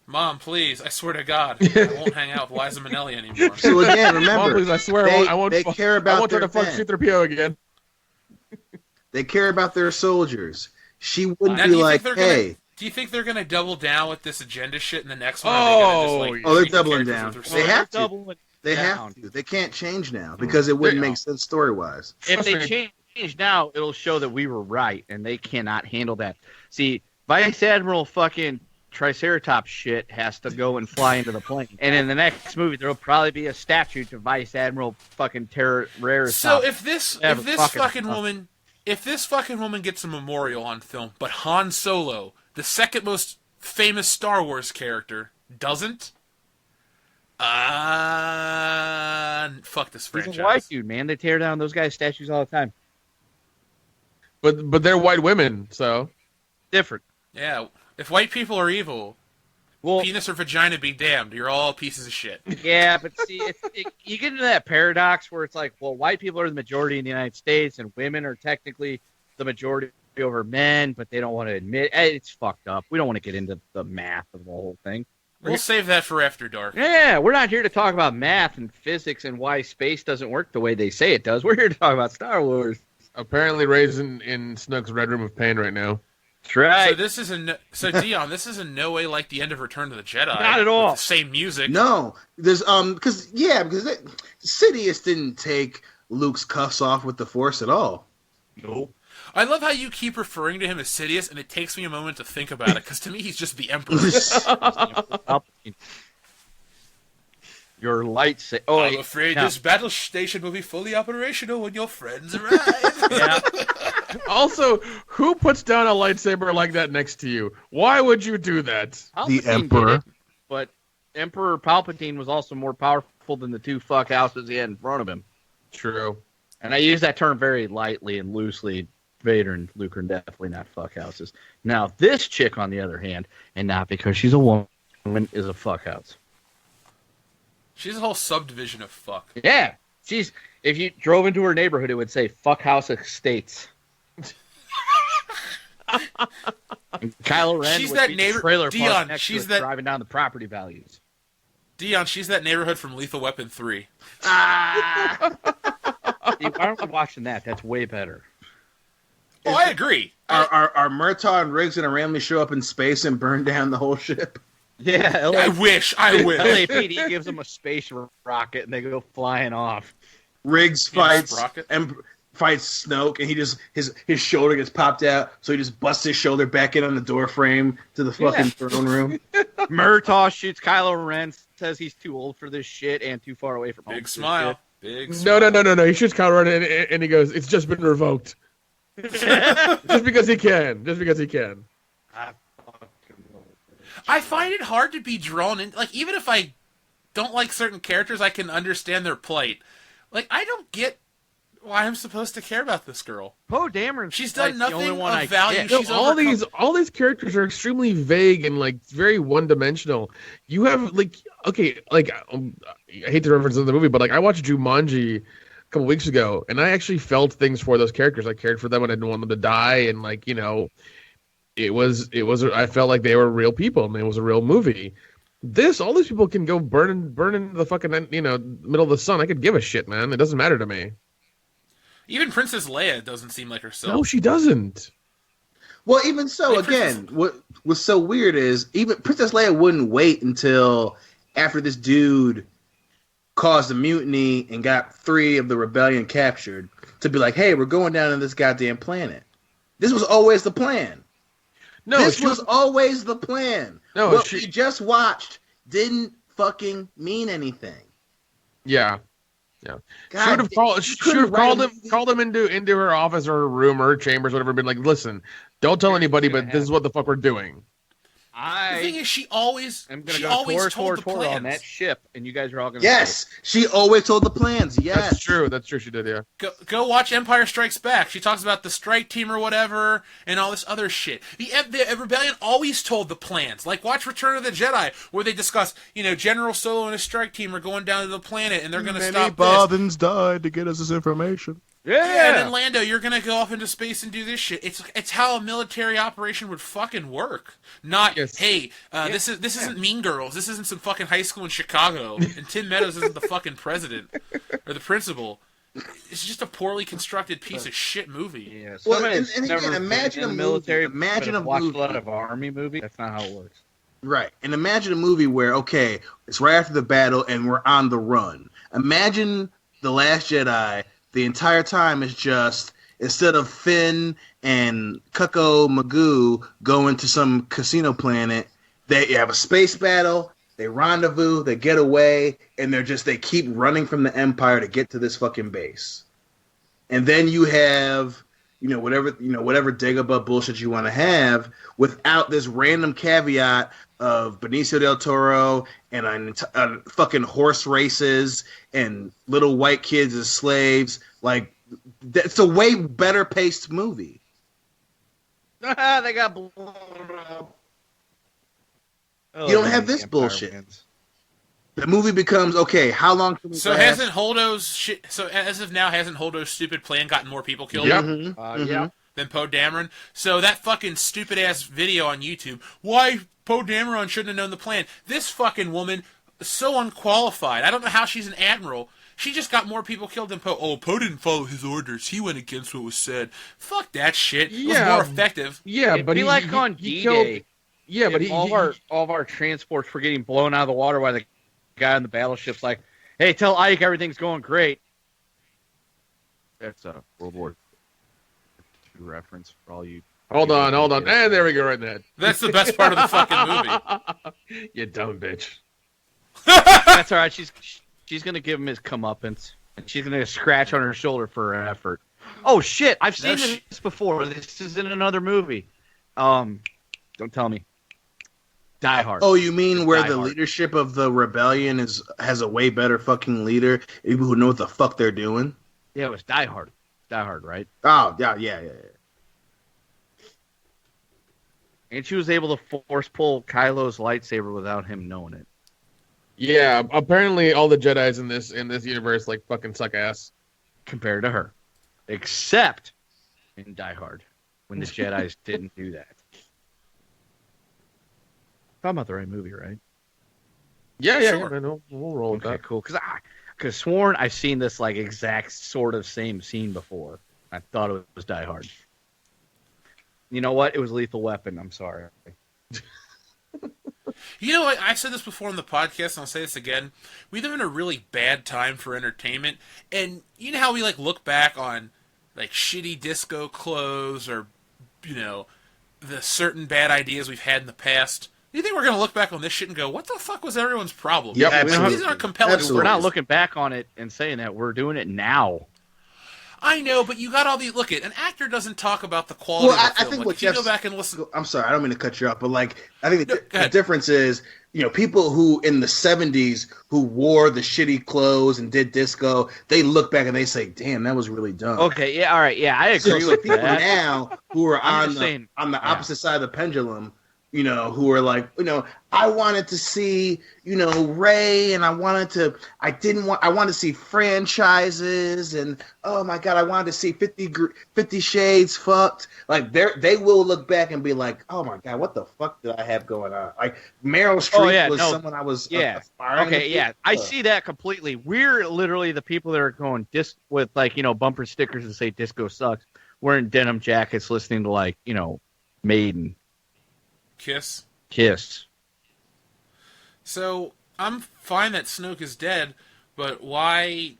Mom, please, I swear to God, I won't hang out with Liza Minnelli anymore. So again, remember, Mom, please, I swear I won't. They care about I won't try their to fuck fans. C-3PO again. They care about their soldiers. She wouldn't Now, be like, hey. Do you think they're gonna double down with this agenda shit in the next one? Or are they gonna just, like, Oh, they're treat the doubling characters down. with respect? They have to. Doubling They down. have to. They can't change now because it wouldn't make sense story-wise. If they change now, it'll show that we were right, and they cannot handle that. See, Vice Admiral fucking Triceratops shit has to go and fly into the plane. And in the next movie, there'll probably be a statue to Vice Admiral fucking Terrorist. So if this fucking woman gets a memorial on film, but Han Solo, the second most famous Star Wars character, doesn't, fuck this franchise. He's a white dude, man. They tear down those guys' statues all the time. But they're white women, so Different. Yeah, if white people are evil, Well, penis or vagina be damned. You're all pieces of shit. yeah, but see, you get into that paradox where it's like, well, white people are the majority in the United States, and women are technically the majority over men, but they don't want to admit it's fucked up. We don't want to get into the math of the whole thing. We'll save that for After Dark. Yeah, we're not here to talk about math and physics and why space doesn't work the way they say it does. We're here to talk about Star Wars. apparently Ray's in Snoke's red room of pain right now. That's right. So this is Dion. This is in no way like the end of Return to the Jedi. Not at all. With the same music. No, there's because Sidious didn't take Luke's cuffs off with the Force at all. Nope. I love how you keep referring to him as Sidious, and it takes me a moment to think about it, because to me he's just the Emperor. Your lightsaber. Oh, I'm afraid this battle station will be fully operational when your friends arrive. Yeah. Also, who puts down a lightsaber like that next to you? Why would you do that? Palpatine Emperor. did it, but Emperor Palpatine was also more powerful than the two fuck houses he had in front of him. True. And I use that term very lightly and loosely. Vader and Luke are definitely not fuck houses. Now, this chick, on the other hand, and not because she's a woman, is a fuck house. She's a whole subdivision of fuck. Yeah. She's, if you drove into her neighborhood, it would say fuck house estates. And Kylo Ren She's would that be neighbor- the trailer Dion, park next she's to it, that- driving down the property values. Dion, she's that neighborhood from Lethal Weapon 3. Ah! See, why aren't we watching that? That's way better. Oh, I agree. Are Murtaugh and Riggs gonna randomly show up in space and burn down the whole ship? Yeah, I wish. LAPD gives them a space rocket and they go flying off. Riggs fights rocket? and fights Snoke, and he just his shoulder gets popped out, so he just busts his shoulder back in on the door frame to the fucking throne room. Murtaugh shoots Kylo Ren, says he's too old for this shit and too far away from home Big for this smile. Big smile. No. He shoots Kylo Ren and he goes, "It's just been revoked." Just because he can. I find it hard to be drawn in. Like, even if I don't like certain characters, I can understand their plight. Like, I don't get why I'm supposed to care about this girl. Poe Dameron's She's done like the only nothing one I of value. get. No, She's all these characters are extremely vague and like very one-dimensional. You have I hate to reference the movie, but like I watched Jumanji a couple weeks ago, and I actually felt things for those characters. I cared for them, and I didn't want them to die. And like it was. I felt like they were real people, and it was a real movie. All these people can go burn in the fucking middle of the sun. I could give a shit, man. It doesn't matter to me. Even Princess Leia doesn't seem like herself. No, she doesn't. Well, even so, Like, again, what was so weird is even Princess Leia wouldn't wait until after this dude caused a mutiny and got 3 of the rebellion captured to be like, hey, we're going down to this goddamn planet. This was always the plan. No, this was always the plan. No, what we just watched didn't fucking mean anything. Yeah. God, Should have called him into her office or her room or her chambers, whatever. Been like, listen, don't tell anybody, but this is what the fuck we're doing. The thing is, she always I'm gonna told the tour plans. on that ship, and you guys are all gonna. Yes, she always told the plans. Yes, That's true. She did. Yeah. Go watch Empire Strikes Back. She talks about the strike team or whatever and all this other shit. The rebellion always told the plans. Like, watch Return of the Jedi, where they discuss, General Solo and his strike team are going down to the planet and they're going to stop this. Bothans died to get us this information. Yeah, and then Lando, you're gonna go off into space and do this shit. It's how a military operation would fucking work. Not hey, this isn't Mean Girls. This isn't some fucking high school in Chicago, and Tim Meadows isn't the fucking president or the principal. It's just a poorly constructed piece of shit movie. Yeah. Well, and again, imagine a military. movie. Imagine a watched movie. a lot of army movie. That's not how it works. Right, and imagine a movie where it's right after the battle and we're on the run. Imagine The Last Jedi. The entire time is just, instead of Finn and Cucko Magoo going to some casino planet, They have a space battle. They rendezvous. They get away, and they keep running from the Empire to get to this fucking base. And then you have whatever Dagobah bullshit you want to have without this random caveat of Benicio del Toro and fucking horse races and little white kids as slaves. Like, it's a way better paced movie. They got blown up. Oh, You don't have this bullshit. Wins. The movie becomes, okay, how long can we So last? hasn't Holdo's shit? So as of now, hasn't Holdo's stupid plan gotten more people killed? Yep. Yeah. Than Poe Dameron. So that fucking stupid ass video on YouTube. Why Poe Dameron shouldn't have known the plan? This fucking woman is so unqualified. I don't know how she's an admiral. She just got more people killed than Poe. Oh, Poe didn't follow his orders. He went against what was said. Fuck that shit. It was more effective. Yeah, It'd but be like on he D-Day. killed. Yeah, but all of our transports were getting blown out of the water by the guy on the battleship's like, "Hey, tell Ike everything's going great." That's a World War II reference for all you. Hold on. And there we go, right in the head. That's the best part of the fucking movie. You dumb bitch. That's all right. She's gonna give him his comeuppance, and she's gonna scratch on her shoulder for her effort. Oh shit! I've seen this before. This is in another movie. Don't tell me. Die Hard. Oh, you mean where Die the Hard. leadership of the rebellion has a way better fucking leader, people who know what the fuck they're doing? Yeah, it was Die Hard. Die Hard, right? Oh, yeah. And she was able to force pull Kylo's lightsaber without him knowing it. Yeah, apparently all the Jedis in this universe like fucking suck ass. Compared to her. Except in Die Hard, when the Jedis didn't do that. Talking about the right movie, right? Yeah, Sure. yeah, no, we'll roll with Okay, that. cool. Because sworn I've seen this like exact sort of same scene before. I thought it was Die Hard. You know what? It was Lethal Weapon. I'm sorry. You know what? I've said this before on the podcast, and I'll say this again. We live in a really bad time for entertainment, and you know how we like look back on like shitty disco clothes or the certain bad ideas we've had in the past. Do you think we're gonna look back on this shit and go, "What the fuck was everyone's problem?" Yep. Absolutely. These aren't compelling Absolutely. We're not stories. looking back on it and saying that. We're doing it now. I know, but you got all these. Look, an actor doesn't talk about the quality Well, of the I film. think Like, what if you go Jeff's- back and listen. I'm sorry, I don't mean to cut you off, but like, I think No, the go ahead. difference is, people who in the 70s who wore the shitty clothes and did disco, they look back and they say, "Damn, that was really dumb." Okay, yeah, all right, yeah, I agree So with people that. now who are I'm on just saying, the yeah. opposite side of the pendulum, who are like, I wanted to see, Ray, and I wanted to see franchises, and oh my god, I wanted to see 50 Shades fucked. Like they will look back and be like, oh my god, what the fuck did I have going on? Like Meryl Streep was someone I was aspiring Okay, to yeah, be. I see that completely. We're literally the people that are going with bumper stickers that say "disco sucks," wearing denim jackets, listening to Maiden, Kiss. So I'm fine that Snoke is dead, but why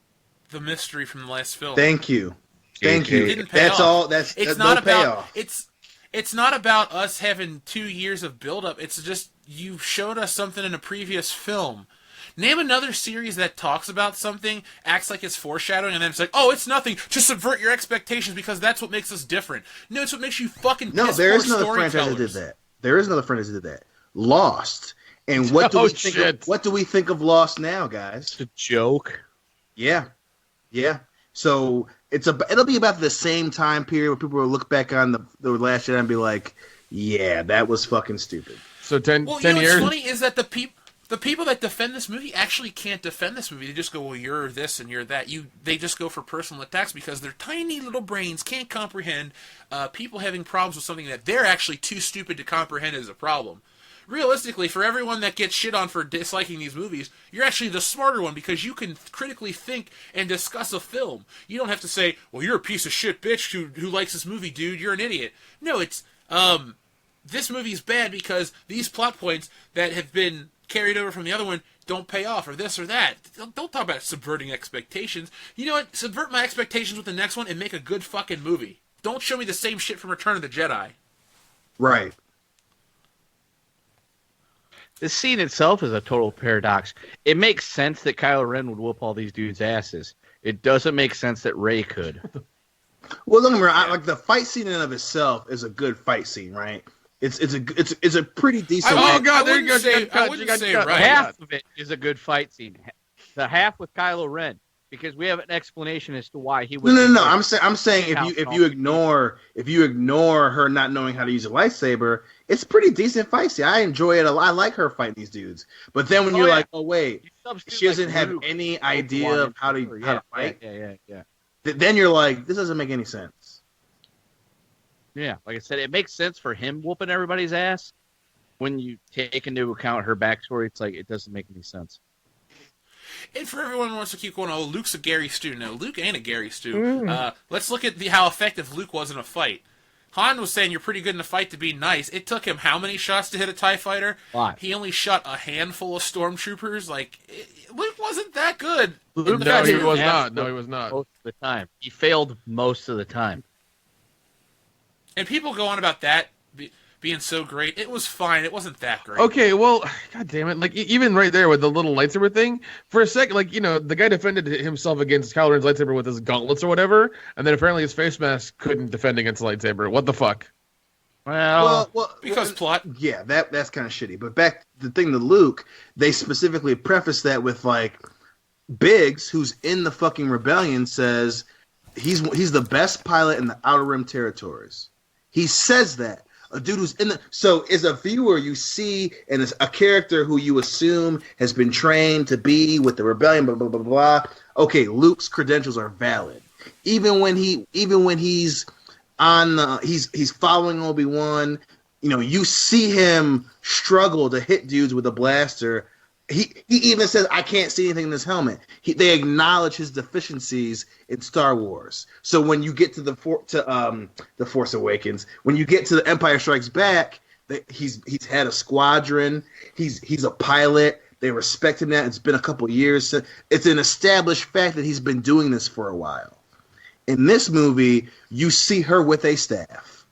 the mystery from the last film? Thank you. It didn't pay That's off. all. That's It's no not about payoff. it's not about us having 2 years of build-up. It's just you showed us something in a previous film. Name another series that talks about something, acts like it's foreshadowing, and then it's like, oh, it's nothing. Just subvert your expectations because that's what makes us different. No, it's what makes you fucking No, piss there poor is another franchise that did storytellers. that. There is another franchise that did that. Lost. And what do Oh, we think? shit. What do we think of Lost now, guys? It's a joke. Yeah. So it'll be about the same time period where people will look back on the Last Jedi and be like, yeah, that was fucking stupid. So 10 Well, 10 years. what's funny is that the people that defend this movie actually can't defend this movie. They just go, well, you're this and you're that. They just go for personal attacks because their tiny little brains can't comprehend people having problems with something that they're actually too stupid to comprehend as a problem. Realistically, for everyone that gets shit on for disliking these movies, you're actually the smarter one because you can critically think and discuss a film. You don't have to say, well, you're a piece of shit bitch who likes this movie, dude. You're an idiot. No, it's, this movie's bad because these plot points that have been carried over from the other one don't pay off, or this or that. Don't talk about subverting expectations. You know what? Subvert my expectations with the next one and make a good fucking movie. Don't show me the same shit from Return of the Jedi. Right. This scene itself is a total paradox. It makes sense that Kylo Ren would whoop all these dudes' asses. It doesn't make sense that Rey could. Well, don't get me wrong. Like the fight scene in and of itself is a good fight scene, right? It's a pretty decent. Oh God, there you go. I wouldn't say right. Half of it is a good fight scene. The half with Kylo Ren, because we have an explanation as to why he was. No. I'm saying if you ignore her not knowing how to use a lightsaber, it's pretty decent fight scene. I enjoy it a lot. I like her fighting these dudes. But then when you're like, oh wait, she doesn't have any idea of how to fight. Yeah. Then you're like, this doesn't make any sense. Yeah, like I said, it makes sense for him whooping everybody's ass. When you take into account her backstory, it's like it doesn't make any sense. And for everyone who wants to keep going, oh, Luke's a Gary Stu. No, Luke ain't a Gary Stu. Let's look at how effective Luke was in a fight. Han was saying you're pretty good in a fight to be nice. It took him how many shots to hit a TIE fighter? 5. He only shot a handful of stormtroopers. Luke wasn't that good. No, he was not. No, he was not. Most of the time. He failed most of the time. And people go on about that being so great. It was fine. It wasn't that great. Okay, well, God damn it! Like even right there with the little lightsaber thing, for a second, like the guy defended himself against Kylo Ren's lightsaber with his gauntlets or whatever, and then apparently his face mask couldn't defend against the lightsaber. What the fuck? Well, because plot. Yeah, that's kind of shitty. But back the thing to Luke, they specifically preface that with like Biggs, who's in the fucking rebellion, says he's the best pilot in the Outer Rim territories. He says that. A dude who's in the... So as a viewer, you see and it's a character who you assume has been trained to be with the rebellion, blah, blah, blah, blah. Okay, Luke's credentials are valid. Even when he's on the... He's following Obi-Wan, you see him struggle to hit dudes with a blaster. He even says, I can't see anything in this helmet. They acknowledge his deficiencies in Star Wars. So when you get to the Force Awakens, when you get to the Empire Strikes Back, he's had a squadron. He's a pilot. They respect him. That it's been a couple years. It's an established fact that he's been doing this for a while. In this movie, you see her with a staff.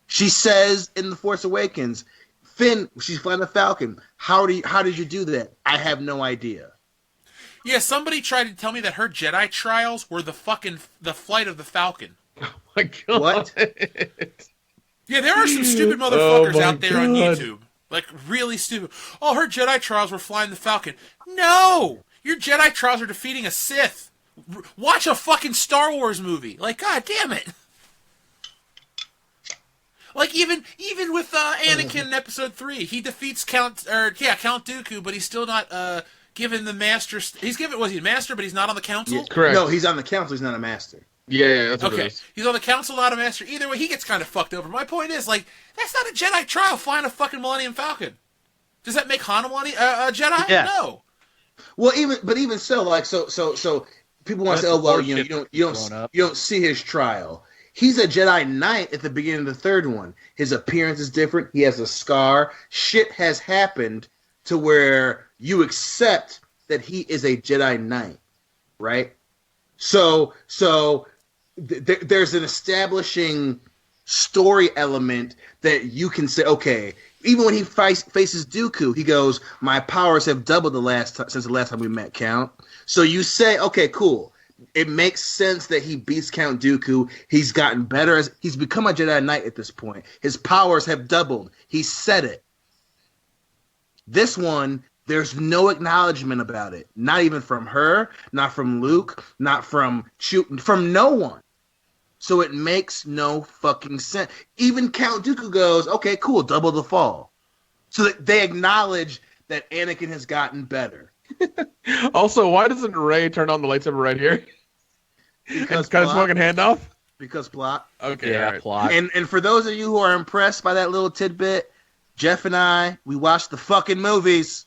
She says in the Force Awakens, Finn, she's flying the Falcon. How did you do that? I have no idea. Yeah, somebody tried to tell me that her Jedi trials were the flight of the Falcon. Oh my God. What? Yeah, there are some stupid motherfuckers out there on YouTube. Like, really stupid. Oh, her Jedi trials were flying the Falcon. No! Your Jedi trials are defeating a Sith. Watch a fucking Star Wars movie. Like, God damn it. Like even with Anakin in Episode 3, he defeats Count Dooku, but he's still not given the master. He's given was he a master, but he's not on the council. Yeah, correct. No, he's on the council. He's not a master. Yeah, that's what it Okay, is. he's on the council, not a master. Either way, he gets kind of fucked over. My point is, like, that's not a Jedi trial flying a fucking Millennium Falcon. Does that make Han a Jedi? Yeah. No. Well, even so, like so people want to say, oh well, you don't see his trial. He's a Jedi Knight at the beginning of the third one. His appearance is different. He has a scar. Shit has happened to where you accept that he is a Jedi Knight, right? So there's an establishing story element that you can say, okay, even when he faces Dooku, he goes, my powers have doubled since the last time we met, Count. So you say, okay, cool. It makes sense that he beats Count Dooku. He's gotten better. He's become a Jedi Knight at this point. His powers have doubled. He said it. This one, there's no acknowledgement about it. Not even from her, not from Luke, not from no one. So it makes no fucking sense. Even Count Dooku goes, okay, cool, double the fall. So that they acknowledge that Anakin has gotten better. Also, why doesn't Rey turn on the lightsaber right here? Because cut his fucking hand off? Because plot. Okay, Yeah, all right. plot. And for those of you who are impressed by that little tidbit, Jeff and I, we watched the fucking movies.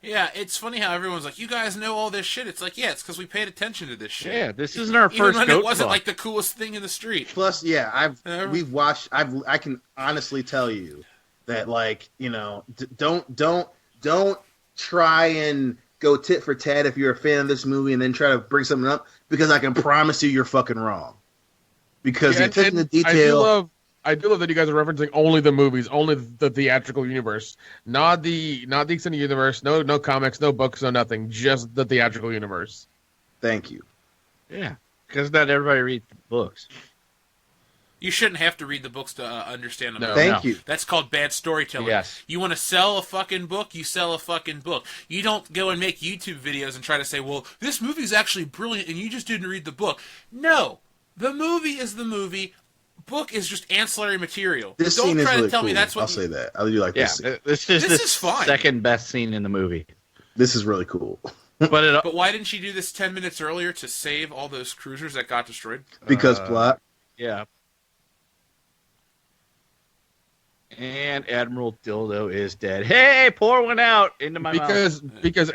Yeah, it's funny how everyone's like, you guys know all this shit. It's like, yeah, it's because we paid attention to this shit. Yeah, this isn't our Even first when goat it wasn't talk. like the coolest thing in the street. Plus, yeah, we've watched. I can honestly tell you that, like, don't try and go tit for tat if you're a fan of this movie and then try to bring something up, because I can promise you're fucking wrong. Because the attention to detail. I do love that you guys are referencing only the movies, only the theatrical universe, not the extended universe, no comics, no books, no nothing, just the theatrical universe. Thank you. Yeah, because not everybody reads books. You shouldn't have to read the books to understand them. No. Thank you. That's called bad storytelling. Yes. You want to sell a fucking book, you sell a fucking book. You don't go and make YouTube videos and try to say, well, this movie's actually brilliant and you just didn't read the book. No. The movie is the movie. Book is just ancillary material. This Don't scene is try really to tell cool. me that's what I'll say that. I do like Yeah, this scene. this is This the is fine. second best scene in the movie. This is really cool. But why didn't she do this 10 minutes earlier to save all those cruisers that got destroyed? Because plot. Yeah. And Admiral Dildo is dead. Hey, pour one out into my mouth. Because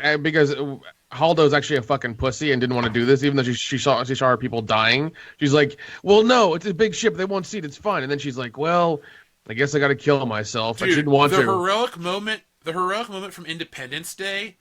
Haldo's actually a fucking pussy and didn't want to do this, even though she saw her people dying. She's like, well, no, it's a big ship. They won't see it. It's fine. And then she's like, well, I guess I got to kill myself. Dude, I didn't want the to. heroic moment from Independence Day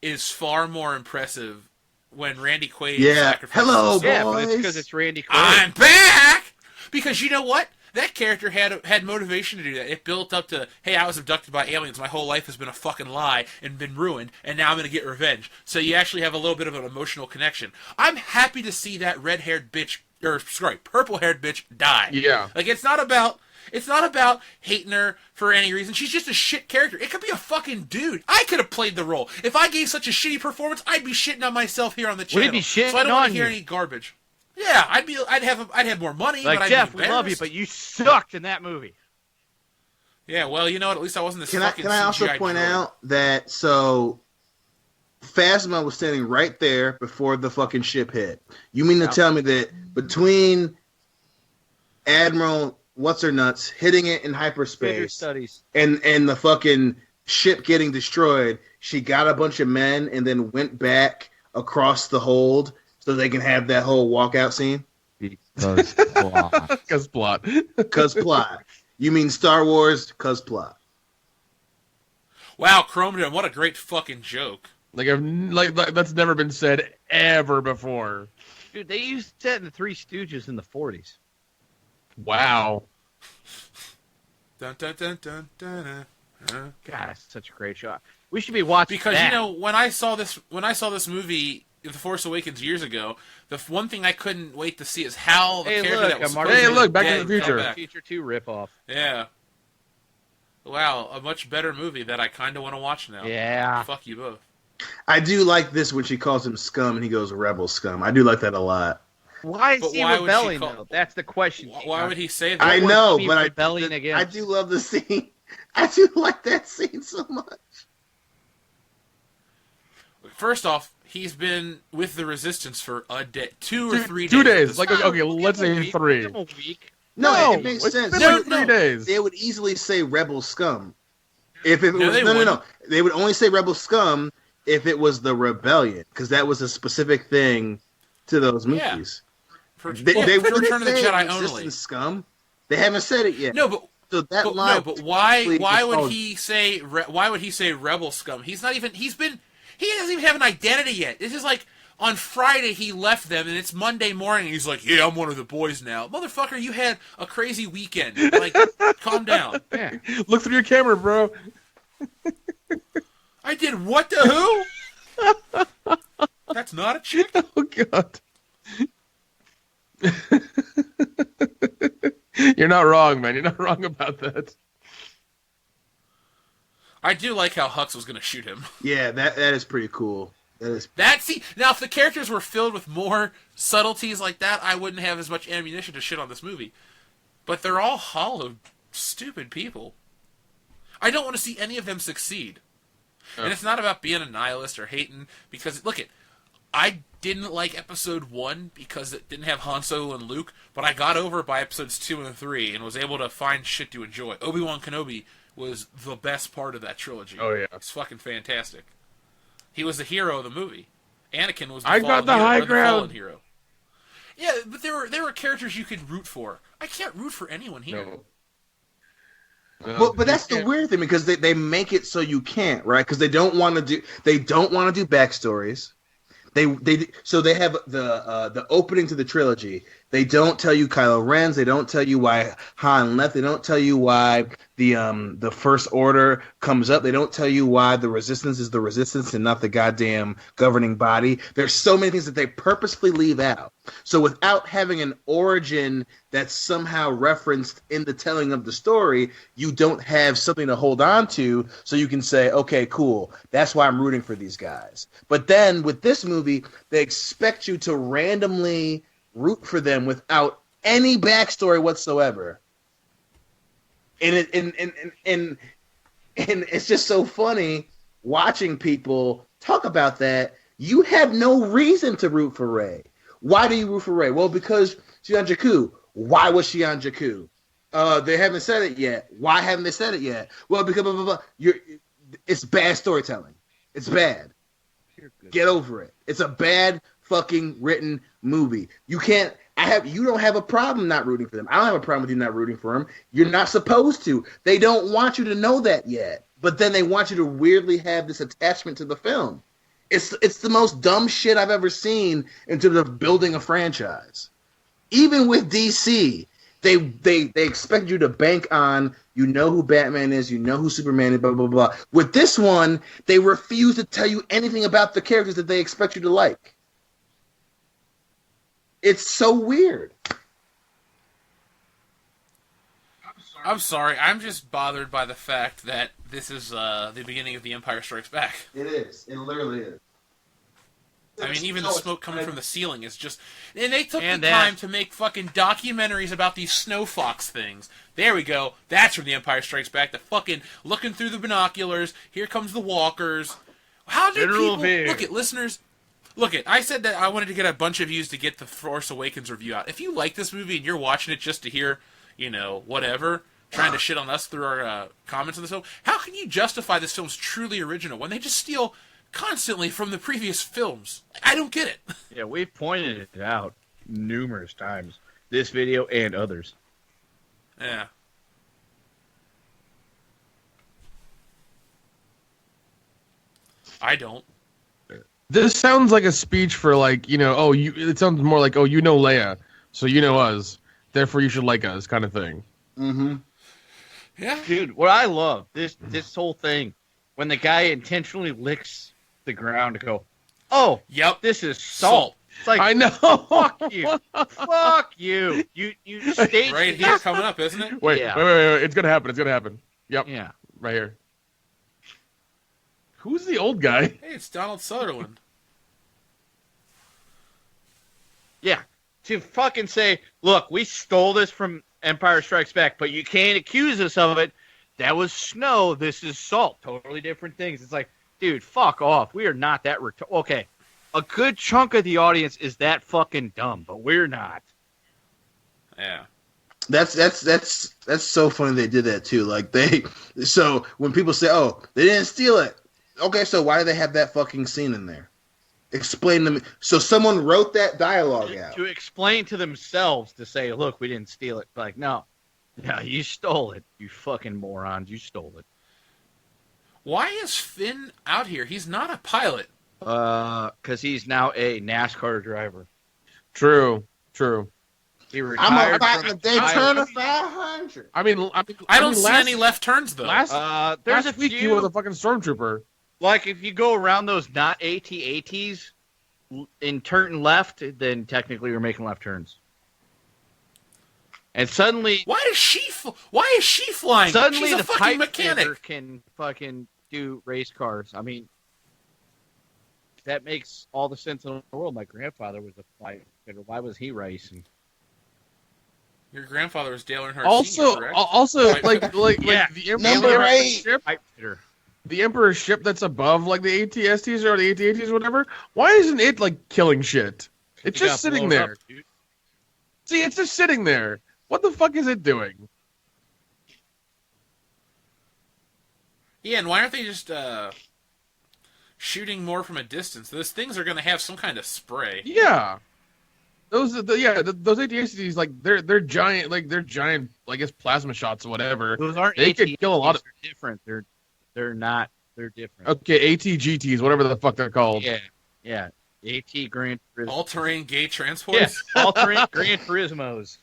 is far more impressive when Randy Quaid sacrifices Hello, himself. Yeah, but it's boys. because it's Randy Quaid. I'm back! Because you know what? That character had motivation to do that. It built up to, hey, I was abducted by aliens. My whole life has been a fucking lie and been ruined, and now I'm going to get revenge. So you actually have a little bit of an emotional connection. I'm happy to see that purple-haired bitch die. Yeah. Like, it's not about hating her for any reason. She's just a shit character. It could be a fucking dude. I could have played the role. If I gave such a shitty performance, I'd be shitting on myself here on the channel. Would he be shitting so I don't want on to hear you? any garbage. Yeah, I'd have more money. Like, but I'd Jeff, be we love you, embarrassed. but you sucked in that movie. Yeah, well, you know what? At least I wasn't this Can fucking I also CGI point droid. out that Phasma was standing right there before the fucking ship hit. You mean to tell me that between Admiral What's-Her-Nuts hitting it in Figure hyperspace studies. and the fucking ship getting destroyed, she got a bunch of men and then went back across the hold so they can have that whole walkout scene? Because plot. Because plot. Cause plot. You mean Star Wars? Cause plot. Wow, Chromedome, what a great fucking joke. Like that's never been said ever before. Dude, they used that in the Three Stooges in the 40s. Wow. Dun, dun, dun, dun, dun, dun. God, it's such a great shot. We should be watching Because that. you know, when I saw this movie, The Force Awakens, years ago, the one thing I couldn't wait to see is how the character look, that was a Marty- supposed Hey, to be look, Back to dead the come Future. back. Future 2 ripoff. Yeah. Wow, a much better movie that I kind of want to watch now. Yeah. Fuck you both. I do like this when she calls him scum and he goes rebel scum. I do like that a lot. Why is But he why would she rebelling, call- though? That's the question. Why would he say that? I What know, was he but rebelling against? I do love the scene. I do like that scene so much. First off, he's been with the Resistance for a day, 2 or 3 days. 2 at days. this Like, point. okay, let's say Give 3. him a week. No, it makes it's sense. been No, like 3 no. days. They would easily say rebel scum. If it No, was they no. wouldn't. They would only say rebel scum if it was the rebellion, because that was a specific thing to those Yeah. movies. For, They for wouldn't Return of the say Jedi resistance only. scum. They haven't said it yet. No, but So that line. no, but why please, would oh, he say rebel scum? He doesn't even have an identity yet. This is like on Friday he left them and it's Monday morning and he's like, "Yeah, I'm one of the boys now." Motherfucker, you had a crazy weekend. Like, calm down. Yeah. Look through your camera, bro. I did what to who? That's not a chick. Oh, God. You're not wrong, man. You're not wrong about that. I do like how Hux was going to shoot him. Yeah, that is pretty cool. That is. Now if the characters were filled with more subtleties like that, I wouldn't have as much ammunition to shit on this movie. But they're all hollow, stupid people. I don't want to see any of them succeed. And it's not about being a nihilist or hating, because, look it, I didn't like episode 1 because it didn't have Han Solo and Luke, but I got over it by episodes 2 and 3 and was able to find shit to enjoy. Obi-Wan Kenobi was the best part of that trilogy. Oh, yeah. It's fucking fantastic. He was the hero of the movie. Anakin was the I got fallen the hero, high or the ground. fallen hero. Yeah, but there were characters you could root for. I can't root for anyone here. No. But that's the weird thing, because they make it so you can't, right? Because they don't want to do backstories. So they have the opening to the trilogy. They don't tell you Kylo Ren's. They don't tell you why Han left. They don't tell you why the First Order comes up. They don't tell you why the Resistance is the Resistance and not the goddamn governing body. There's so many things that they purposefully leave out. So without having an origin that's somehow referenced in the telling of the story, you don't have something to hold on to so you can say, okay, cool, that's why I'm rooting for these guys. But then with this movie, they expect you to randomly root for them without any backstory whatsoever. And it's just so funny watching people talk about that. You have no reason to root for Rey. Why do you root for Rey? Well, because she's on Jakku. Why was she on Jakku? They haven't said it yet. Why haven't they said it yet? Well, because blah, blah, blah. It's bad storytelling. It's bad. Get over it. It's a bad fucking written movie. You don't have a problem not rooting for them. I don't have a problem with you not rooting for them. You're not supposed to. They don't want you to know that yet. But then they want you to weirdly have this attachment to the film. It's the most dumb shit I've ever seen in terms of building a franchise. Even with DC, they expect you to bank on, you know who Batman is, you know who Superman is, blah, blah, blah. With this one, they refuse to tell you anything about the characters that they expect you to like. It's so weird. I'm sorry. I'm just bothered by the fact that this is the beginning of The Empire Strikes Back. It is. It literally is. I mean, even the smoke coming from the ceiling is just... And they took the time to make fucking documentaries about these snow fox things. There we go. That's from The Empire Strikes Back. The fucking looking through the binoculars. Here comes the walkers. How do people... Look at listeners... Look it, I said that I wanted to get a bunch of views to get the Force Awakens review out. If you like this movie and you're watching it just to hear, whatever, trying to shit on us through our comments on this film, how can you justify this film's truly original when they just steal constantly from the previous films? I don't get it. Yeah, we've pointed it out numerous times. This video and others. Yeah. I don't. This sounds like a speech for it sounds more like, you know Leia, so you know us, therefore you should like us, kind of thing. Mm-hmm. Yeah. Dude, what I love, this whole thing, when the guy intentionally licks the ground to go, oh, yep, this is salt. It's like, I know. Fuck you. Fuck you. You staged right here coming up, isn't it? Wait, it's gonna happen. It's gonna happen. Yep. Yeah. Right here. Who's the old guy? Hey, it's Donald Sutherland. Yeah. To fucking say, look, we stole this from Empire Strikes Back, but you can't accuse us of it. That was snow. This is salt. Totally different things. It's like, dude, fuck off. We are not that okay. A good chunk of the audience is that fucking dumb, but we're not. Yeah. That's so funny they did that too. So when people say, oh, they didn't steal it. Okay, so why do they have that fucking scene in there? Explain to me. So someone wrote that dialogue out. To explain to themselves to say, look, we didn't steal it. Like, no, you stole it. You fucking morons. You stole it. Why is Finn out here? He's not a pilot. Because he's now a NASCAR driver. True. He retired I'm a Daytona 500. I don't see any left turns, though. There's last a week few, he was a fucking stormtrooper. Like, if you go around those not AT-ATs and turn left, then technically you're making left turns. And suddenly... Why is she flying? Suddenly She's a the fucking pipe mechanic. fitter can fucking do race cars. I mean, that makes all the sense in the world. My grandfather was a pipe fitter. Why was he racing? Your grandfather was Dale Earnhardt Also, Sr., correct? Yeah. the Number 8. Pipe fitter. The Emperor's ship that's above like the AT-STs or the AT-ATs or whatever. Why isn't it like killing shit? It's just sitting there. Up, dude. See, it's just sitting there. What the fuck is it doing? Yeah, and why aren't they just shooting more from a distance? Those things are going to have some kind of spray. Yeah. Those AT-STs, like they're giant, I guess plasma shots or whatever. Those aren't They AT-ATs. could kill a lot of. They're different. They're not. They're different. Okay, ATGTs, whatever the fuck they're called. Yeah. AT Gran Turismo. All-terrain gay transports? Yes, all-terrain Gran Turismos.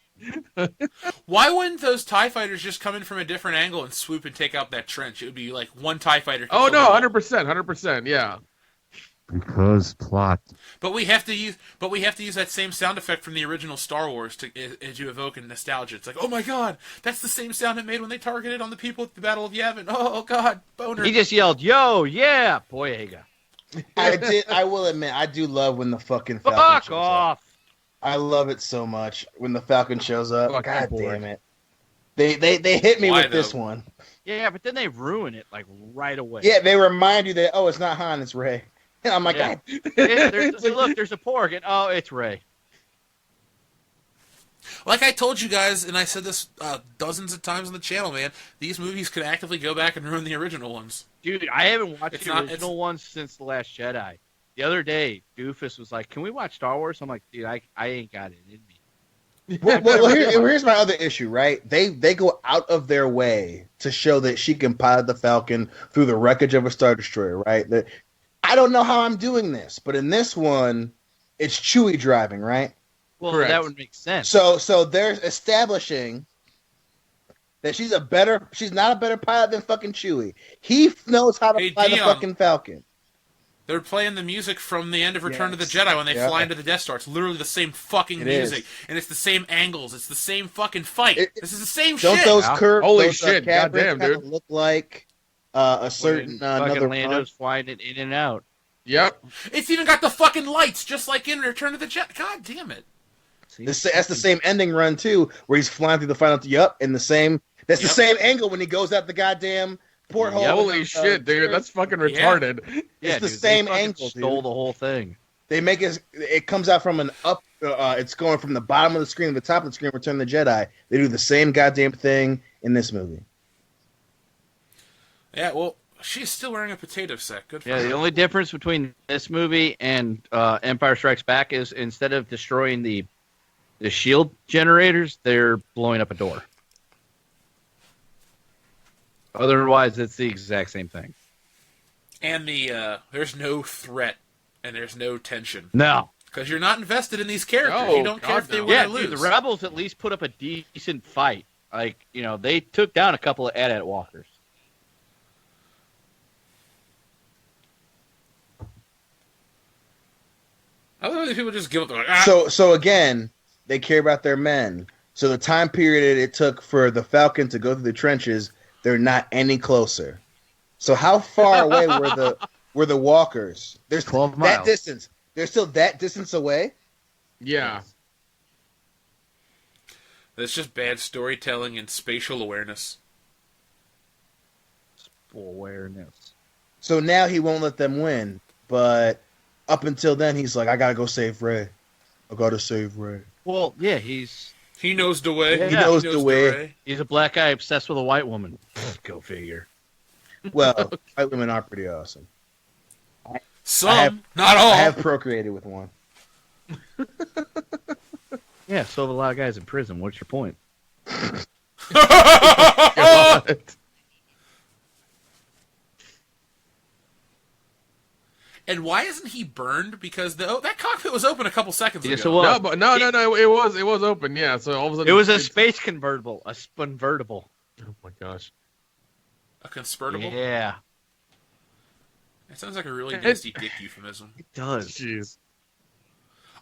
Why wouldn't those TIE fighters just come in from a different angle and swoop and take out that trench? It would be like one TIE fighter. Oh no, 100%, yeah. Because plot. But we have to use that same sound effect from the original Star Wars to evoke nostalgia. It's like, oh my god, that's the same sound it made when they targeted on the people at the Battle of Yavin. Oh god, boner. He just yelled, "Yo, yeah, Boyega." I will admit, I do love when the fucking Falcon Fuck shows off. up. I love it so much when the Falcon shows up. Fuck, God I'm bored. damn it. They hit me Why, with this though? one. Yeah, but then they ruin it like right away. Yeah, they remind you that, oh, it's not Han, it's Rey. And I'm like, Yeah. God. Look, there's a pork, and oh, it's Ray. Like I told you guys, and I said this dozens of times on the channel, man, these movies could actively go back and ruin the original ones. Dude, I haven't watched It's the not- original one since The Last Jedi. The other day, Doofus was like, "Can we watch Star Wars?" I'm like, "Dude, I ain't got it in me." Here's my other issue, right? They go out of their way to show that she can pilot the Falcon through the wreckage of a Star Destroyer, right? I don't know how I'm doing this, but in this one, it's Chewie driving, right? Well, Correct. that would make sense. So they're establishing that she's not a better pilot than fucking Chewie. He knows how to Hey, fly the Dion. fucking Falcon. They're playing the music from the end of Return of the Yes. Jedi when they Yeah. fly into the Death Star. It's literally the same fucking It music, is. and it's the same angles. It's the same fucking fight. This is the same Don't shit. those Wow. curves? Holy those, shit, cabriots goddamn, kinda dude. look like a certain Fucking another Lando's flying it in and out. Yep. It's even got the fucking lights, just like in Return of the Jedi. God damn it! See? That's the same ending run too, where he's flying through the final. Yup, in the same. That's the same angle when he goes out the goddamn porthole. Yep. Holy shit, dude, that's fucking retarded. Yeah, the dude, same they fucking angle, dude. Stole the whole thing. They make it. It comes out from an up. It's going from the bottom of the screen to the top of the screen. Return of the Jedi. They do the same goddamn thing in this movie. Yeah, well, she's still wearing a potato sack. Good for Yeah, her. the only difference between this movie and Empire Strikes Back is instead of destroying the shield generators, they're blowing up a door. Otherwise, it's the exact same thing. And there's no threat and there's no tension No. because you're not invested in these characters. No, You don't care God, if they no. win Yeah, or lose. dude, the Rebels at least put up a decent fight. Like, they took down a couple of AT-AT walkers. Otherwise, people just give up. They're like, So again, they care about their men. So the time period it took for the Falcon to go through the trenches, they're not any closer. So how far away were the walkers? There's 12 that miles. distance. They're still that distance away. Yeah. That's just bad storytelling and spatial awareness. Awareness. So now he won't let them win. But up until then, he's like, I gotta go save Rey. I gotta save Rey. Well, yeah, he's He knows the way. Yeah, he knows the way. a black guy obsessed with a white woman. Go figure. Well, white women are pretty awesome. Some, I have- not all. I have procreated with one. Yeah, so have a lot of guys in prison. What's your point? God. And why isn't he burned? Because that cockpit was open a couple seconds Yeah, ago. so what? No, but no, it was open. Yeah, so all of a sudden It was a space convertible, a convertible. Oh my gosh. A convertible? Yeah, It sounds like a really nasty dick euphemism. it does. Jeez.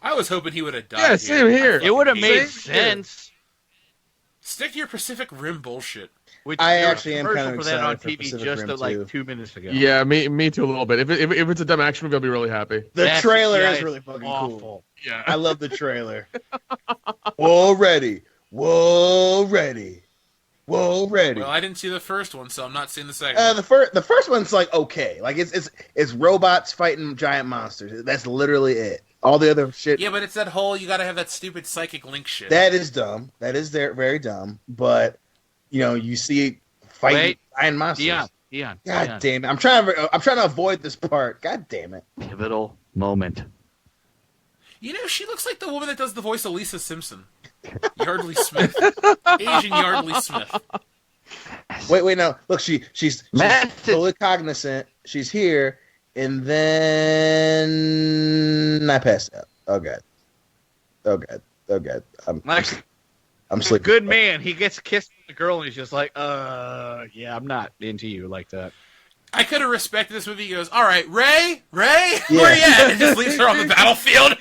I was hoping he would have died. Yeah, same here. It would have made Same here. sense. Stick to your Pacific Rim bullshit. Which I there was actually a am commercial kind of for that on excited for TV Pacific just Rim like 2. 2 minutes ago. Yeah, me too a little bit. If it's a dumb action movie, I'll be really happy. The That trailer CGI is really fucking awful. cool. Yeah. I love the trailer. Whoa, ready. Whoa, ready. Whoa, ready. Well, I didn't see the first one, so I'm not seeing the second one. The first one's like okay, like it's robots fighting giant monsters. That's literally it. All the other shit Yeah, but it's that whole, you gotta have that stupid psychic link shit. that is dumb. That is very dumb. But you see fighting Wait, giant monsters. Dion. God damn it! I'm trying to avoid this part. God damn it! Pivotal moment. She looks like the woman that does the voice of Lisa Simpson. Yardley Smith. Asian Yardley Smith. Wait, no. Look, she's Massive. fully cognizant. She's here, and then I passed out. Oh god. Oh god. Oh god. I'm He's a sleeping. good man. He gets kissed with the girl, and he's just like, yeah, I'm not into you like that. I could have respected this movie. He goes, all right, Ray, where Yeah. you at? And just leaves her on the battlefield.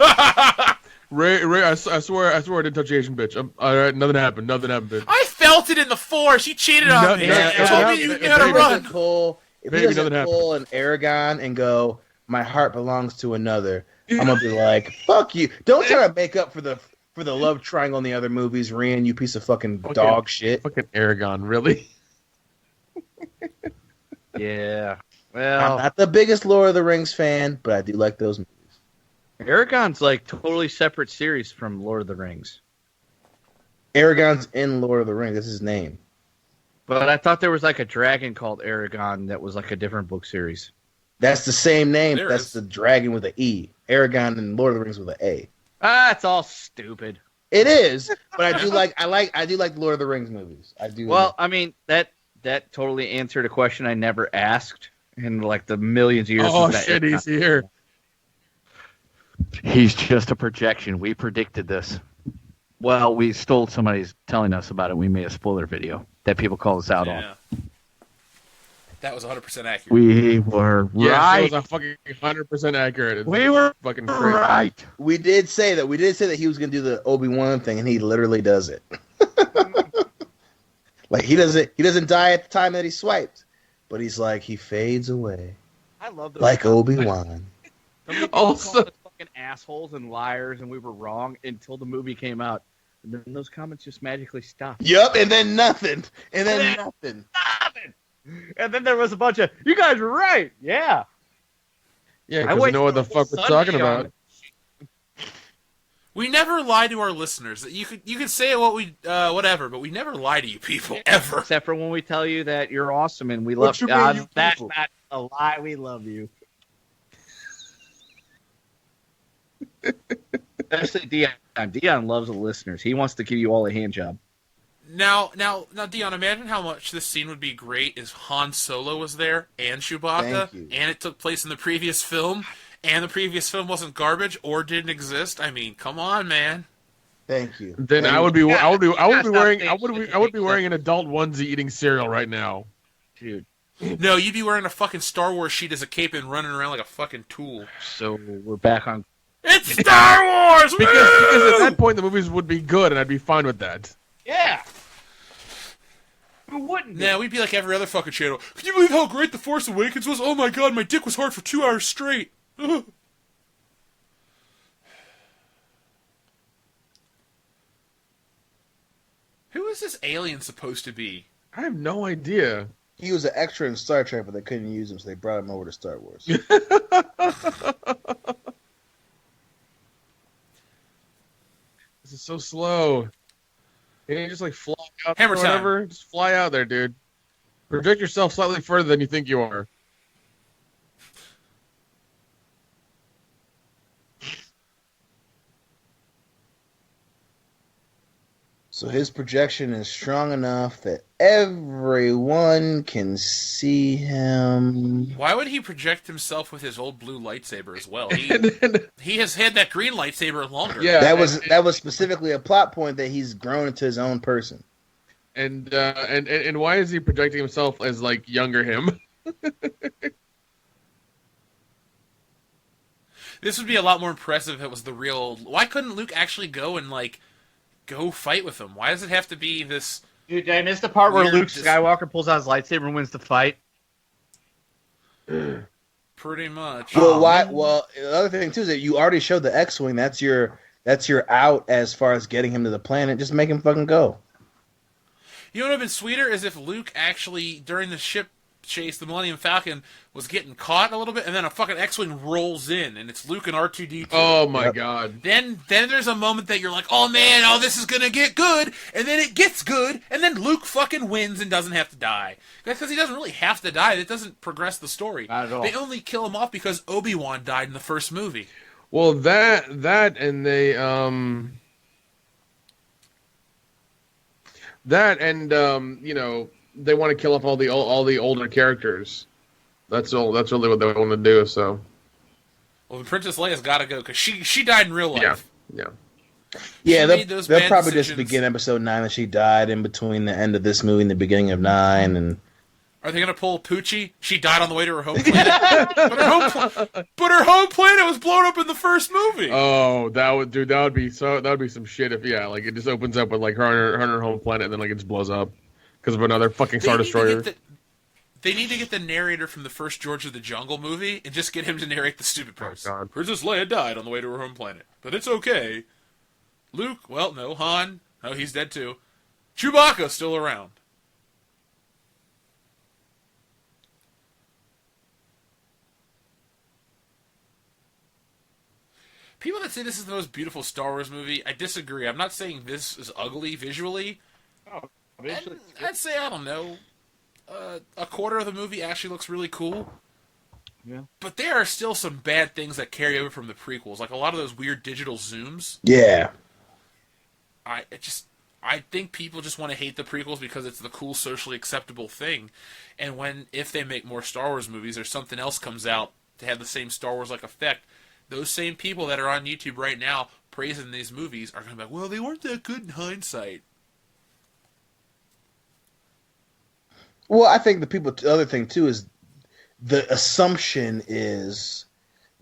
Ray, I swear I didn't touch the Asian bitch. All right, nothing happened, bitch. I felt it in the Force. You cheated on me. Yeah, You told me you knew how to run. If Baby, he doesn't nothing pull an Aragon and go, my heart belongs to another, I'm gonna be like, fuck you. Don't try to make up for the love triangle in the other movies, Rian, you piece of fucking dog shit. Fucking Aragon, really? Yeah. I'm Well, not the biggest Lord of the Rings fan, but I do like those movies. Aragon's like totally separate series from Lord of the Rings. Aragon's in Lord of the Rings. That's his name. But I thought there was like a dragon called Aragon that was like a different book series. That's the same name. There That's is. the dragon with an E. Aragon in Lord of the Rings with an A. Ah, it's all stupid. It is, but I do like the Lord of the Rings movies. I do. Well, I mean that totally answered a question I never asked in like the millions of years. Oh since shit, that- he's here. He's just a projection. We predicted this. Well, we stole somebody's telling us about it. We made a spoiler video that people call us out on. Yeah. That was 100% accurate. We were Yeah, right. it was a fucking 100% accurate. It's We were fucking crazy. right. we did say that he was going to do the Obi-Wan thing, and he literally does it. Like he doesn't die at the time that he swiped, but he's like he fades away I love those. like Obi-Wan. So many people Also- called us fucking assholes and liars, and we were wrong until the movie came out. And then those comments just magically stopped. Yup, and then nothing, and then nothing. And then there was a bunch of, you guys were right. Yeah. Yeah, I because you wasted know what the a whole fuck we're talking Sunday on about. it. We never lie to our listeners. You could say what we whatever, but we never lie to you people ever. Except for when we tell you that you're awesome and we What love you mean, God. you That's people? not a lie. We love you. Especially Dion. Dion loves the listeners. He wants to give you all a hand job. Now, Dion, imagine how much this scene would be great if Han Solo was there and Chewbacca, Thank you. and it took place in the previous film, and the previous film wasn't garbage or didn't exist. I mean, come on, man. Thank you. Then And I would be stop wearing saying shit. an adult onesie eating cereal right now. Dude. No, you'd be wearing a fucking Star Wars sheet as a cape and running around like a fucking tool. So we're back on. It's Star Wars! Because Woo! at that point the movies would be good and I'd be fine with that. Yeah. Who wouldn't? Nah, we'd be like every other fucking channel. Can you believe how great The Force Awakens was? Oh my god, my dick was hard for 2 hours straight. Ugh. Who is this alien supposed to be? I have no idea. He was an extra in Star Trek, but they couldn't use him, so they brought him over to Star Wars. This is so slow. Can you just like fly out Hammer or time. whatever? Just fly out there, dude. Project yourself slightly further than you think you are. So his projection is strong enough that everyone can see him. Why would he project himself with his old blue lightsaber as well? And He has had that green lightsaber longer. yeah, That was specifically a plot point that he's grown into his own person. and why is he projecting himself as like younger him? This would be a lot more impressive if it was the real... Why couldn't Luke actually go and, go fight with him? Why does it have to be this... Dude, did I miss the part where Weird Luke dis- Skywalker pulls out his lightsaber and wins the fight? Pretty much. Well, why? Well, the other thing too is that you already showed the X-wing. That's your out as far as getting him to the planet. Just make him fucking go. You know what would have been sweeter is if Luke actually, during the ship chase, the Millennium Falcon was getting caught a little bit, and then a fucking X-Wing rolls in, and it's Luke and R2-D2. Oh my Yep. god. Then there's a moment that you're like, oh man, this is gonna get good, and then it gets good, and then Luke fucking wins and doesn't have to die. That's because he doesn't really have to die. That doesn't progress the story. Not at all. They only kill him off because Obi-Wan died in the first movie. Well, that and they they want to kill off all the older characters. That's all. That's really what they want to do. So Well, the Princess Leia's got to go because she died in real life. Yeah. Yeah, She made those they'll bad probably decisions. just begin episode 9 that she died in between the end of this movie and the beginning of 9, and Are they gonna pull Poochie? She died on the way to her home planet, but her home planet was blown up in the first movie. Oh, that would be some shit if like it just opens up with like her on her home planet and then like it just blows up because of another fucking Star Destroyer. They need to get the narrator from the first George of the Jungle movie and just get him to narrate the stupid parts. Princess Leia died on the way to her home planet, but it's okay. Luke, well, no. Han, oh, he's dead too. Chewbacca's still around. People that say this is the most beautiful Star Wars movie, I disagree. I'm not saying this is ugly visually. I'd say, I don't know, a quarter of the movie actually looks really cool. Yeah. But there are still some bad things that carry over from the prequels, like a lot of those weird digital zooms. yeah. I think people just want to hate the prequels because it's the cool, socially acceptable thing. And if they make more Star Wars movies or something else comes out to have the same Star Wars-like effect, those same people that are on YouTube right now praising these movies are going to be like, well, they weren't that good in hindsight. Well, I think the other thing too is the assumption is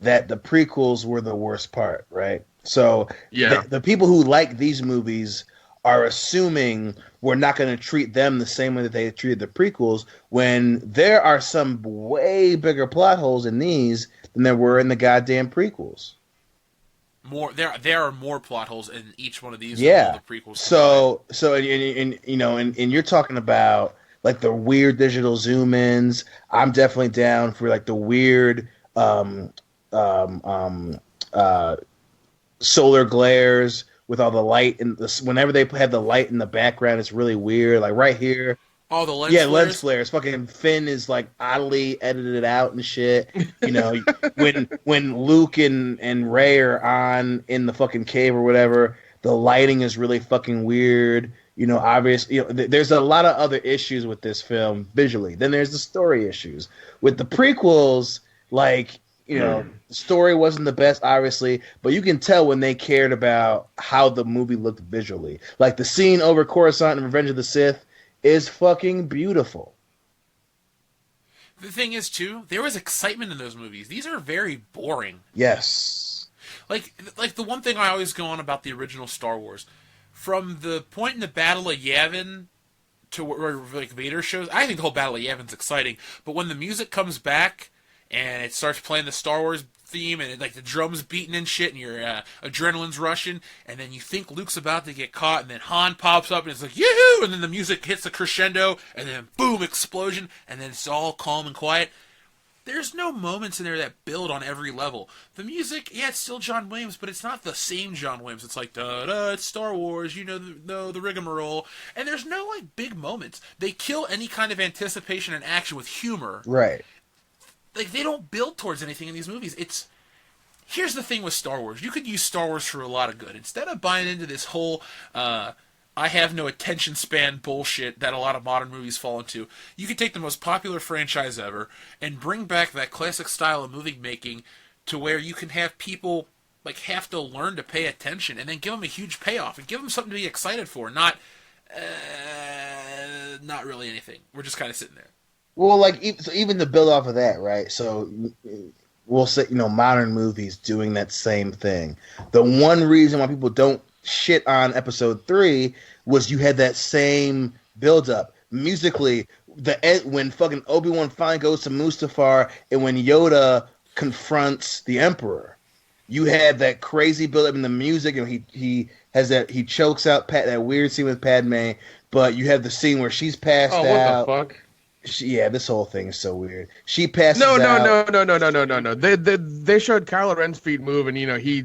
that the prequels were the worst part, right? So the people who like these movies are assuming we're not going to treat them the same way that they treated the prequels, when there are some way bigger plot holes in these than there were in the goddamn prequels. There are more plot holes in each one of these Yeah. than all the prequels. And you're talking about like the weird digital zoom ins. I'm definitely down for like the weird solar glares with all the light, and whenever they have the light in the background, it's really weird. Like right here, oh, the lens flares? lens flares. Fucking Finn is like oddly edited out and shit. You know, when Luke and Rey are on in the fucking cave or whatever, the lighting is really fucking weird. You know, obviously, there's a lot of other issues with this film visually. Then there's the story issues with the prequels, like. The story wasn't the best, obviously, but you can tell when they cared about how the movie looked visually. Like the scene over Coruscant in Revenge of the Sith is fucking beautiful. The thing is, too, there was excitement in those movies. These are very boring. Yes. Like the one thing I always go on about the original Star Wars, from the point in the Battle of Yavin to where like Vader shows, I think the whole Battle of Yavin's exciting, but when the music comes back and it starts playing the Star Wars theme, and like the drums beating and shit, and your adrenaline's rushing, and then you think Luke's about to get caught, and then Han pops up, and it's like, yoo-hoo! And then the music hits a crescendo, and then boom, explosion, and then it's all calm and quiet. There's no moments in there that build on every level. The music, yeah, it's still John Williams, but it's not the same John Williams. It's like, da-da, it's Star Wars, the rigmarole. And there's no, like, big moments. They kill any kind of anticipation and action with humor. Right. Like, they don't build towards anything in these movies. Here's the thing with Star Wars. You could use Star Wars for a lot of good. Instead of buying into this whole, I have no attention span bullshit that a lot of modern movies fall into, you could take the most popular franchise ever and bring back that classic style of movie making to where you can have people, like, have to learn to pay attention and then give them a huge payoff and give them something to be excited for, not really anything. We're just kind of sitting there. Well, like, so even to build off of that, right? So we'll say, modern movies doing that same thing. The one reason why people don't shit on Episode 3 was you had that same build-up. Musically, when fucking Obi-Wan finally goes to Mustafar and when Yoda confronts the Emperor, you had that crazy build-up in the music, and he chokes out that weird scene with Padme, but you have the scene where she's passed out. Oh, what the fuck? This whole thing is so weird. She passes No. out. No. They showed Kylo Ren's feet move, and he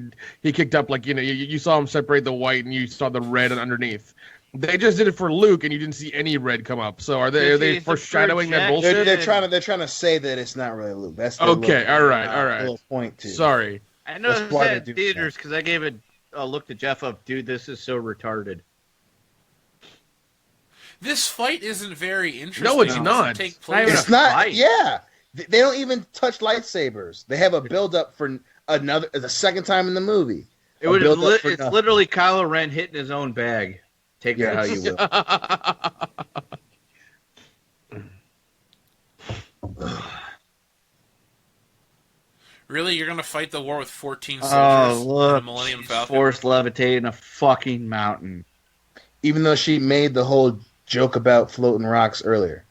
kicked up like you saw him separate the white, and you saw the red underneath. They just did it for Luke, and you didn't see any red come up. So are they foreshadowing that bullshit? They're trying to say that it's not really Luke. That's okay. All right. Little point too. Sorry. I noticed that in theaters because I gave a look to Jeff of, dude, this is so retarded. This fight isn't very interesting. No, it's not. Take place. It's not. Yeah, they don't even touch lightsabers. They have a build up for the second time in the movie. It would built up for it's nothing. literally Kylo Ren hitting his own bag. Take that how you will. Really, you're gonna fight the war with 14 soldiers Oh, and a look. Millennium She's Falcon? forced levitating a fucking mountain. Even though she made the whole joke about floating rocks earlier.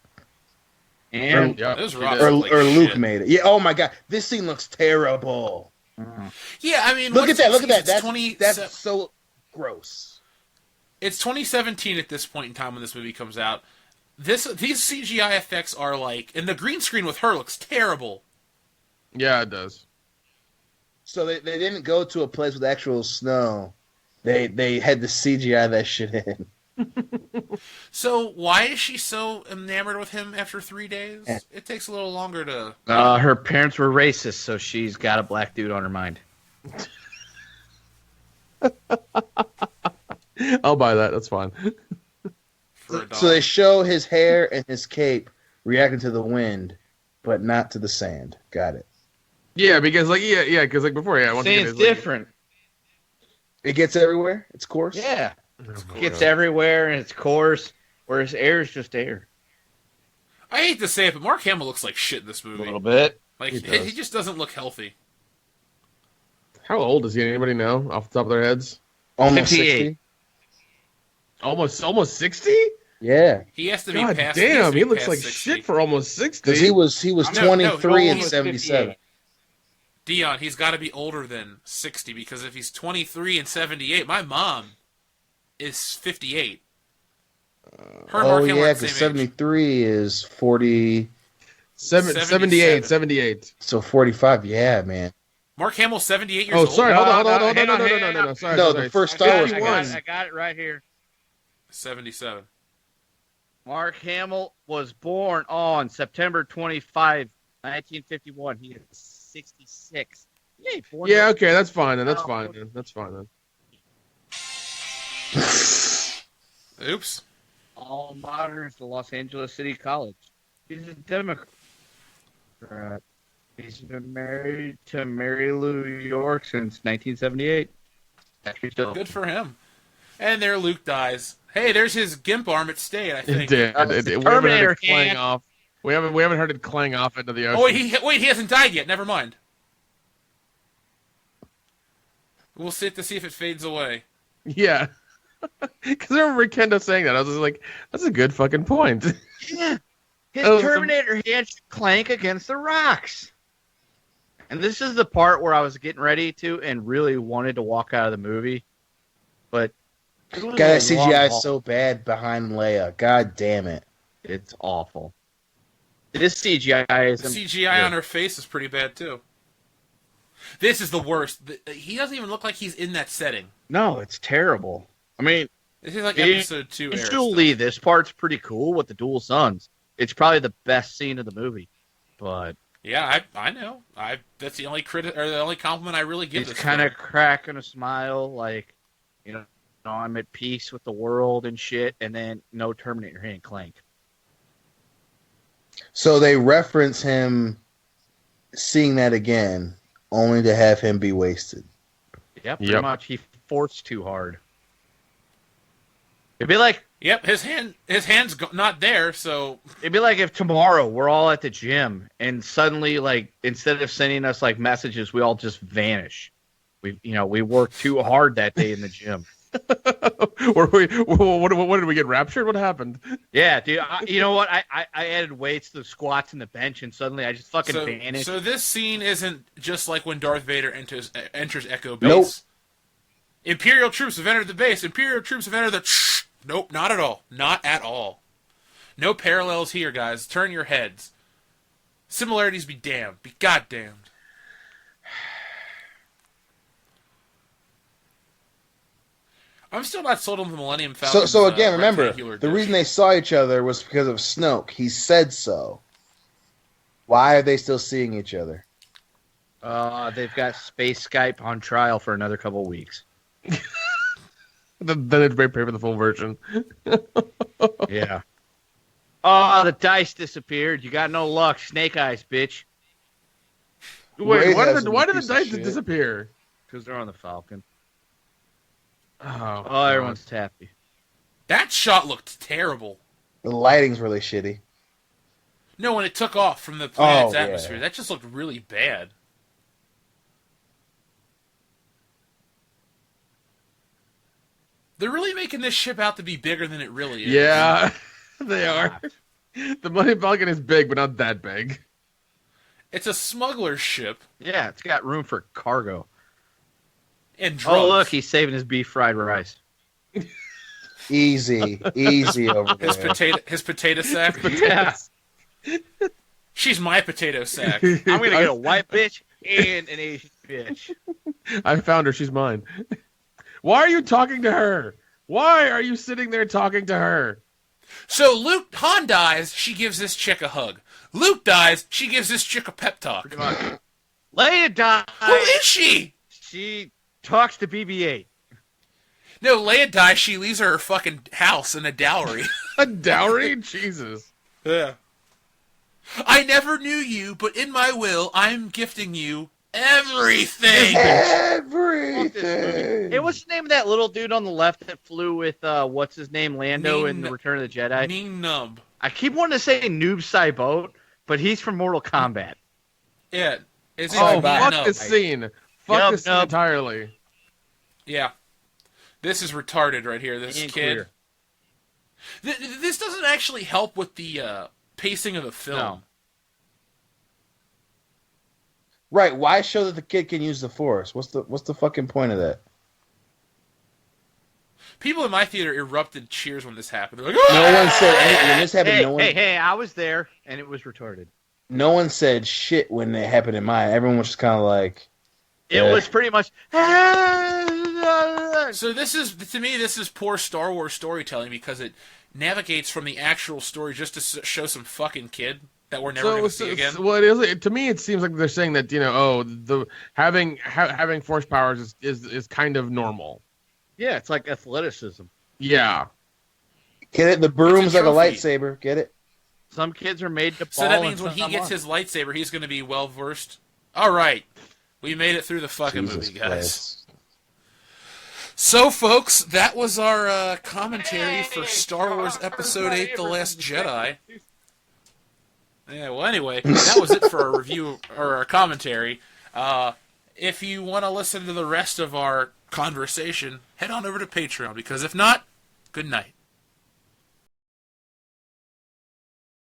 And Yeah, Those she rocks did. Or, look like or Luke shit. made it. Yeah, oh my god. This scene looks terrible. Yeah, I mean, Look at that, look at that. It's That's so gross. It's 2017 at this point in time when this movie comes out. These CGI effects are like, and the green screen with her looks terrible. Yeah, it does. So they didn't go to a place with actual snow. They had to CGI that shit in. So why is she so enamored with him after 3 days? It takes a little longer to. her parents were racist, so she's got a black dude on her mind. I'll buy that. That's fine. For a dog. So they show his hair and his cape reacting to the wind, but not to the sand. Got it. Yeah, because because before, once again, Scene's it's like- different. It gets everywhere. It's coarse. Yeah. Oh, It gets everywhere and it's coarse, whereas air is just air. I hate to say it, but Mark Hamill looks like shit in this A movie. little bit. Like He does. he just doesn't look healthy. How old is he? Anybody know off the top of their heads? Almost 58. 60. Almost 60? Yeah, He has to be God past. damn, has to he be looks past like 60. shit for almost 60. because he was No, 23 and almost 77. Dion, he's got to be older than 60 because if he's 23 and 78, my mom is 58. Her and Oh Mark Hamill yeah, are the because same age. 73 is 40. 78, 78. So 45. Yeah, man. Mark Hamill's 78 years Oh, old. sorry. Hold on. Hang on, No. hang on. Sorry. No, sorry. the first Star Wars one. I got it right here. 77. Mark Hamill was born on September 25, 1951. He is 66. Yeah, born Yeah, okay, that's fine then. That's fine then. That's fine then. Oops. All mater is the Los Angeles City College. He's a Democrat. He's been married to Mary Lou York since 1978. Actually, still. Good for him. And there Luke dies. Hey, there's his gimp arm at stayed, I It think. did. That's We the haven't heard Terminator it clang hand. off. We haven't heard it clang off into the ocean. Oh, wait, he hasn't died yet. Never mind. We'll sit to see if it fades away. Yeah. Because I remember Kendo saying that. I was just like, that's a good fucking point. Yeah. His Oh, Terminator hand should clank against the rocks. And this is the part where I was getting ready to and really wanted to walk out of the movie. But it was God, that a long CGI haul. is so bad behind Leia. God damn it. It's awful. This CGI is The CGI on her face is pretty bad, too. This is the worst. He doesn't even look like he's in that setting. no, it's terrible. I mean, This is like Yeah, episode 2 era stuff. visually, this part's pretty cool with the dual suns. It's probably the best scene of the movie. But Yeah, I know. That's the only the only compliment I really give he's this kind of film. cracking a smile, like, I'm at peace with the world and shit, and then no Terminator hand clank. So they reference him seeing that again, only to have him be wasted. Yeah, pretty Yep. much. He forced too hard. It'd be like Yep, his hand's not there, so if tomorrow we're all at the gym and suddenly, like, instead of sending us like messages, we all just vanish. We worked too hard that day in the gym. What did we get raptured? What happened? Yeah, dude. You know what? I added weights to the squats and the bench, and suddenly I just fucking vanished. So this scene isn't just like when Darth Vader enters Echo Base. Nope. Imperial troops have entered the base. Imperial troops have entered the. Nope, not at all. Not at all. No parallels here, guys. Turn your heads. Similarities be damned. Be goddamned. I'm still not sold on the Millennium Falcon. So again, remember, the dish. reason they saw each other was because of Snoke. He said so. Why are they still seeing each other? They've got Space Skype on trial for another couple weeks. Then they'd pay for the full version. Yeah. Oh, the dice disappeared. You got no luck. Snake eyes, bitch. Wait, Ray why has did the piece of dice shit. disappear? Because they're on the Falcon. Oh, Oh, everyone's happy. That shot looked terrible. The lighting's really shitty. No, when it took off from the planet's Oh, yeah. atmosphere, that just looked really bad. They're really making this ship out to be bigger than it really is. Yeah, they are. The Millennium Falcon is big, but not that big. It's a smuggler's ship Yeah, it's got room for cargo. and drugs. Oh, look, he's saving his beef fried rice. Easy over his there. potato sack. Yeah. She's my potato sack. I'm going to get a white bitch and an Asian bitch. I found her. She's mine. Why are you talking to her? Why are you sitting there talking to her? So Han dies, she gives this chick a hug. Luke dies, she gives this chick a pep talk. Leia dies. Who is she? She talks to BB-8. No, Leia dies, she leaves her fucking house and a dowry. A dowry? Jesus. Yeah. I never knew you, but in my will, I'm gifting you everything. Everything. Hey, what's the name of that little dude on the left that flew with, what's his name, Lando in Ming- The Return of the Jedi? Ming Nub. I keep wanting to say Noob Saibot, but he's from Mortal Kombat. Yeah. Is it Oh, Ming fuck Nub? this scene. Fuck Nub, this scene nub. entirely. Yeah. This is retarded right here, this Ain't kid. clear. This doesn't actually help with the pacing of the film. No. Right? Why show that the kid can use the Force? What's the fucking point of that? People in my theater erupted cheers when this happened. They're like, No one said anything when this happened. Hey, I was there, and it was retarded. No one said shit when it happened in mine. Everyone was just kind of like, It was pretty much. So this is poor Star Wars storytelling because it navigates from the actual story just to show some fucking kid that we're never going to see again. Well, to me, it seems like they're saying that having force powers is kind of normal. Yeah, it's like athleticism. Yeah. get it? The broom's like a trophy. lightsaber. Get it? Some kids are made to ball. So that means and when he some gets aren't. his lightsaber, he's going to be well versed. All right, we made it through the fucking Jesus movie, guys. Christ. So, folks, that was our commentary for Star Wars Episode 8: The Last Jedi. Yeah, well, anyway, that was it for our review or our commentary. If you want to listen to the rest of our conversation, head on over to Patreon, because if not, good night.